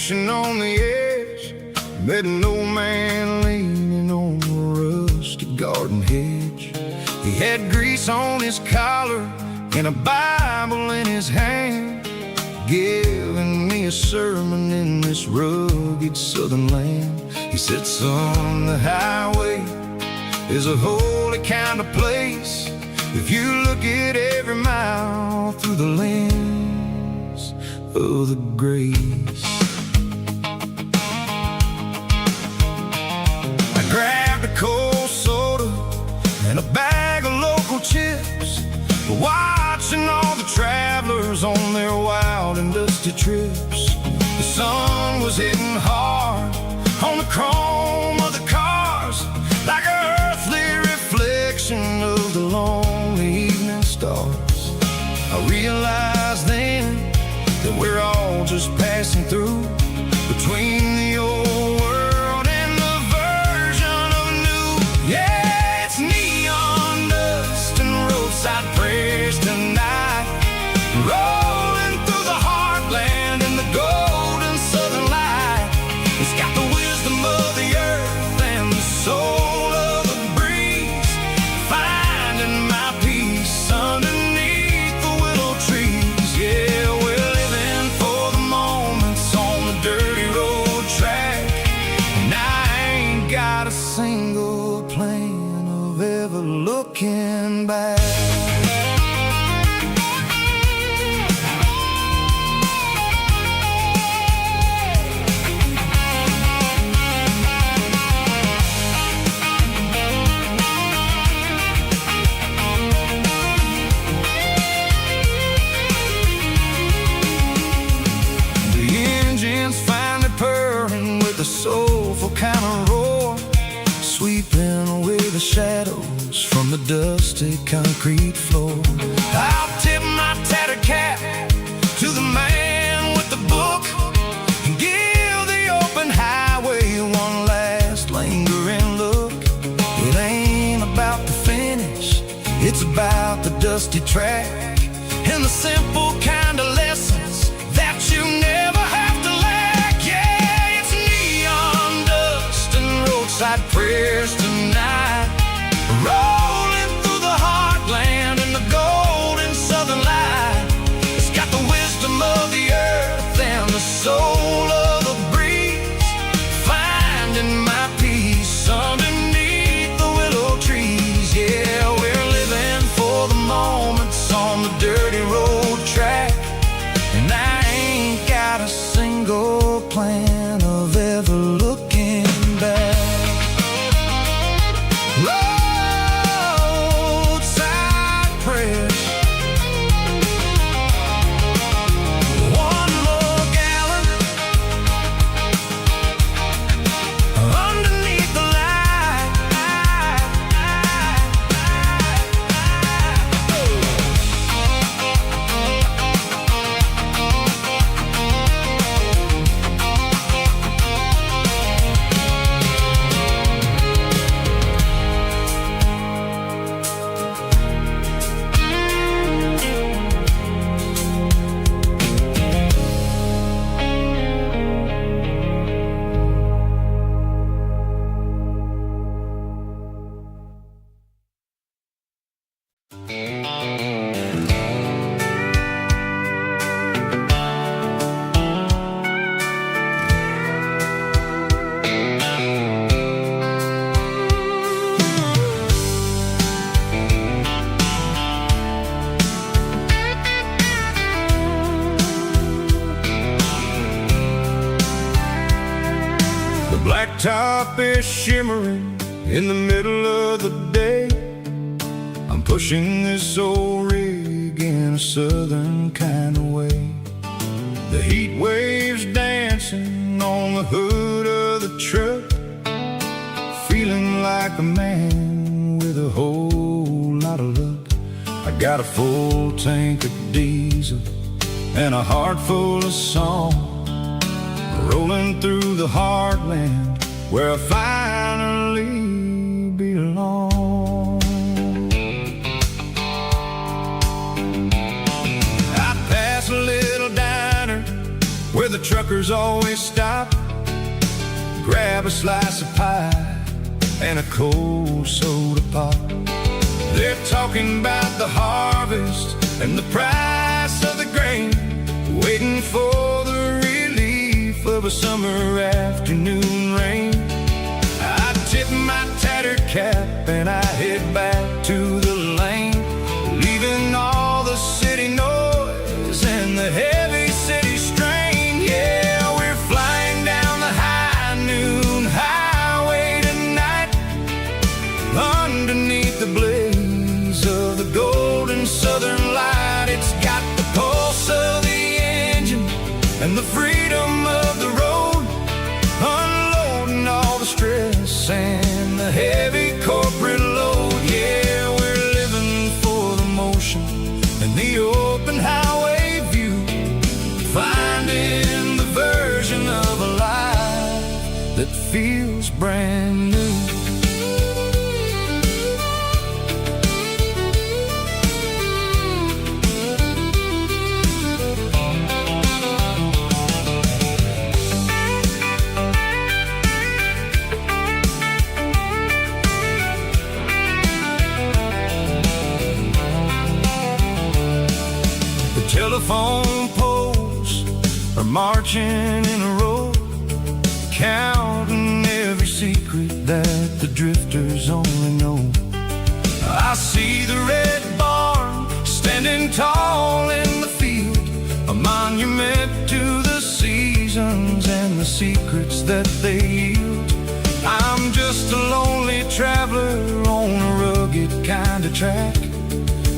station on the edge, met an old man leaning on a rusty garden hedge. He had grease on his collar and a Bible in his hand, giving me a sermon in this rugged southern land. He said, son, the highway is a holy kind of place if you look at every mile through the lens of the grace. I grabbed a cold soda and a bag of local chips, watching all the travelers on their wild and dusty trips. The sun was hitting hard on the chrome of the cars, like an earthly reflection of the lonely evening stars. I realized then that we're all just passing through, between the old world and the version of new. Yeah, it's neon dust and roadside prayers tonight, rolling through the heartland in the golden southern light. It's got the wisdom of the earth and the soul of the breeze, finding my peace underneath the willow trees. Yeah, we're living for the moments on the dirty road track, and I ain't got a single plan of ever looking back. The soulful kind of roar, sweeping away the shadows from the dusty concrete floor. I'll tip my tattered cap to the man with the book and give the open highway one last lingering look. It ain't about the finish, it's about the dusty track and the simple kind of lessons that you never have to lack. Yeah, it's neon dust and roadside prayers tonight, rolling through the heartland in the golden southern light. It's got the wisdom of the earth and the soul of the breeze, finding my peace underneath the willow trees. Yeah, we're living for the moments on the dirty road track, and I ain't got a single plan of ever looking back. Roadside prayers, one more gallon underneath the light. Blacktop is shimmering in the middle of the day. I'm pushing this old rig in a southern kind of way. The heat waves dancing on the hood of the truck, feeling like a man with a whole lot of luck. I got a full tank of diesel and a heart full of song, rolling through the heartland where I finally belong. I pass a little diner where the truck truckers always stop, grab a slice of pie and a cold soda pop. They're talking about the harvest and the price of the grain, waiting for the relief of a summer afternoon rain. I tip my tattered cap and I head back to the lane, leaving all the city noise and the heavy city strain. Yeah, we're flying down the high noon highway tonight, underneath the blaze of the golden southern light. It's got the pulse of the engine and the freedom of the road, unloading all the stress and the heavy corporate load. Yeah, we're living for the motion and the open highway view, finding the version of a life that feels brand new. Telephone poles are marching in a row, counting every secret that the drifters only know. I see the red barn standing tall in the field, a monument to the seasons and the secrets that they yield. I'm just a lonely traveler on a rugged kind of track,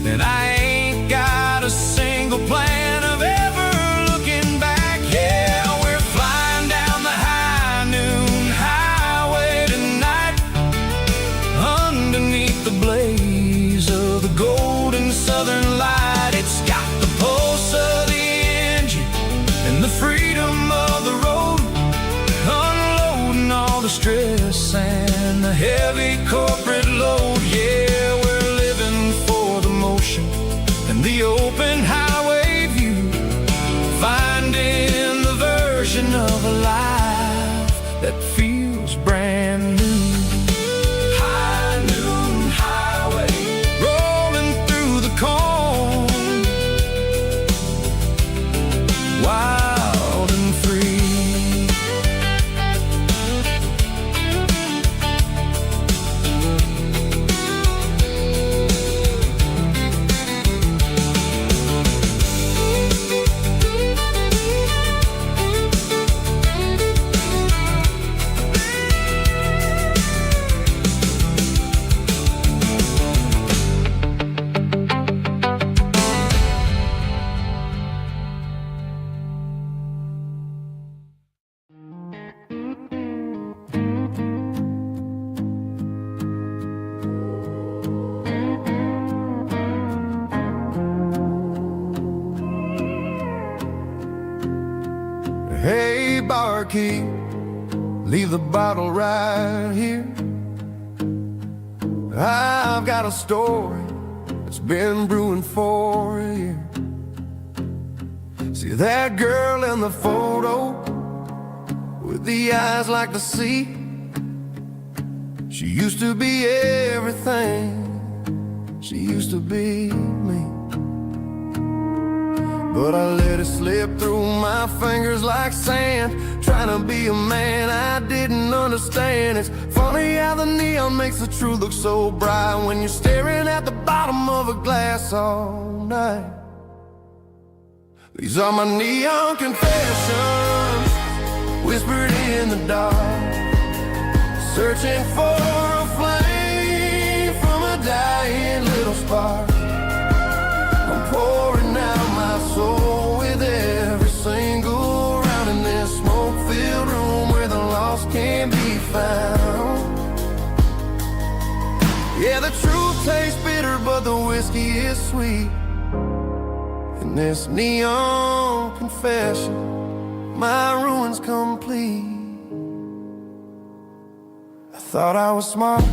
and I ain't got a single plan of ever looking back. Yeah, we're flying down the high noon highway tonight, underneath the blaze of the golden southern light. It's got the pulse of the engine and the freedom of the road, unloading all the stress and the heavy corporate load. Yeah, we're living for the motion and the open highway view, finding the version of a life that feels brand new. High noon highway, rolling through the corn, wild and free. Hey, barkeep, leave the bottle right here. I've got a story that's been brewing for a year. See that girl in the photo with the eyes like the sea? She used to be everything, she used to be me. But I let it slip through my fingers like sand, trying to be a man I didn't understand. It's funny how the neon makes the truth look so bright when you're staring at the bottom of a glass all night. These are my neon confessions, whispered in the dark, searching for a flame from a dying little spark. I'm pouring out my soul with every single round in this smoke-filled room where the lost can't be found. Yeah, the truth tastes bitter, but the whiskey is sweet. In this neon confession, my ruin's complete. I thought I was smart,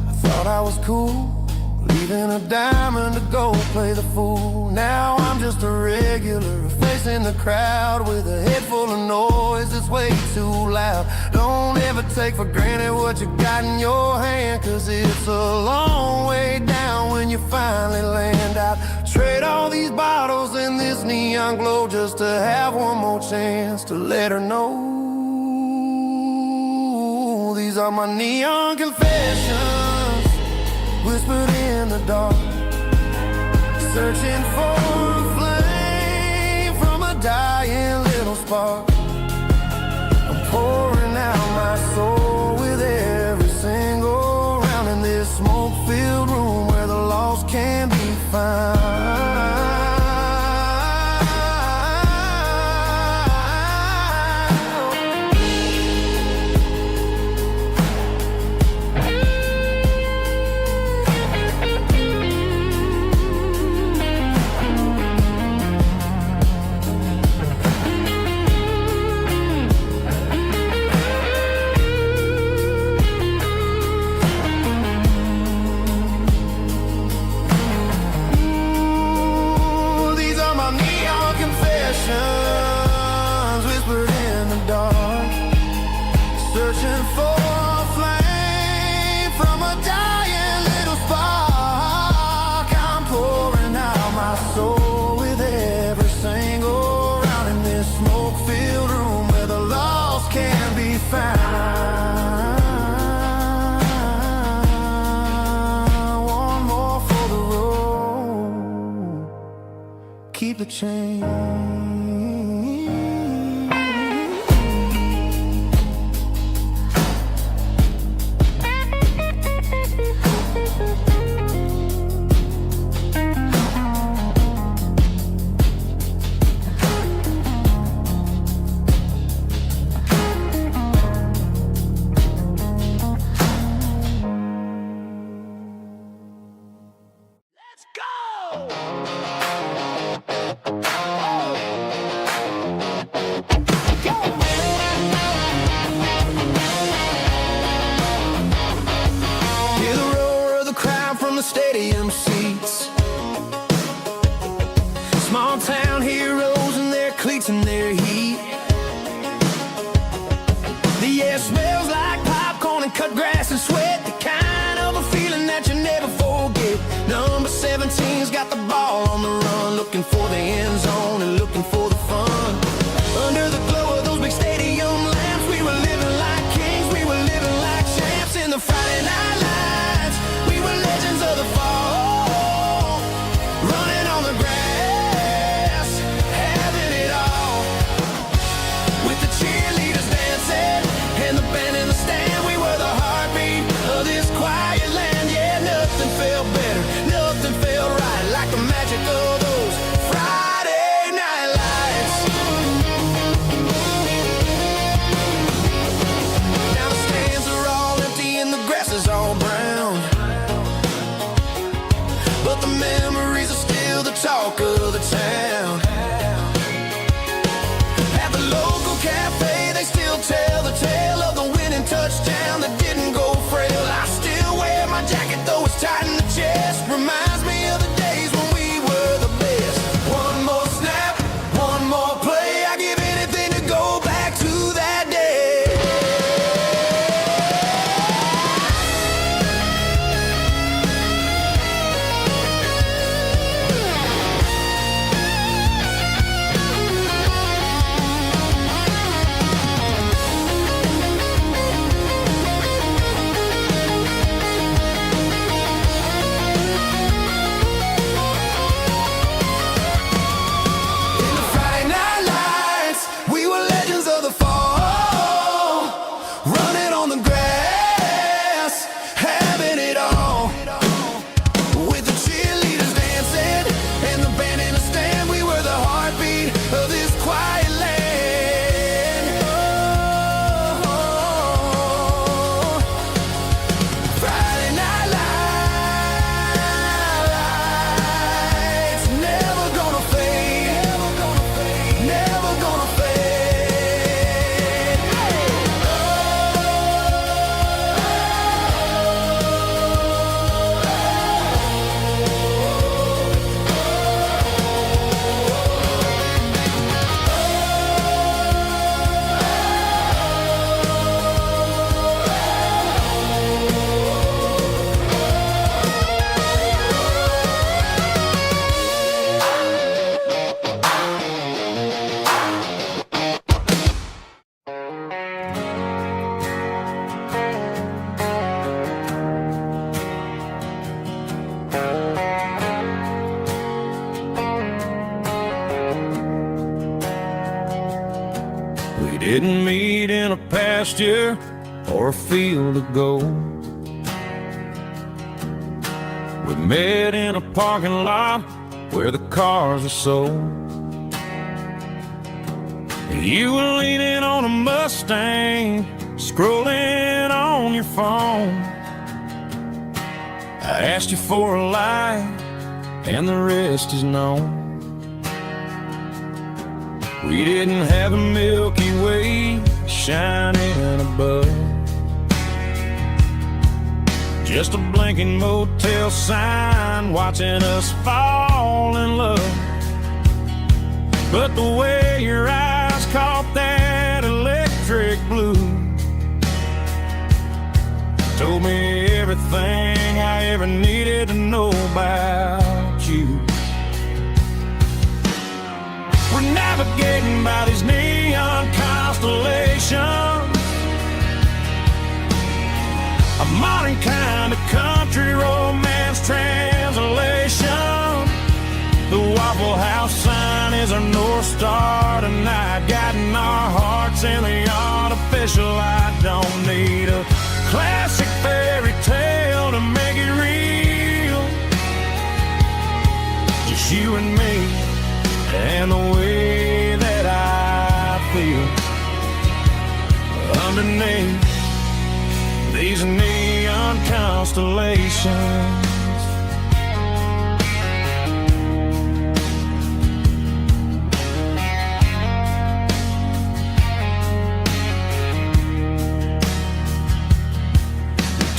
I thought I was cool, leaving a diamond to go play the fool. Now I'm I'm just a regular face in the crowd with a head full of noise that's way too loud. Don't ever take for granted what you got in your hand, 'cause it's a long way down when you finally land out. Trade all these bottles and this neon glow just to have one more chance to let her know. These are my neon confessions, whispered in the dark, searching for a flame from a dying little spark. I'm pouring out my soul with every single round in this smoke-filled room where the lost can be found. Whispered in the dark, searching for a flame from a dying little spark. I'm pouring out my soul with every single round in this smoke-filled room where the lost can be found. One more for the road, keep the change. Stadium seats, small town heroes in their cleats and their heat. The air smells like popcorn and cut grass and sweat, the kind of a feeling that you never forget. Number 17's got the ball on the run, looking for the end zone and looking for the fun. Under the glow of those big stadium lamps, we were living like kings, we were living like champs in the Friday night lights. We were legends of the fall, running on the grass, having it all. With the cheerleaders dancing and the band in the stand, we were the heartbeat of this quiet land. Yeah, nothing felt better, nothing felt right like the magic of those Friday night lights. Now the stands are all empty and the grass is all brown, but the memories are still the talk of the town. At the local cafe, they still tell the tale of the winning touchdown that didn't go frail. I still wear my jacket, though it's tight in the chest. Reminds me of the days when we were the best. One more snap, one more play. I give anything to go back to that day. didn't meet in a pasture or a field of gold. We met in a parking lot where the cars are sold. You were leaning on a Mustang, scrolling on your phone. I asked you for a light, and the rest is known. We didn't have a Milky Way shining above, just a blinking motel sign watching us fall in love. But the way your eyes caught that electric blue told me everything I ever needed to know about you. We're navigating by these neon constellations, a modern kind of country romance translation. The Waffle House sign is our North Star tonight, guiding our hearts in the artificial light. Don't need a classic fairy tale to make it real, just you and me and the way that I feel underneath these neon constellations.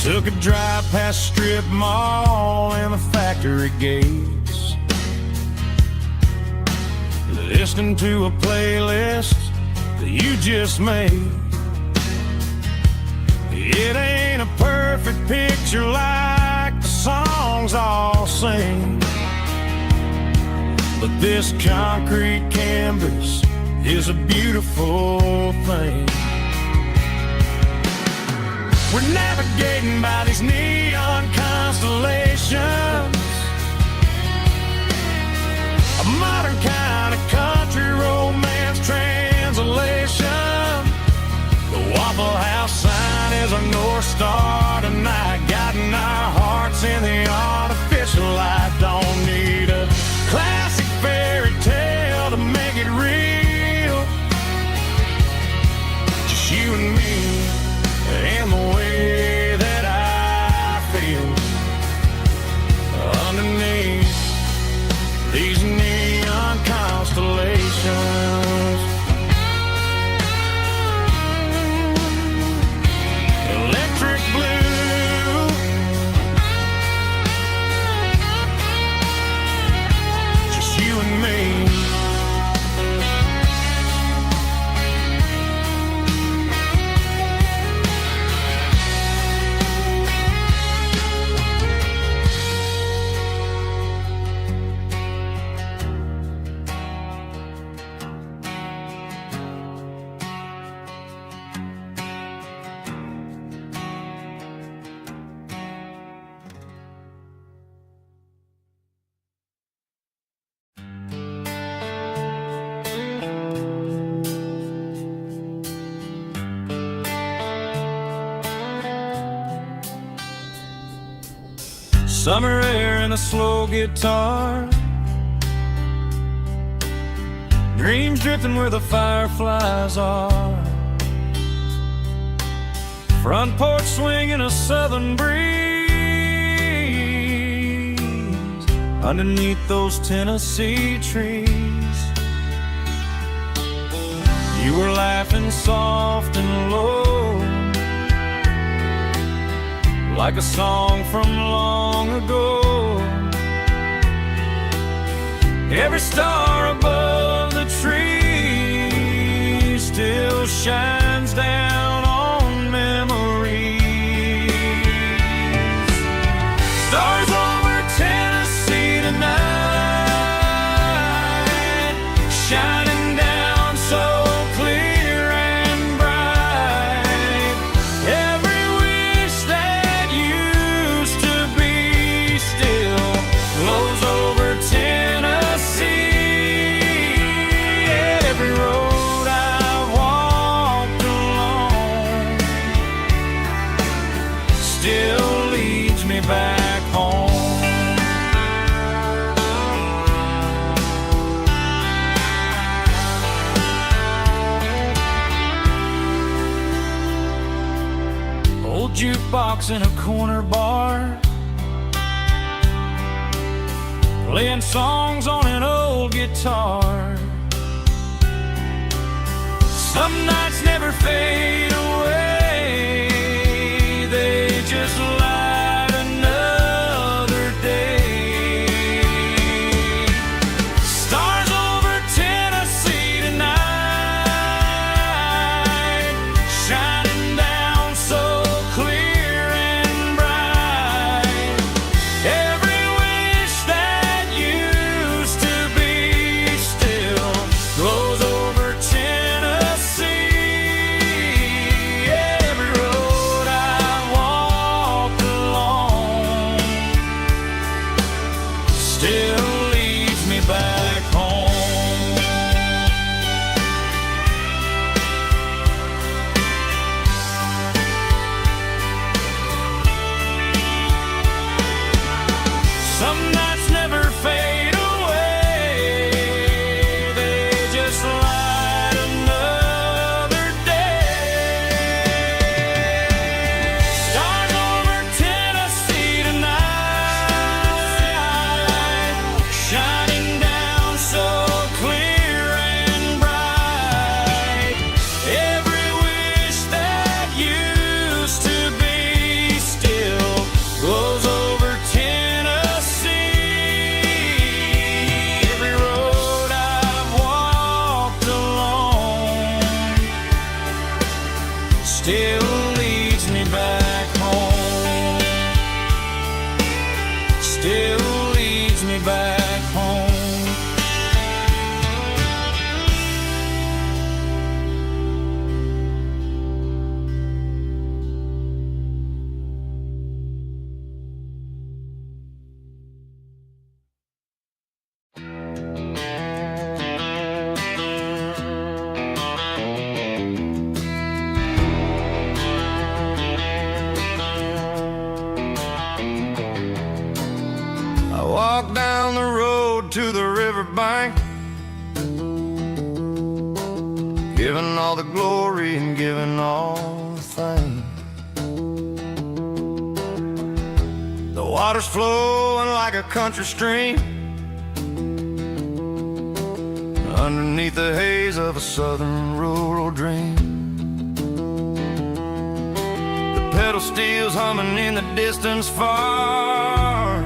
Took a drive past strip mall and the factory gates, listening to a playlist that you just made. It ain't a perfect picture like the songs all sing, but this concrete canvas is a beautiful thing. We're navigating by these neon constellations, a modern kind of country romance translation. The Waffle House sign is our North Star tonight, guiding our hearts in the artificial light. Don't need a classic fairy tale to make it real, just you and me and the way that I feel underneath these neon constellations. Electric blue, just you and me. Summer air and a slow guitar, dreams drifting where the fireflies are, front porch swinging a southern breeze underneath those Tennessee trees. You were laughing soft and low, like a song from long ago. Every star above the tree still shines down on memories. Stars over Tennessee tonight, shining down so clear and bright. Every wish that used to be still flows over Tennessee. Every road I've walked rocks in a corner bar, playing songs on an old guitar. Some nights never fade away, they just light another day. Stars over Tennessee tonight, shining down so clear and bright. Every wish that used to be still glows over Tennessee. Every road I walked along still leads me back home. Some nights never fade away, they just light another day. Stars over Tennessee tonight, shining down so clear and bright. Every wish that used to be still glows over Tennessee. Every road I've walked along still leads me back home. Still leads me back home. I walk down the road to the riverbank, giving all the glory and giving all the thanks. The water's flowing like a country stream underneath the haze of a southern rural dream. The pedal steel's humming in the distance far,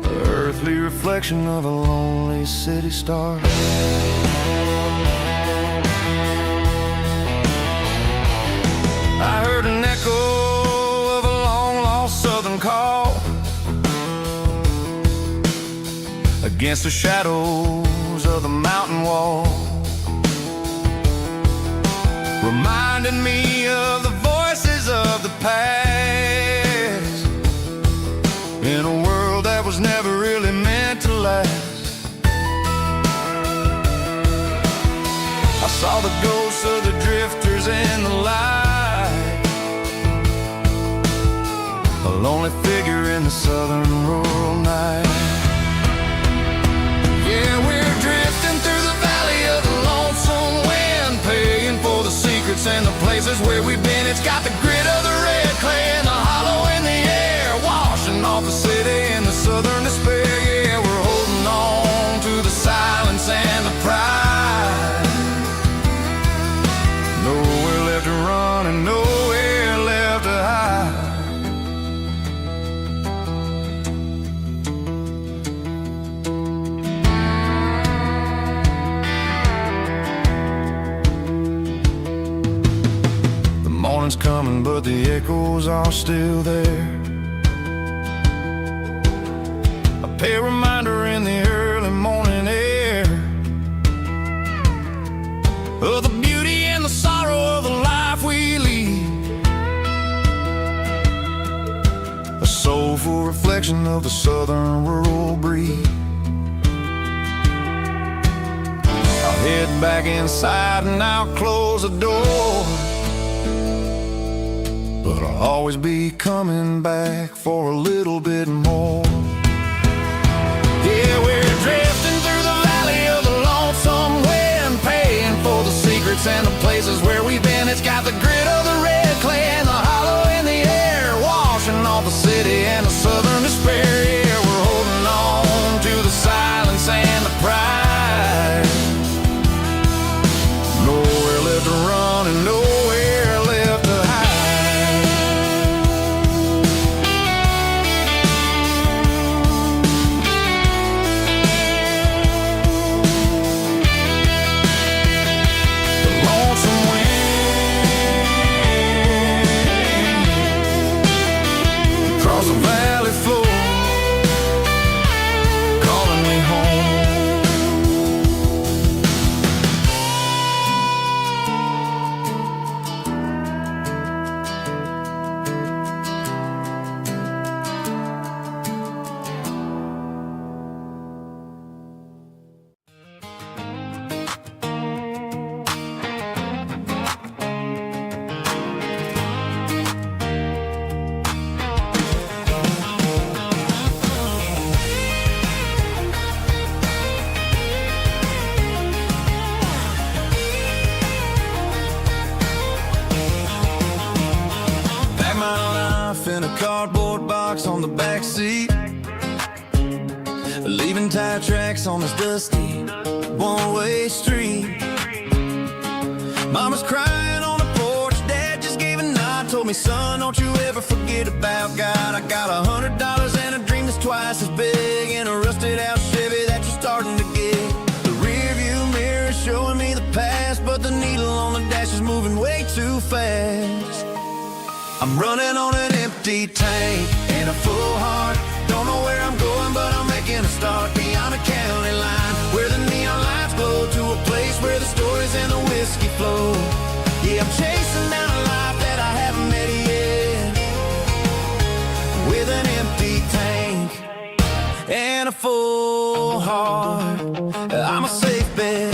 the earthly reflection of a lonely city star. I heard an echo of a long-lost southern call against the shadows of the mountain wall, reminding me of the voices of the past in a world that was never really meant to last. I saw the ghosts of the drifters in the light, a lonely figure in the southern rural night. Yeah, we're drifting through the valley of the lonesome wind, paying for the secrets and the places where we've been. It's got the grit of the red clay and the hollow in the air, washing off the city and the southern despair. Yeah, we're holding on to the silence and the pride. Nowhere left to run and nowhere left to hide. The morning's coming, but the echoes are still there. A pale reminder in the early morning air of the beauty and the sorrow of the life we lead, a soulful reflection of the southern rural breed. I'll head back inside and I'll close the door, but I'll always be coming back for a little bit more. Yeah, we're drifting through the valley of the lonesome wind, paying for the secrets and the places where we've been. It's got the grit of the red clay and the leaving tire tracks on this dusty one-way street. Mama's crying on the porch, Dad just gave a nod, told me, son, don't you ever forget about God. I got $100 and a dream that's twice as big, and a rusted out Chevy that you're starting to get. The rear view mirror is showing me the past, but the needle on the dash is moving way too fast. I'm running on an empty tank and a full heart. Don't know where I'm going, but I'm making a start beyond the county line, where the neon lights glow, to a place where the stories and the whiskey flow. Yeah, I'm chasing down a life that I haven't met yet, with an empty tank and a full heart. I'm a safe bet.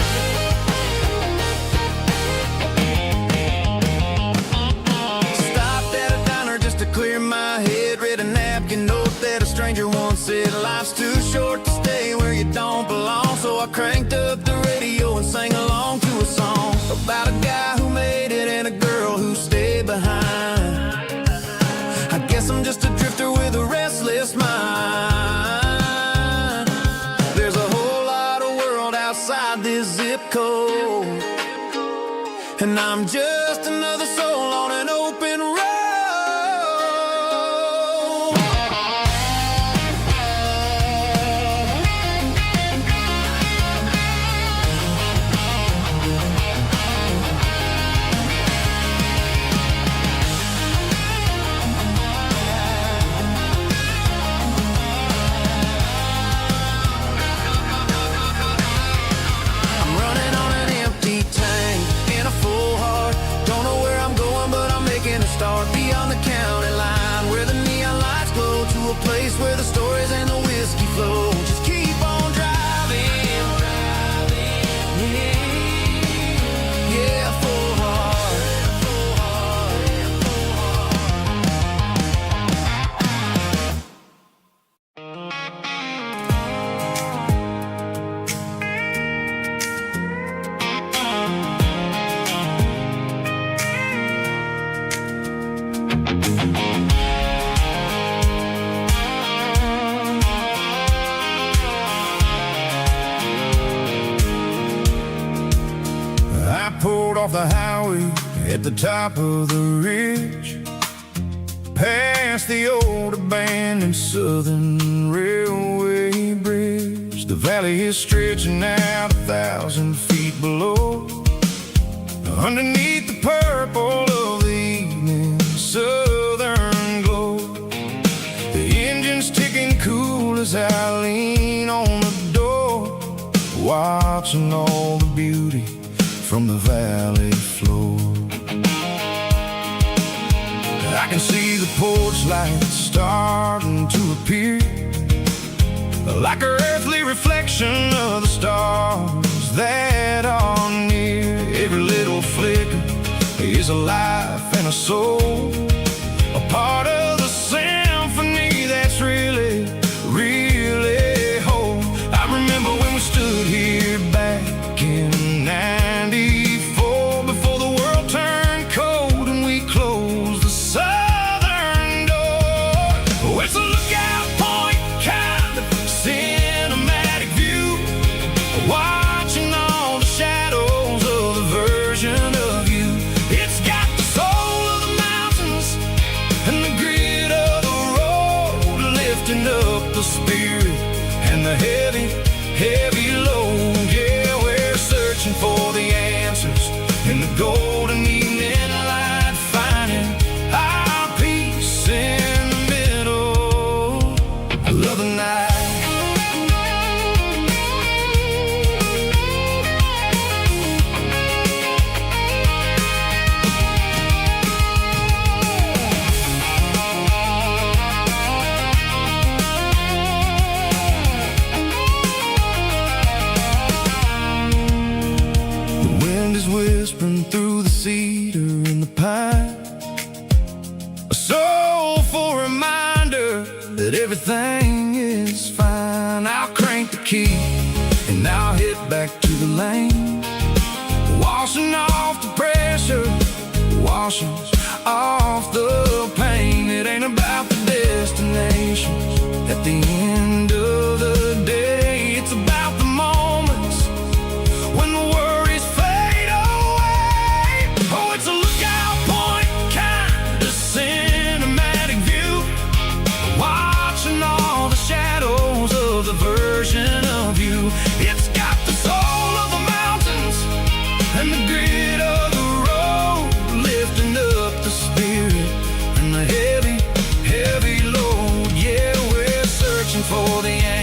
Stopped at a diner just to clear my head, read a napkin note that a stranger once said, life's too short to stay where you don't belong. So I cranked up the radio and sang along to a song about a guy who made it and a girl who stayed behind. I guess I'm just a drifter with a restless mind. There's a whole lot of world outside this zip code, and I'm just another soul on an open road. Start beyond the county line, where the neon lights glow, to a place where the stories and the whiskey flow. Just keep on driving, yeah, full heart. Pulled off the highway at the top of the ridge, past the old abandoned Southern Railway bridge. The valley is stretching out 1,000 feet below, underneath the purple of the evening southern glow. The engine's ticking cool as I lean on the door, watching all the beauty from the valley floor. I can see the porch lights starting to appear, like an earthly reflection of the stars that are near. Every little flicker is a life and a soul, a part of the symphony that's really, really whole. I remember when we stood here back in '94, before the world turned cold and we closed the southern door. Oh, it's a lookout point, kind of cinematic view, watching all the shadows of the version of you. It's got the soul of the mountains and the grit of the road, lifting up the spirit and the heavy, heavy load. Yeah, we're searching for the answers in the golden evening light, finding our peace in the middle of the night. Whispering through the cedar and the pine, a soulful reminder that everything is fine. I'll crank the key and I'll head back to the lane, washing off the pressure, washing off the pain. It ain't about the destinations at the end of the day.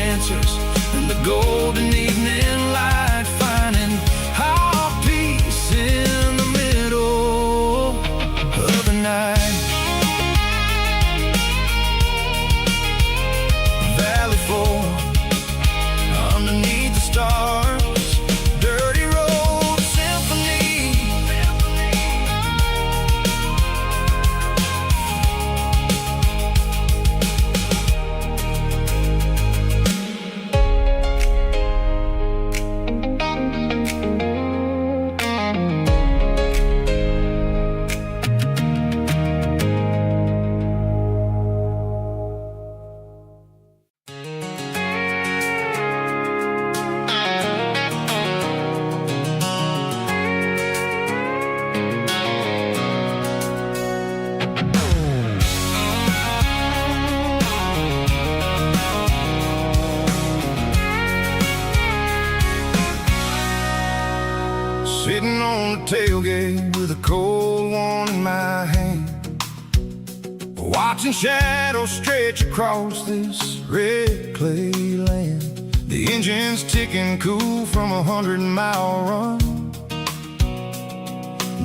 answers and the golden evening light, finding our peace in the middle of the night. Valley floor, underneath the stars, dirty road symphony. Sitting on the tailgate with a cold one in my hand, watching shadows stretch across this red clay land. The engine's ticking cool from 100-mile run.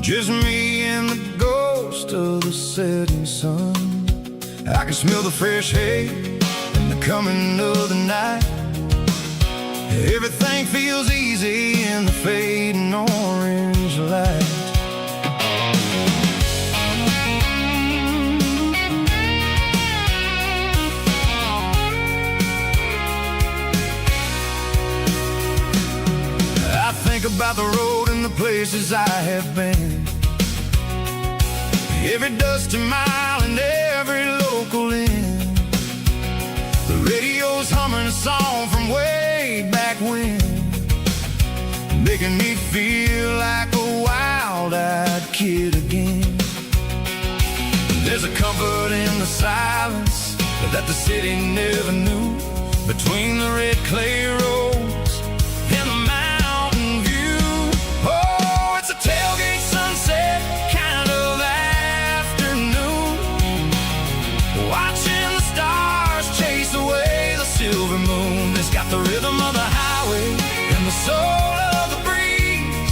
Just me and the ghost of the setting sun. I can smell the fresh hay and the coming of the night. Everything feels easy in the fading orange light. I think about the road and the places I have been, every dusty mile and every local inn. The radio's humming a song from way back when, making me feel like a wild-eyed kid again. There's a comfort in the silence that the city never knew, between the red clay roads and the mountain view. Oh, it's a tailgate sunset kind of afternoon, watching the stars chase away the silver moon. It's got the rhythm of the highway and the soul of the breeze,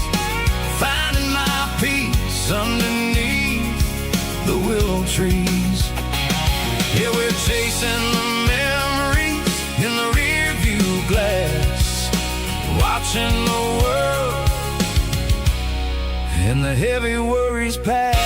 finding my peace underneath the willow trees. Yeah, we're chasing the memories in the rear view glass, watching the world and the heavy worries pass.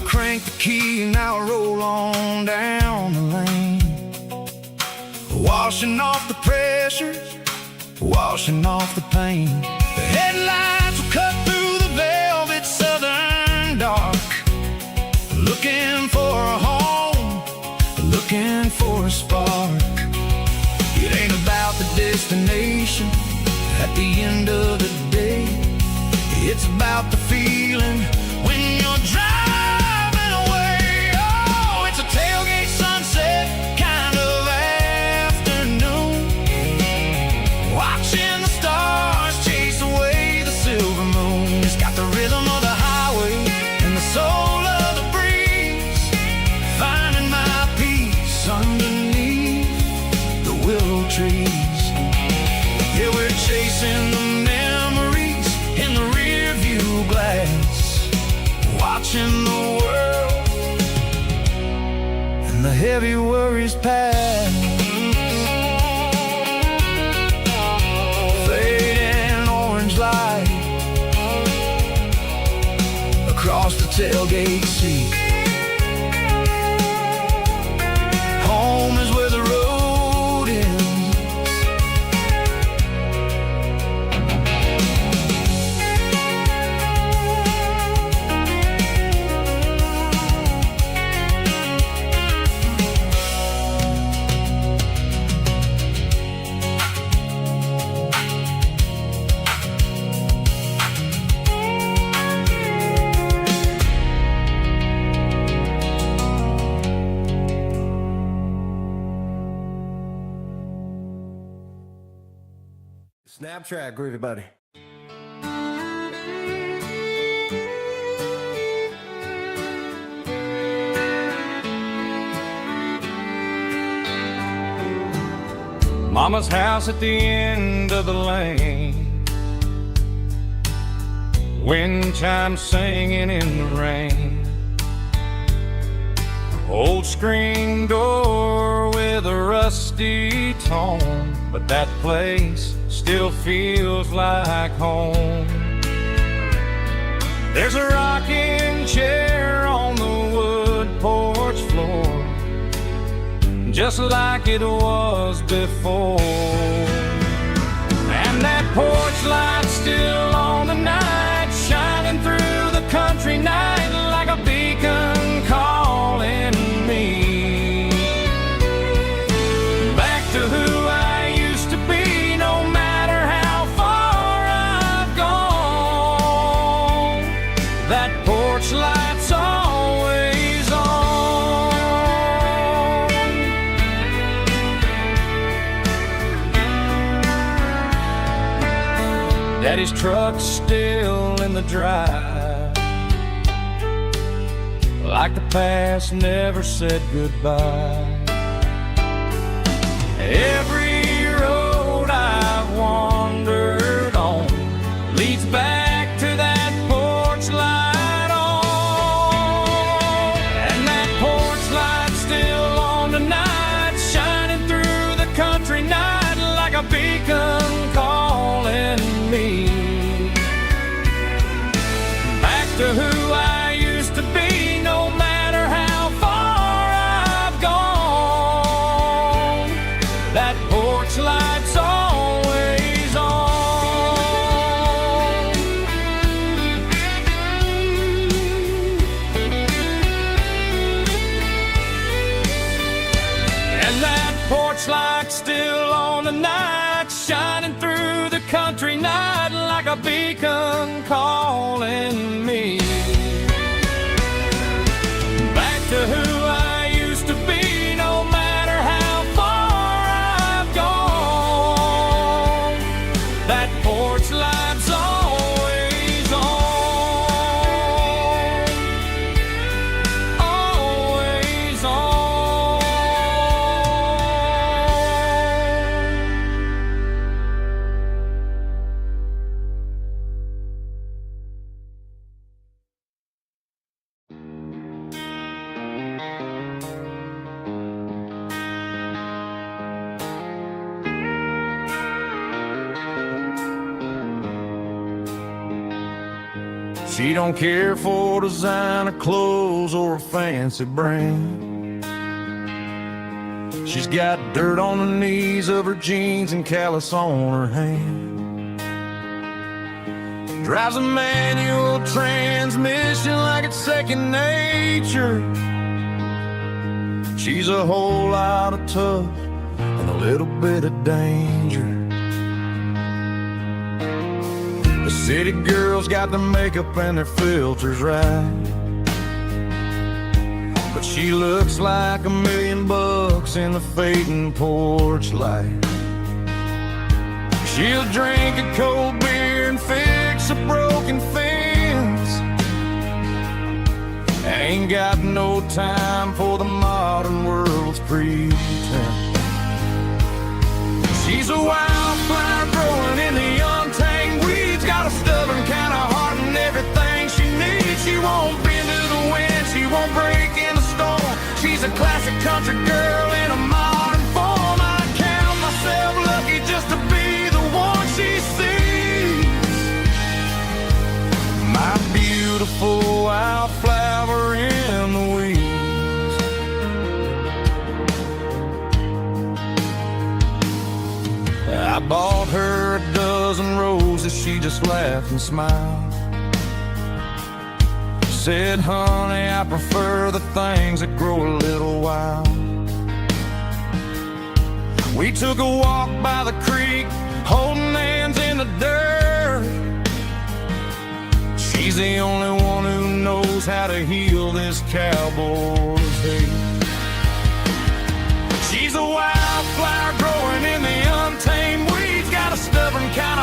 Crank the key and I'll roll on down the lane, washing off the pressure, washing off the pain. The headlights will cut through the velvet southern dark, looking for a home, looking for a spark. It ain't about the destination at the end of the day, it's about the feeling when you're driving. Tailgate sunset kind of afternoon, watching the stars chase away the silver moon. It's got the rhythm of the highway and the soul of the breeze, finding my peace underneath the willow trees. Yeah, we're chasing the memories in the rear view glass, watching the world and the heavy worries pass. Fading orange light across the tailgate seat. Home is where the road ends. Snap track, groovy buddy. Mama's house at the end of the lane, wind chimes singing in the rain. Old screen door with a rusty tone, but that place still feels like home. There's a rocking chair on the wood porch floor, just like it was before. And that porch light's still on the night, shining through the country night like a beacon calling me back to who I used to be. No matter how far I've gone, that porch light's always on. Daddy's truck's still in the drive, like the past never said goodbye. Every road I've wandered on leads back to that porch light on. And that porch light's still on tonight, shining through the country night like a beacon calling me back to who I used to be. No matter how far I've gone, that porch light's always on. And that porch light's still on tonight, shining through the country night like a beacon calling me back to who I used to be. No matter how far I've gone, that porch light's always on, always on. She don't care for designer clothes or a fancy brand. She's got dirt on the knees of her jeans and callus on her hand. Drives a manual transmission like it's second nature. She's a whole lot of tough and a little bit of danger. The city girls got their makeup and their filters right, but she looks like $1 million in the fading porch light. She'll drink a cold beer and fix a broken fence, ain't got no time for the modern world's pretense. She's a wildflower growing in the untamed weeds, got a stubborn kind of heart and everything she needs. She won't bend to the wind, she won't break in the storm. She's a classic country girl in a modern form. I count myself lucky just to be the one she sees. My beautiful wildflower in the weeds. I bought her a dozen roses, she just laughed and smiled. Said, honey, I prefer the things that grow a little wild. We took a walk by the creek, holding hands in the dirt. She's the only one who knows how to heal this cowboy's hate. She's a wildflower growing in the untamed weeds, got a stubborn kind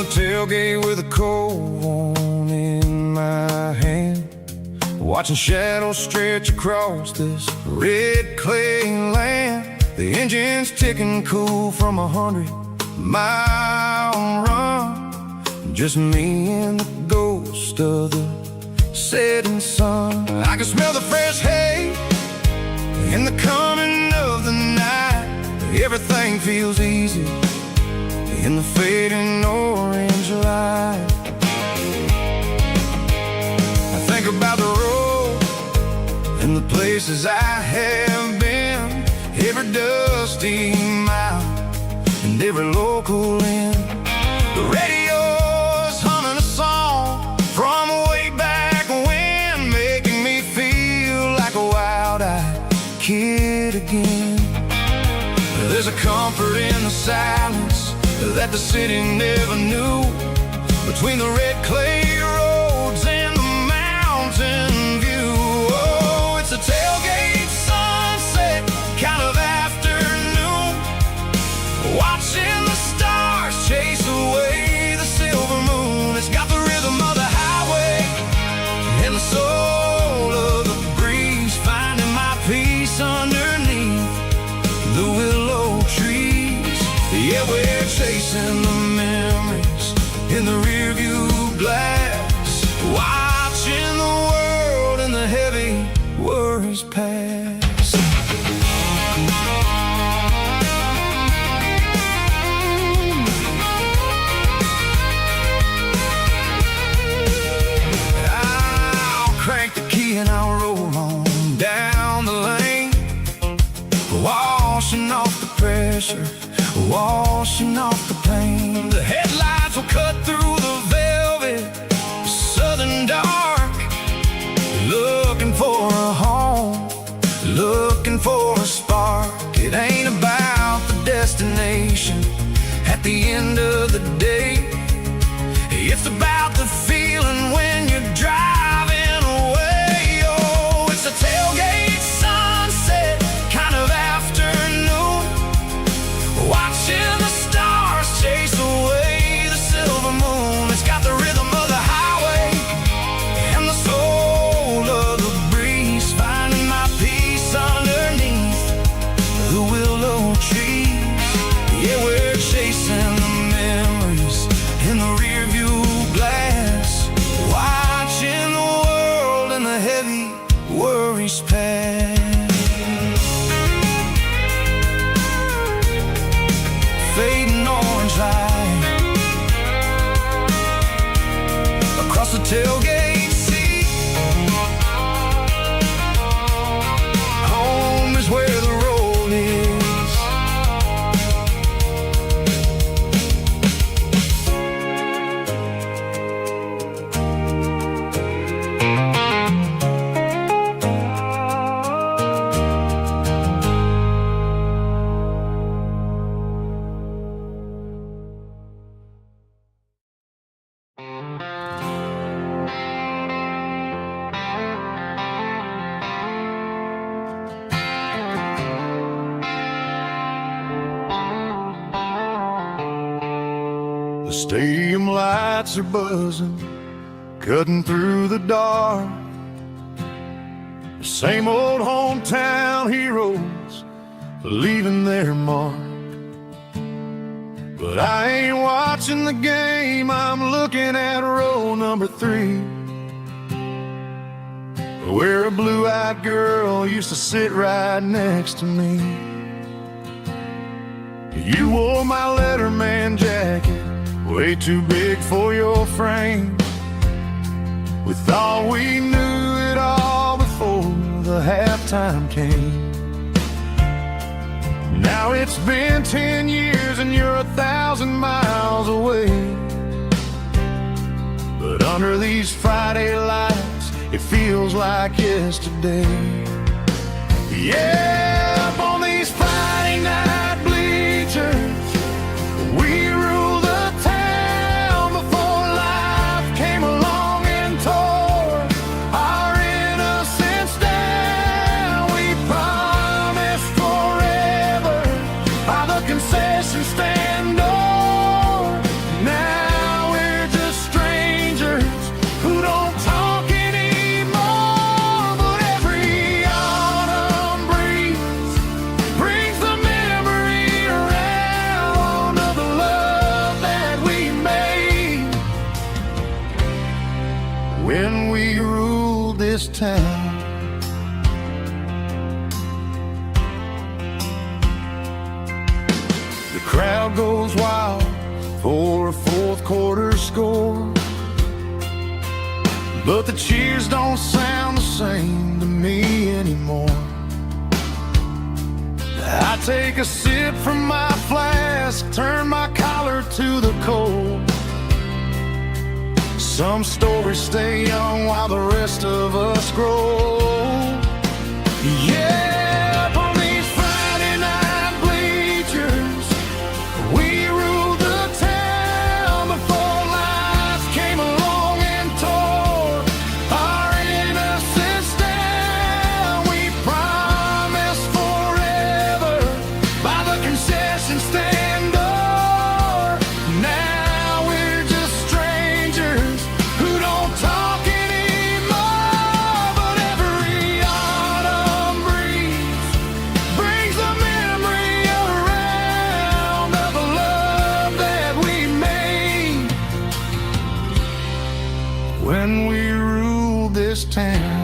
tailgate with a cold one in my hand, watching shadows stretch across this red clay land. The engine's ticking cool from 100-mile run. Just me and the ghost of the setting sun. I can smell the fresh hay in the coming of the night. Everything feels easy in the fading orange light. I think about the road and the places I have been, every dusty mile and every local inn. The radio's humming a song from way back when, making me feel like a wild-eyed kid again. There's a comfort in the silence that the city never knew, between the red clay roads and the mountain view. Oh, it's a tailgate sunset kind of afternoon, watching the stars chase away the silver moon. It's got the rhythm of the highway and the soul of the breeze, finding my peace underneath the willow trees. Yeah, we're chasing the memories in the rearview glass, watching the world and the heavy worries pass. I'll crank the key and I'll roll on down the lane, washing off the pressure, washing off the pain. The headlights will cut through the velvet southern dark, looking for a home, looking for a spark. It ain't about the destination at the end of the day, it's about the feeling when you're driving away. Oh, it's a tailgate sunset kind of afternoon, watching the stars chase away the silver moon. It's got the rhythm of the highway and the soul of the breeze, finding my peace underneath the willow trees. Yeah, we're chasing the memories in the rearview glass, watching the world and the heavy worries pass. Fading orange light across the tailgate seat. Home is where the road is. The stadium lights are buzzing, cutting through the dark. The same old hometown heroes leaving their mark. But I ain't watching the game, I'm looking at row number 3, where a blue-eyed girl used to sit right next to me. You wore my Letterman jacket, way too big for your frame. We thought we knew it all before the halftime came. Now it's been 10 years and you're 1,000 miles away, but under these Friday lights it feels like yesterday. Yeah, up on these Friday night bleachers, we rule the town before life came along and tore our innocence down. We promised forever by the concession stand door. Now town. The crowd goes wild for a fourth quarter score, but the cheers don't sound the same to me anymore. I take a sip from my flask, turn my collar to the cold. Some stories stay young while the rest of us grow. Yeah, up on these Friday night bleachers, we ruled the town before lights came along and tore our innocence down. We promised forever by the concession stand door. Now we're just strangers who don't talk anymore. But every autumn breeze brings the memory around of the love that we made when we ruled this town.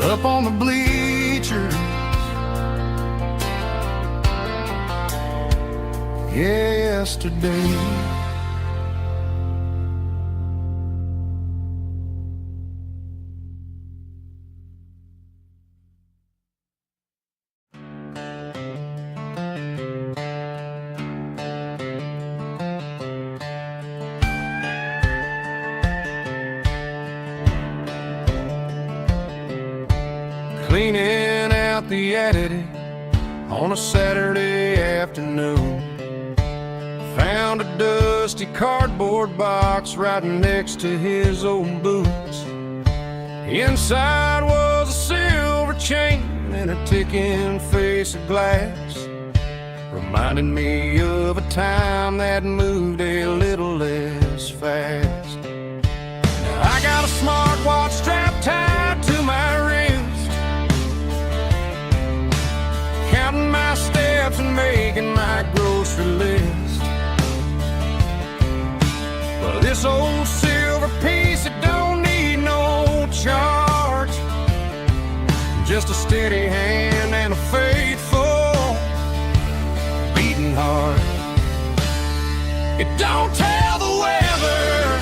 Up on the bleachers, yesterday. Cleaning out the attic on a Saturday afternoon, found a dusty cardboard box right next to his old boots. Inside was a silver chain and a ticking face of glass, reminding me of a time that moved a little less fast. Now I got a smartwatch strapped tied to my wrist, counting my steps and making my grocery list. Well, this old silver piece, it don't need no charge, just a steady hand and a faithful beating heart. It don't tell the weather,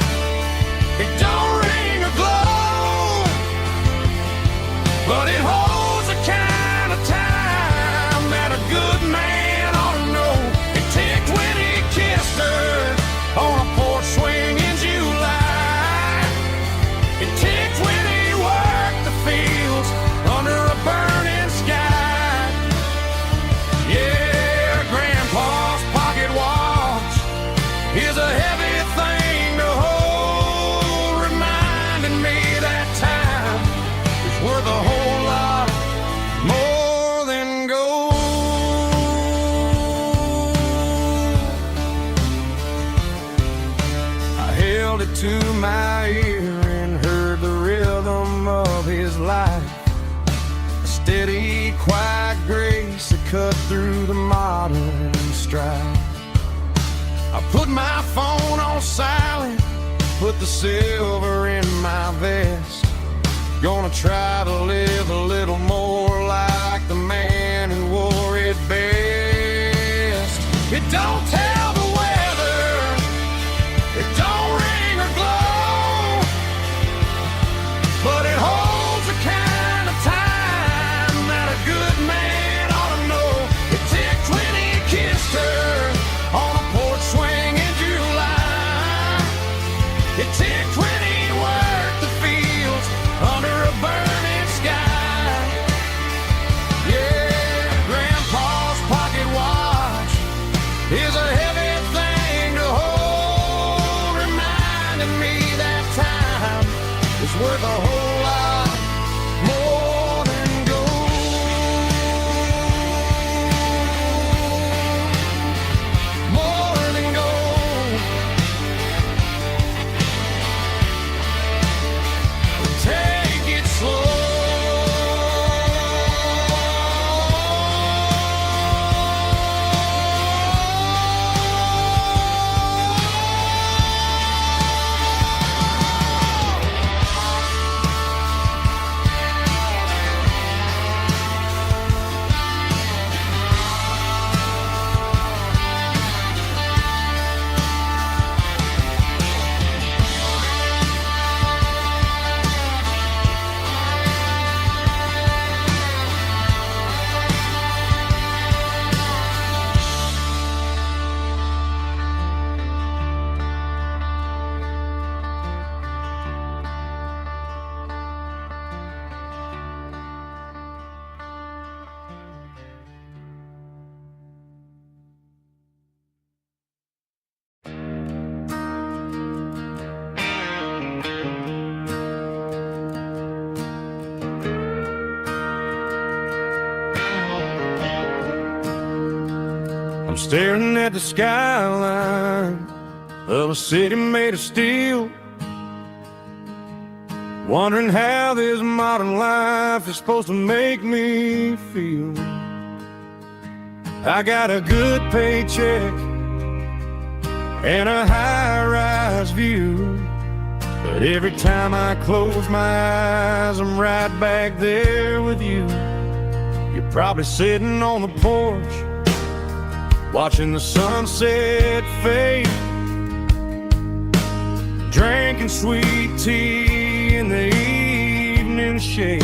it don't ring or glow, but it holds the kind of time that a good man ought to know. It ticked when he kissed her on a porch swing in July. It ticked when he worked the fields under a burning sky. Yeah, Grandpa's pocket watch is a heavy thing to hold, reminding me that time is worth a whole lot more than gold. I held it to my ear and heard the rhythm of his life, a steady, quiet grace that cut through the modern strife. I put my phone on silent, put the silver in my vest. Gonna try to live a little more like the man who wore it best. It don't tell the weather, it don't ring or glow, but it holds the kind of time that a good man ought to know. It ticked when he kissed her on a porch swing in July. It ticked when he worked the fields under a burning sky. staring at the skyline of a city made of steel, wondering how this modern life is supposed to make me feel. I got a good paycheck and a high-rise view, but every time I close my eyes, I'm right back there with you. You're probably sitting on the porch, watching the sunset fade, drinking sweet tea in the evening shade.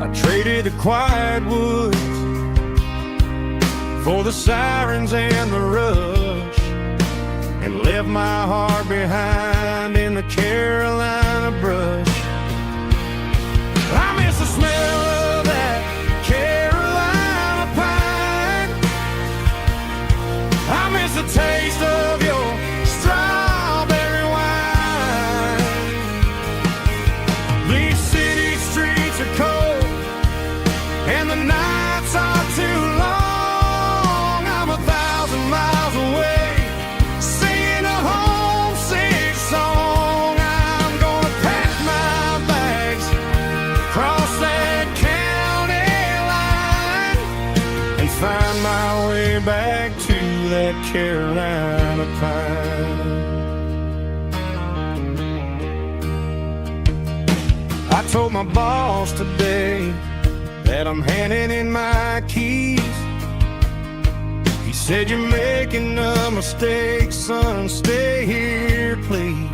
I traded the quiet woods for the sirens and the rush, and left my heart behind in the Carolina brush. I miss the smell of that Carolina pine. I miss the taste of your strawberry wine. These city streets are cold and the nights are too long. I'm 1,000 miles away, singing a homesick song. I'm gonna pack my bags, cross that county line, and find my way back to that Carolina pine. I told my boss today that I'm handing in my keys. He said, "You're making a mistake, son, stay here, please."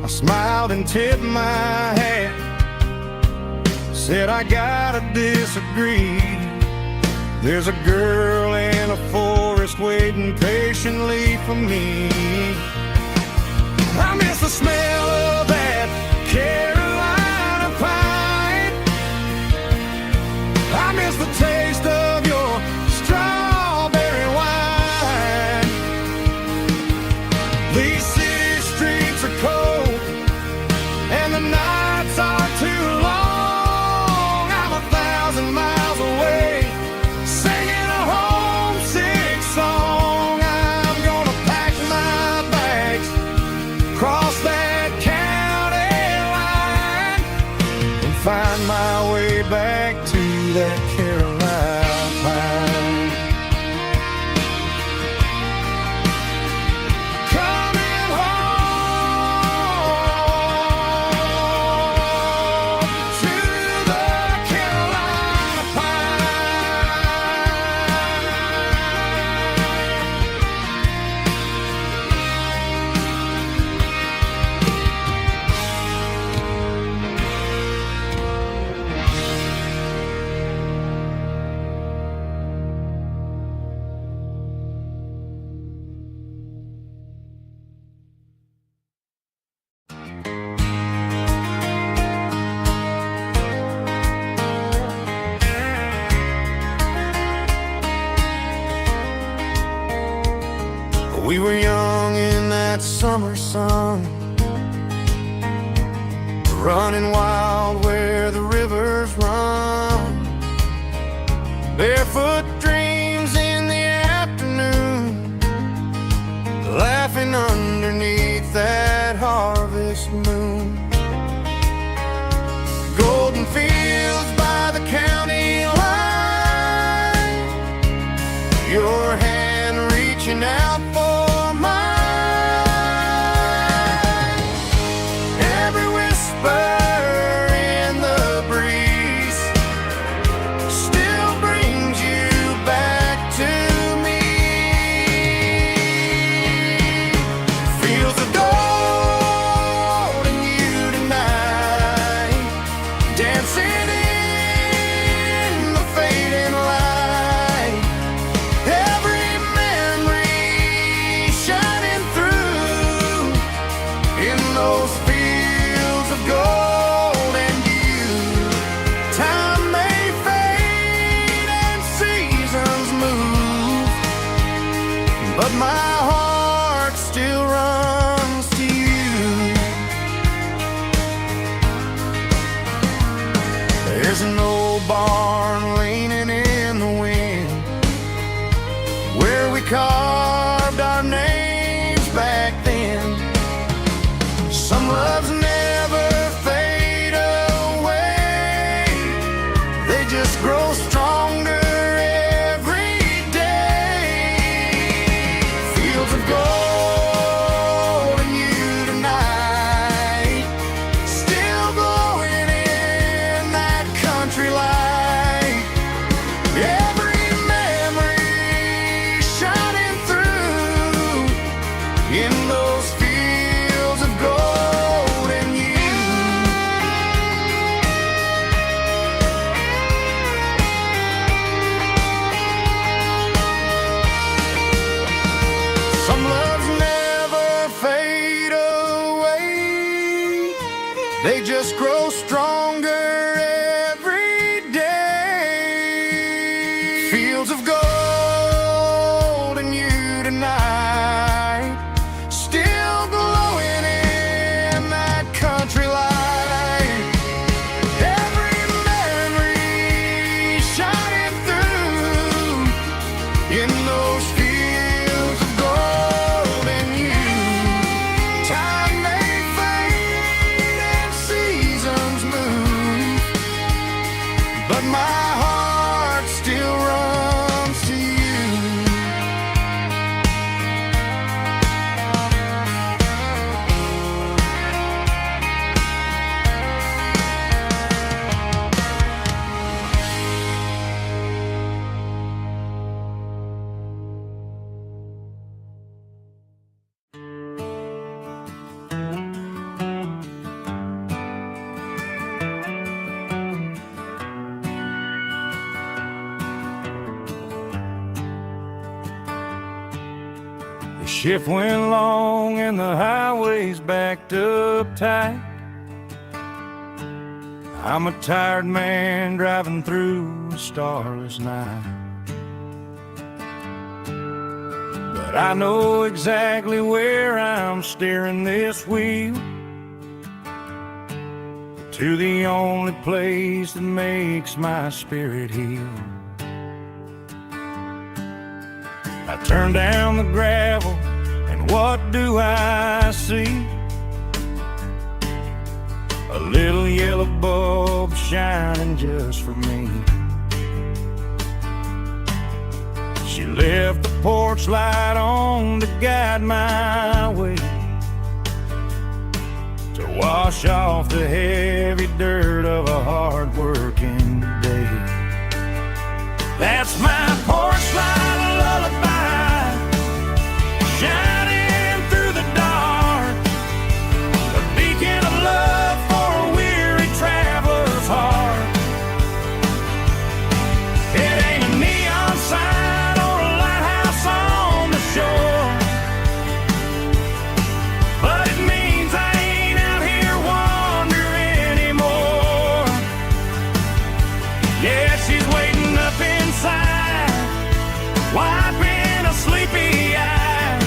I smiled and tipped my hat, said, "I gotta disagree. There's a girl in a forest waiting patiently for me." I miss the smell of that Carolina pine. I miss the taste of your strawberry wine. These city streets are cold and the nights are too long. I'm 1,000 miles away, singing a homesick song. I'm gonna pack my bags, cross that county line, and find my way back to that Carolina pine. Coming home to the Carolina We were young in that summer sun, running wild where the rivers run, barefoot dreams in the afternoon, laughing underneath that harvest moon. Golden fields by the county line, your hand reaching out for grow stronger every day. Fields of gold in you tonight, still glowing in that country light. Every memory shining through in those fields of gold in you. Some loves never fade away, they just grow stronger every day. Fields of gold in you tonight, still glowing in that country light. Every memory shining through in those fields of gold in you. Time may fade and seasons move, but my heart still runs to you. The shift went long and the highway's backed up tight. I'm a tired man driving through a starless night. But I know exactly where I'm steering this wheel, to the only place that makes my spirit heal. I turn down the gravel, and what do I see? A little yellow bulb shining just for me. She left the porch light on to guide my way, to wash off the heavy dirt of a hard-working day. That's my porch light lullaby, shining through the dark, a beacon of love for a weary traveler's heart. It ain't a neon sign or a lighthouse on the shore, but it means I ain't out here wandering anymore. Yeah, she's waiting up inside, wiping a sleepy eye,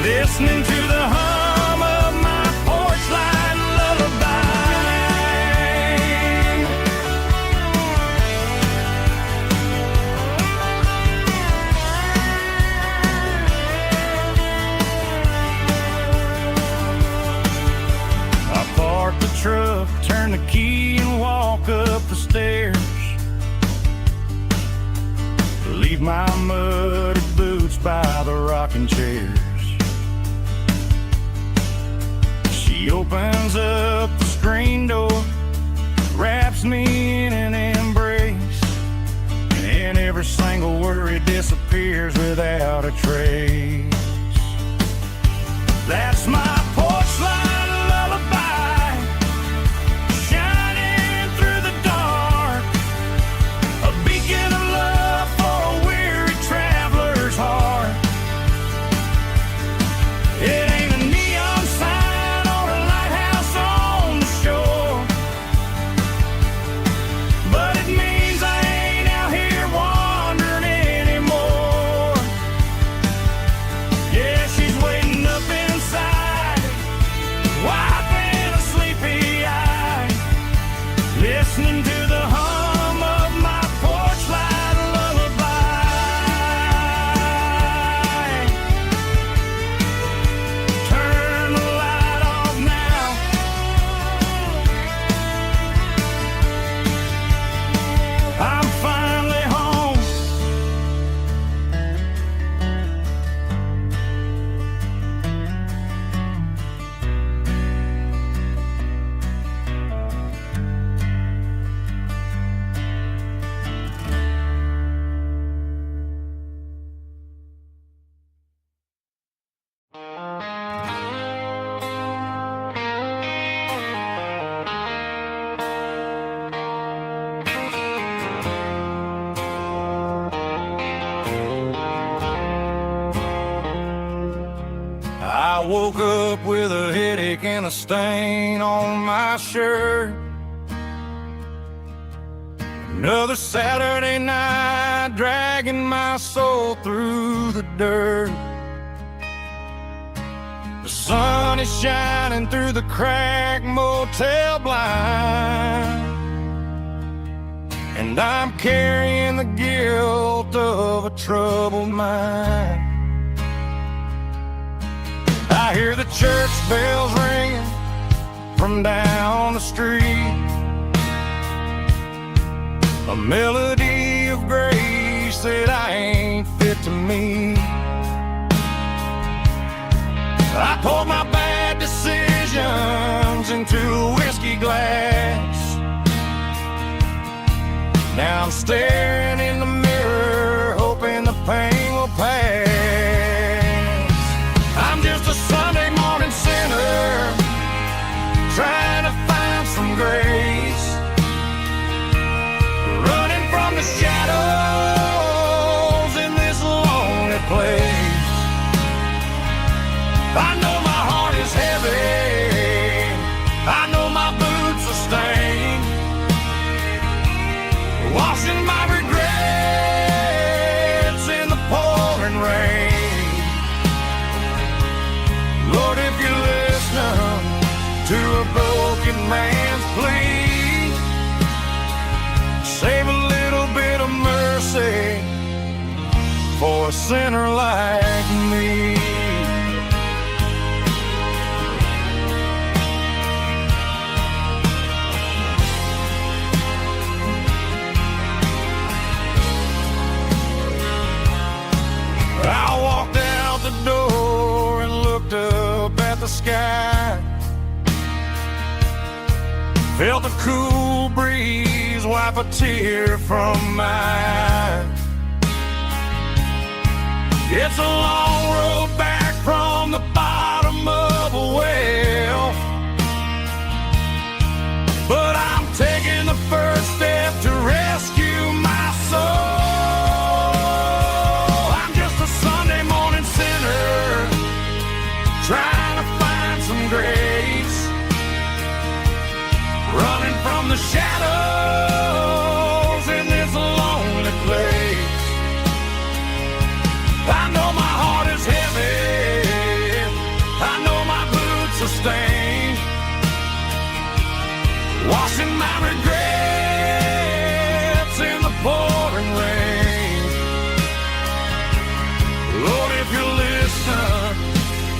listening to the hum of my porch light lullaby. I park the truck, turn the key and walk up the stairs, leave my muddy boots by the rocking chairs. She opens up the screen door, wraps me in an embrace, and every single worry disappears without a trace. That's my porch light lullaby, shining through the dark, a beacon of love for a weary traveler's heart. It ain't a neon sign or a lighthouse on the shore, but it means I ain't out here wandering anymore. Yeah, she's waiting up inside, I woke up with a headache and a stain on my shirt. Another Saturday night, dragging my soul through the dirt. The sun is shining through the cracked motel blind, and I'm carrying the guilt of a troubled mind. I hear the church bells ringing from down the street, a melody of grace that I ain't fit to meet. I poured my bad decisions into a whiskey glass. Now I'm staring in the mirror, hoping the pain will pass. I'm just a Sunday morning sinner, trying to find some grace, running from the shadows in this lonely place. I know my heart is heavy, I know my boots are stained, washing my regrets in the pouring rain. Lord, if you listen to a broken man's plea, save a little bit of mercy for a sinner like me. I walked out the door and looked up at the sky, felt the cool breeze wipe a tear from my eye. It's a long road back from the bottom of a well, but I'm taking the first step to rescue my soul. Trying to find some grace, running from the shadows in this lonely place. I know my heart is heavy, I know my boots are stained, washing my regrets in the pouring rain. Lord, if you listen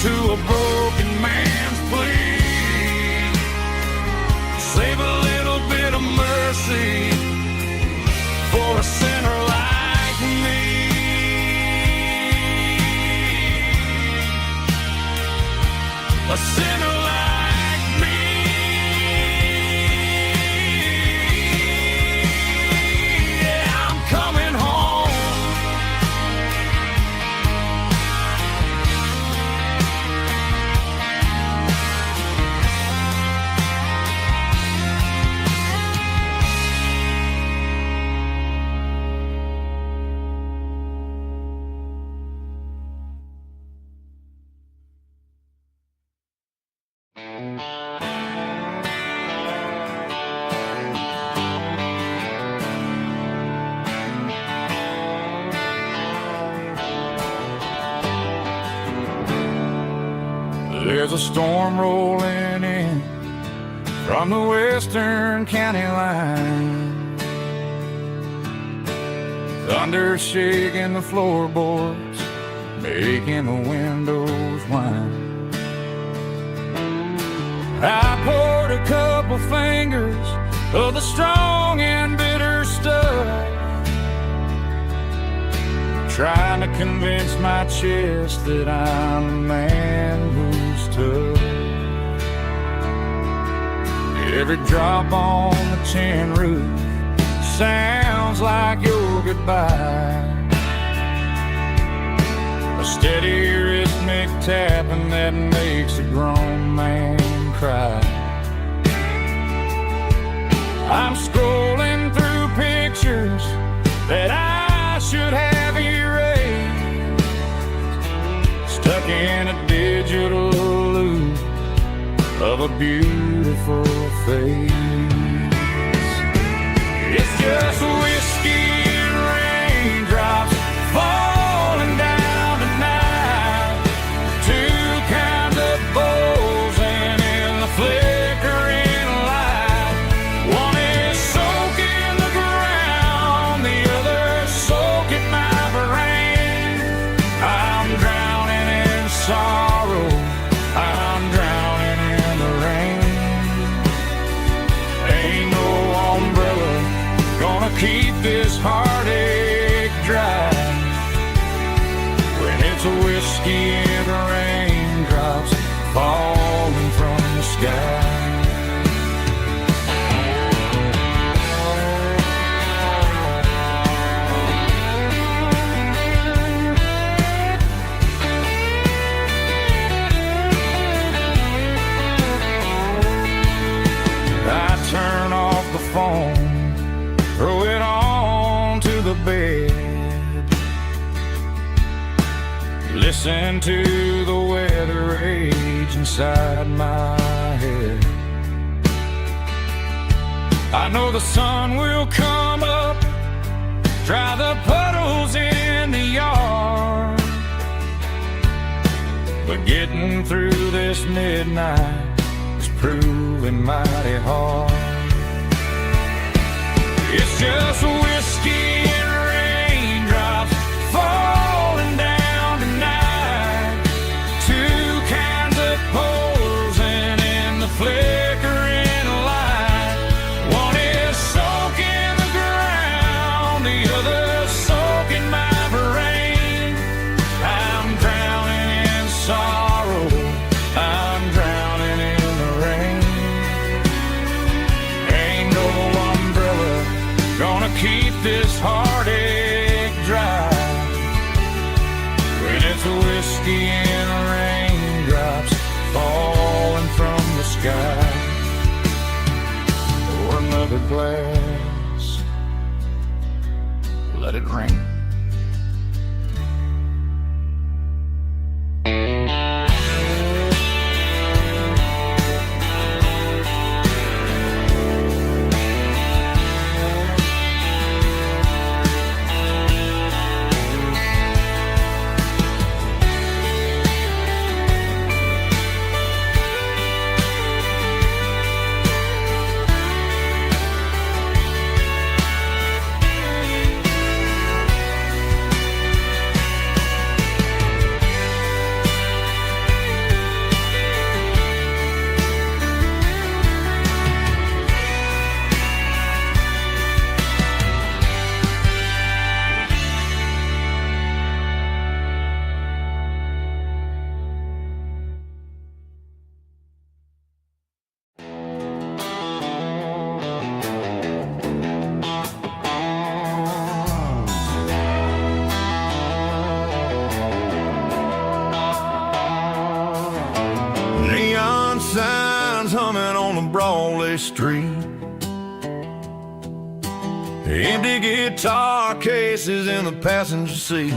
to a broken man's plea, save a little bit of mercy for a sinner like me. A sinner like me. Yeah, I'm coming home. There's a storm rolling in from the western county line, thunder shaking the floorboards, making the windows whine. I poured a couple fingers of the strong and bitter stuff, trying to convince my chest that I'm a man who's tough. Every drop on the tin roof sounds like your goodbye, a steady rhythmic tapping that makes a grown man cry. I'm scrolling through pictures that I should have erased, stuck in a digital of a beautiful face. It's just whiskey and raindrops falling down tonight. Two kinds of bowls and in the flickering light. One is soaking the ground, the other soaking my brain. I'm drowning in sorrow, I'm drowning in the rain. Ain't no umbrella gonna keep this heartache dry when it's a whiskey and raindrops falling from the sky. I turn off the phone, throw it on to the bed, listen to the weather rage inside my head. I know the sun will come up, dry the puddles in the yard, but getting through this midnight is proving mighty hard. It's just whiskey and raindrops falling down tonight. Two kinds of poles and in the flickering light. One is soaking the ground, the other soaking my brain. I'm drowning in sorrow, I'm drowning in the rain. Ain't no umbrella gonna keep this heartache dry when it's a whiskey and raindrops falling from the sky. Pour another glass, let it rain. Neon signs humming on the Broadway street, empty guitar cases in the passenger seat.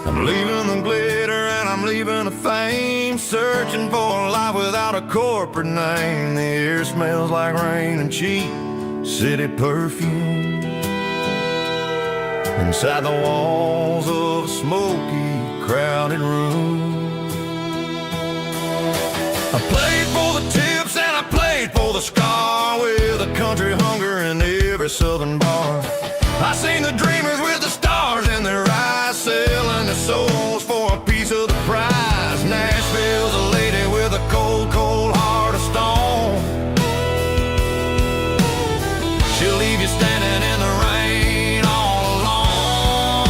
I'm leaving the glitter and I'm leaving the fame, searching for a life without a corporate name. The air smells like rain and cheap city perfume inside the walls of a smoky, crowded room. I played for the tips and I played for the scar, with a country hunger in every southern bar. I seen the dreamers with the stars in their eyes, selling their souls for a piece of the prize. Nashville's a lady with a cold, cold heart of stone. She'll leave you standing in the rain all alone.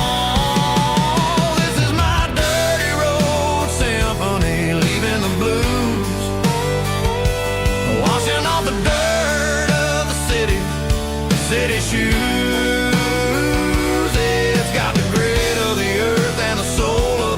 This is my dirty road symphony, leaving the blues, washing off the dirt of the city shoes. It's got the grit of the earth and the soul of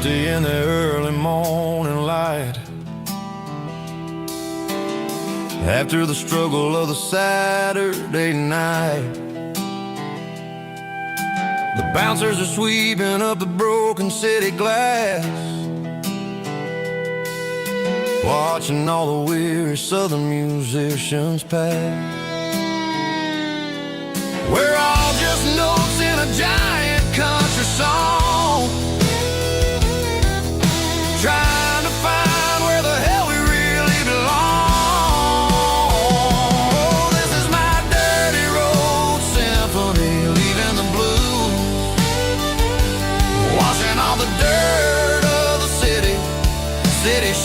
empty in the early morning light. After the struggle of the Saturday night, the bouncers are sweeping up the broken city glass, watching all the weary southern musicians pass. We're all just notes in a giant country song, trying to find where the hell we really belong. Oh, this is my dirty road symphony, leaving the blues, washing all the dirt of the city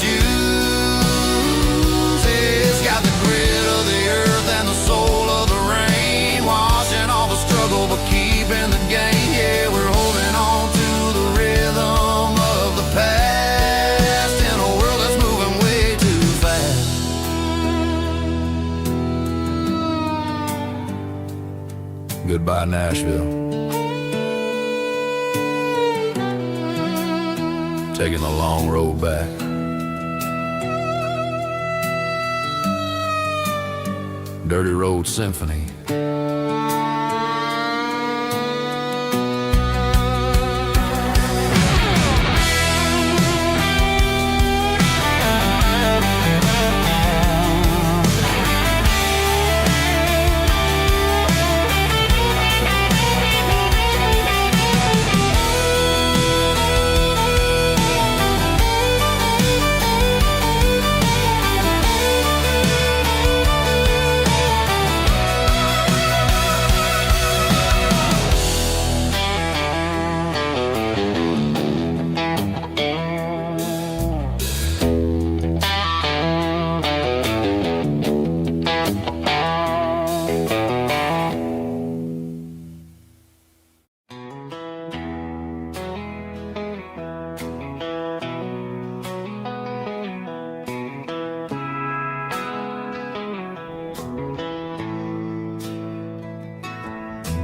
shoes. It's got the grit of the earth and the soul of the rain, washing all the struggle but keeping the game. Yeah, we're holding on to the rhythm of the past in a world that's moving way too fast. Goodbye, Nashville. Taking the long road back. Dirty Road Symphony.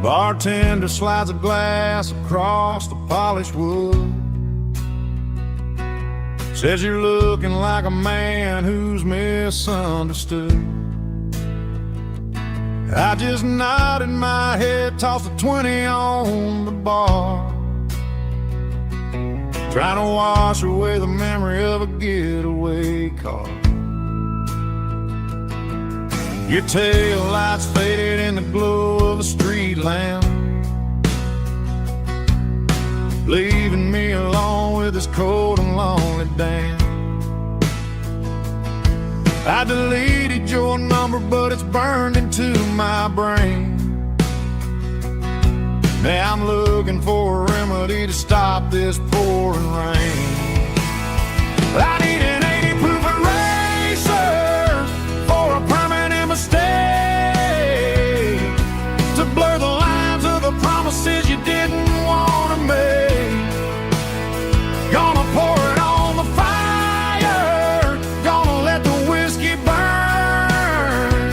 Bartender slides a glass across the polished wood, says you're looking like a man who's misunderstood. I just nodded my head, tossed a 20 on the bar, trying to wash away the memory of a getaway car. Your tail lights faded in the glow of a street lamp, leaving me alone with this cold and lonely damn. I deleted your number, but it's burned into my brain. Now I'm looking for a remedy to stop this pouring rain. I need an 80 proof eraser for a permanent mistake, to blur the lines of the promises you didn't want to make. Gonna pour it on the fire, gonna let the whiskey burn,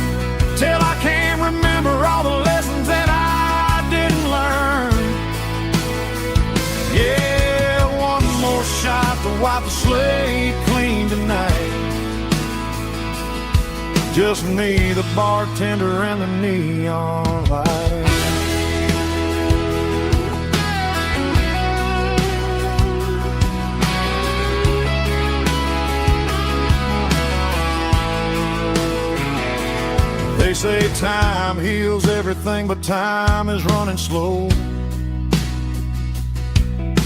till I can't remember all the lessons that I didn't learn. Yeah, one more shot to wipe the slate clean tonight. Just me, the bartender, and the neon light. They say time heals everything, but time is running slow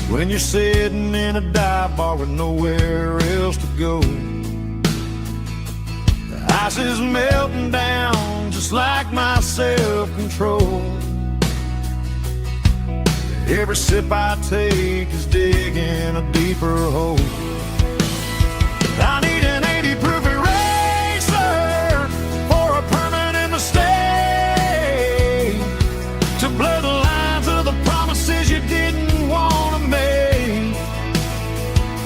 when you're sitting in a dive bar with nowhere else to go. The ice is melting down just like my self-control. Every sip I take is digging a deeper hole. I need an 80 proof eraser for a permanent mistake, to blur the lines of the promises you didn't want to make.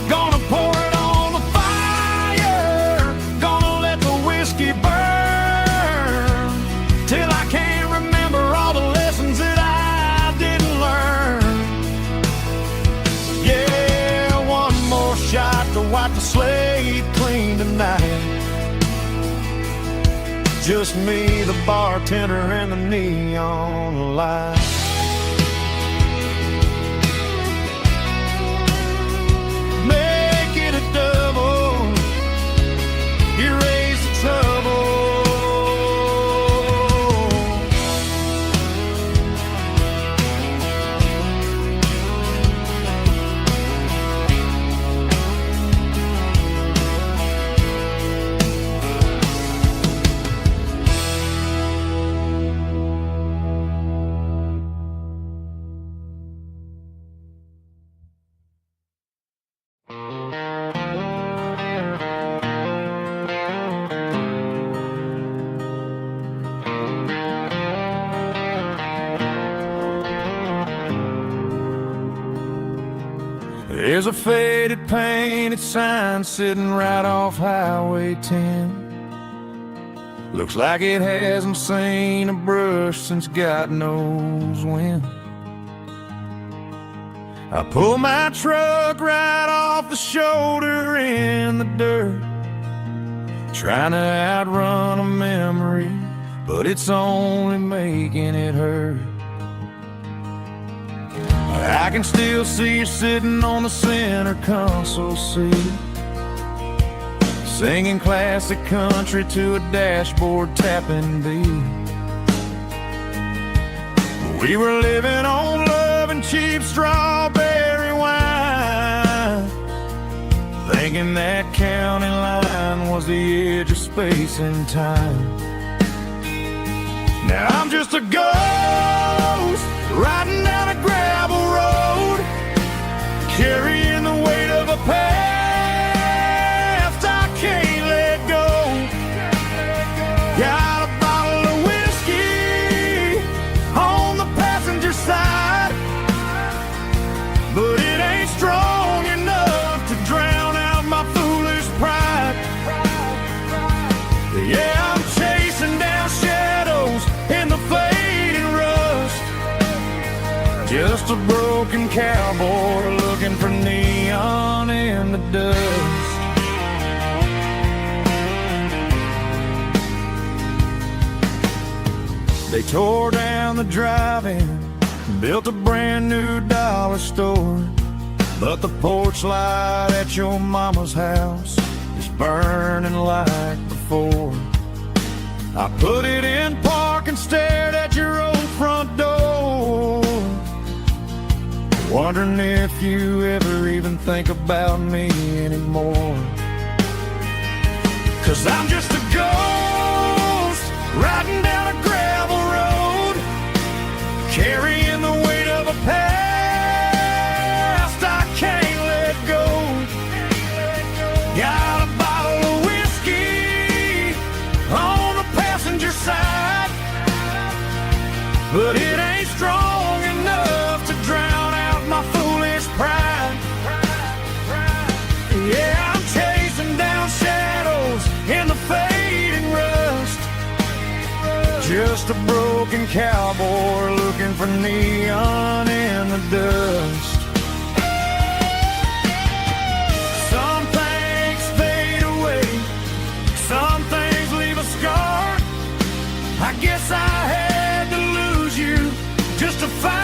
Gonna pour it on the fire, gonna let the whiskey burn, till I can't remember all the lessons that I didn't learn. Yeah, just me, the bartender, and the neon light. Make it a double, erase the trouble. There's a faded painted sign sitting right off Highway 10. Looks like it hasn't seen a brush since God knows when. I pull my truck right off the shoulder in the dirt, trying to outrun a memory, but it's only making it hurt. I can still see you sitting on the center console seat, singing classic country to a dashboard tapping beat. We were living on love and cheap strawberry wine, thinking that county line was the edge of space and time. Now I'm just a ghost riding down a gravel road, carrying the weight of a past I can't let go. Got a bottle of whiskey on the passenger side, but it ain't strong enough to drown out my foolish pride. Yeah, I'm chasing down shadows in the fading rust, just a broken cowboy looking for neon in the dust. They tore down the drive-in, built a brand new dollar store, but the porch light at your mama's house is burning like before. I put it in park and stared at your old front door, wondering if you ever even think about me anymore. 'Cause I'm just a ghost riding down a gravel road, carrying the weight of a past I can't let go. Got a bottle of whiskey on the passenger side, but it ain't strong enough to drown out my foolish pride. Yeah, I'm chasing down shadows in the fading rust, just a broken cowboy looking for neon in the dust. Some things fade away, some things leave a scar. I guess I had to lose you just to find